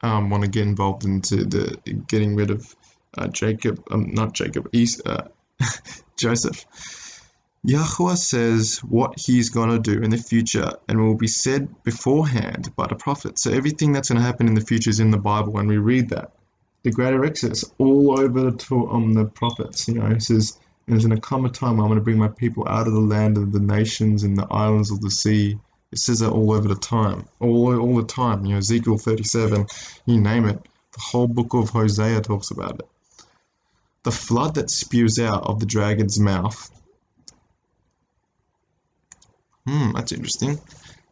want to get involved into the getting rid of Joseph. Yahweh says what he's going to do in the future and will be said beforehand by the prophet. So everything that's going to happen in the future is in the Bible, and we read that. The greater exodus all over the prophets. It says, there's going to come a time where I'm going to bring my people out of the land of the nations and the islands of the sea. It says that all over the time, all the time. Ezekiel 37, you name it. The whole book of Hosea talks about it. The flood that spews out of the dragon's mouth. That's interesting.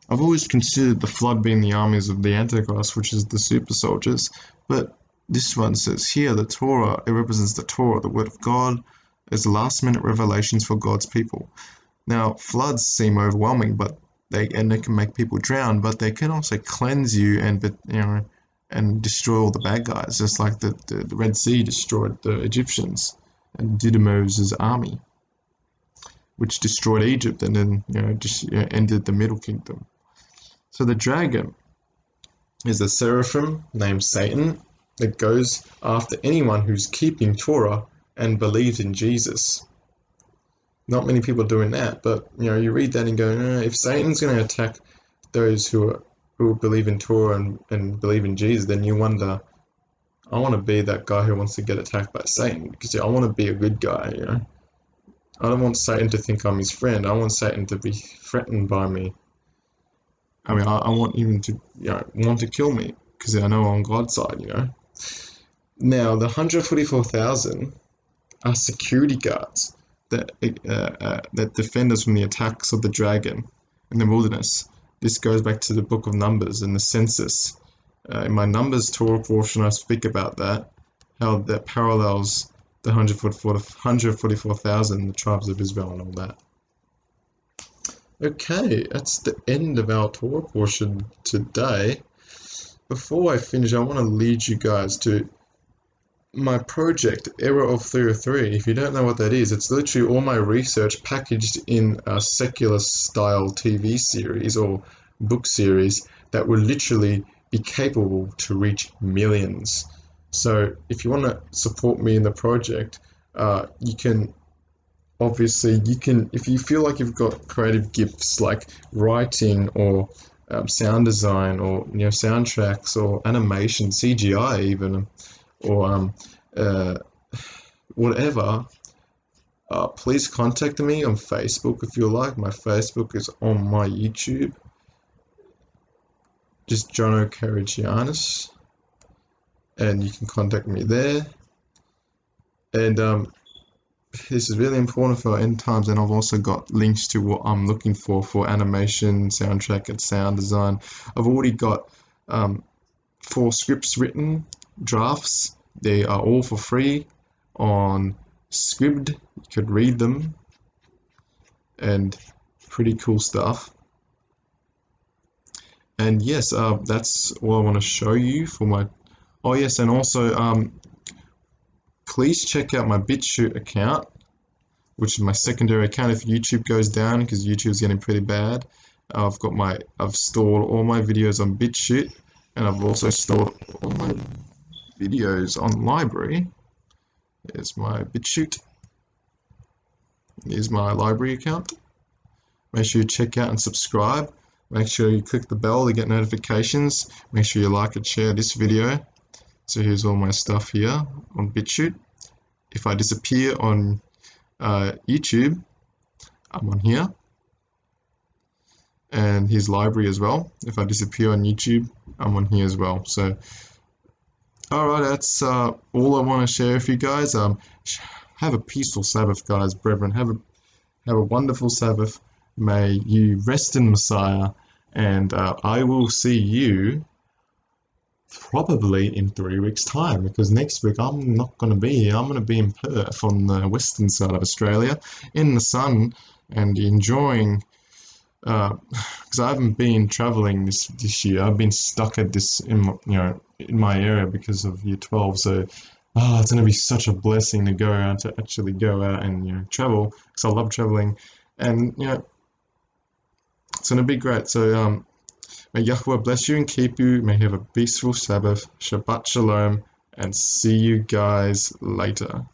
I've always considered the flood being the armies of the Antichrist, which is the super soldiers, but this one says here, the Torah, it represents the Torah, the Word of God, as last-minute revelations for God's people. Now, floods seem overwhelming, but they can make people drown, but they can also cleanse you and destroy all the bad guys, just like the Red Sea destroyed the Egyptians and Didymus' army, which destroyed Egypt and then ended the Middle Kingdom. So the dragon is a seraphim named Satan that goes after anyone who's keeping Torah and believes in Jesus. Not many people are doing that, but you read that and go, if Satan's going to attack those who believe in Torah and believe in Jesus, then you wonder, I want to be that guy who wants to get attacked by Satan, because I want to be a good guy. I don't want Satan to think I'm his friend. I want Satan to be threatened by me. I want him to want to kill me, because I know I'm on God's side. Now, the 144,000 are security guards that defend us from the attacks of the dragon in the wilderness. This goes back to the book of Numbers and the census. In my Numbers Torah portion, I speak about that, how that parallels the 144,000, the tribes of Israel and all that. Okay, that's the end of our Torah portion today. Before I finish, I want to lead you guys to my project, Era of 303. If you don't know what that is, it's literally all my research packaged in a secular style TV series or book series that will literally be capable to reach millions. So if you want to support me in the project, you can, if you feel like you've got creative gifts like writing or sound design or soundtracks or animation, CGI even, or whatever, please contact me on Facebook if you like. My Facebook is on my YouTube. Just Jono Karagianis, and you can contact me there. And this is really important for end times, and I've also got links to what I'm looking for animation, soundtrack, and sound design. I've already got 4 scripts written, drafts. They are all for free on Scribd. You could read them, and pretty cool stuff. And yes, that's all I want to show you for my... Oh yes, and also please check out my BitChute account, which is my secondary account if YouTube goes down, because YouTube's getting pretty bad. I've stored all my videos on BitChute, and I've also stored all my videos on library. There's my BitChute. Here's my library account. Make sure you check out and subscribe. Make sure you click the bell to get notifications. Make sure you like and share this video. So here's all my stuff here on BitChute. If I disappear on YouTube, I'm on here. And here's library as well. If I disappear on YouTube, I'm on here as well. So, alright, that's all I want to share with you guys. Have a peaceful Sabbath, guys, brethren. Have a wonderful Sabbath. May you rest in Messiah, and I will see you probably in 3 weeks' time, because next week I'm not going to be here. I'm going to be in Perth on the western side of Australia in the sun and enjoying, because I haven't been traveling this year. I've been stuck at this in my area because of year 12, so it's going to be such a blessing to go out to actually go out and travel, because I love traveling, and it's going to be great. So may Yahweh bless you and keep you. May you have a peaceful Sabbath. Shabbat shalom, and see you guys later.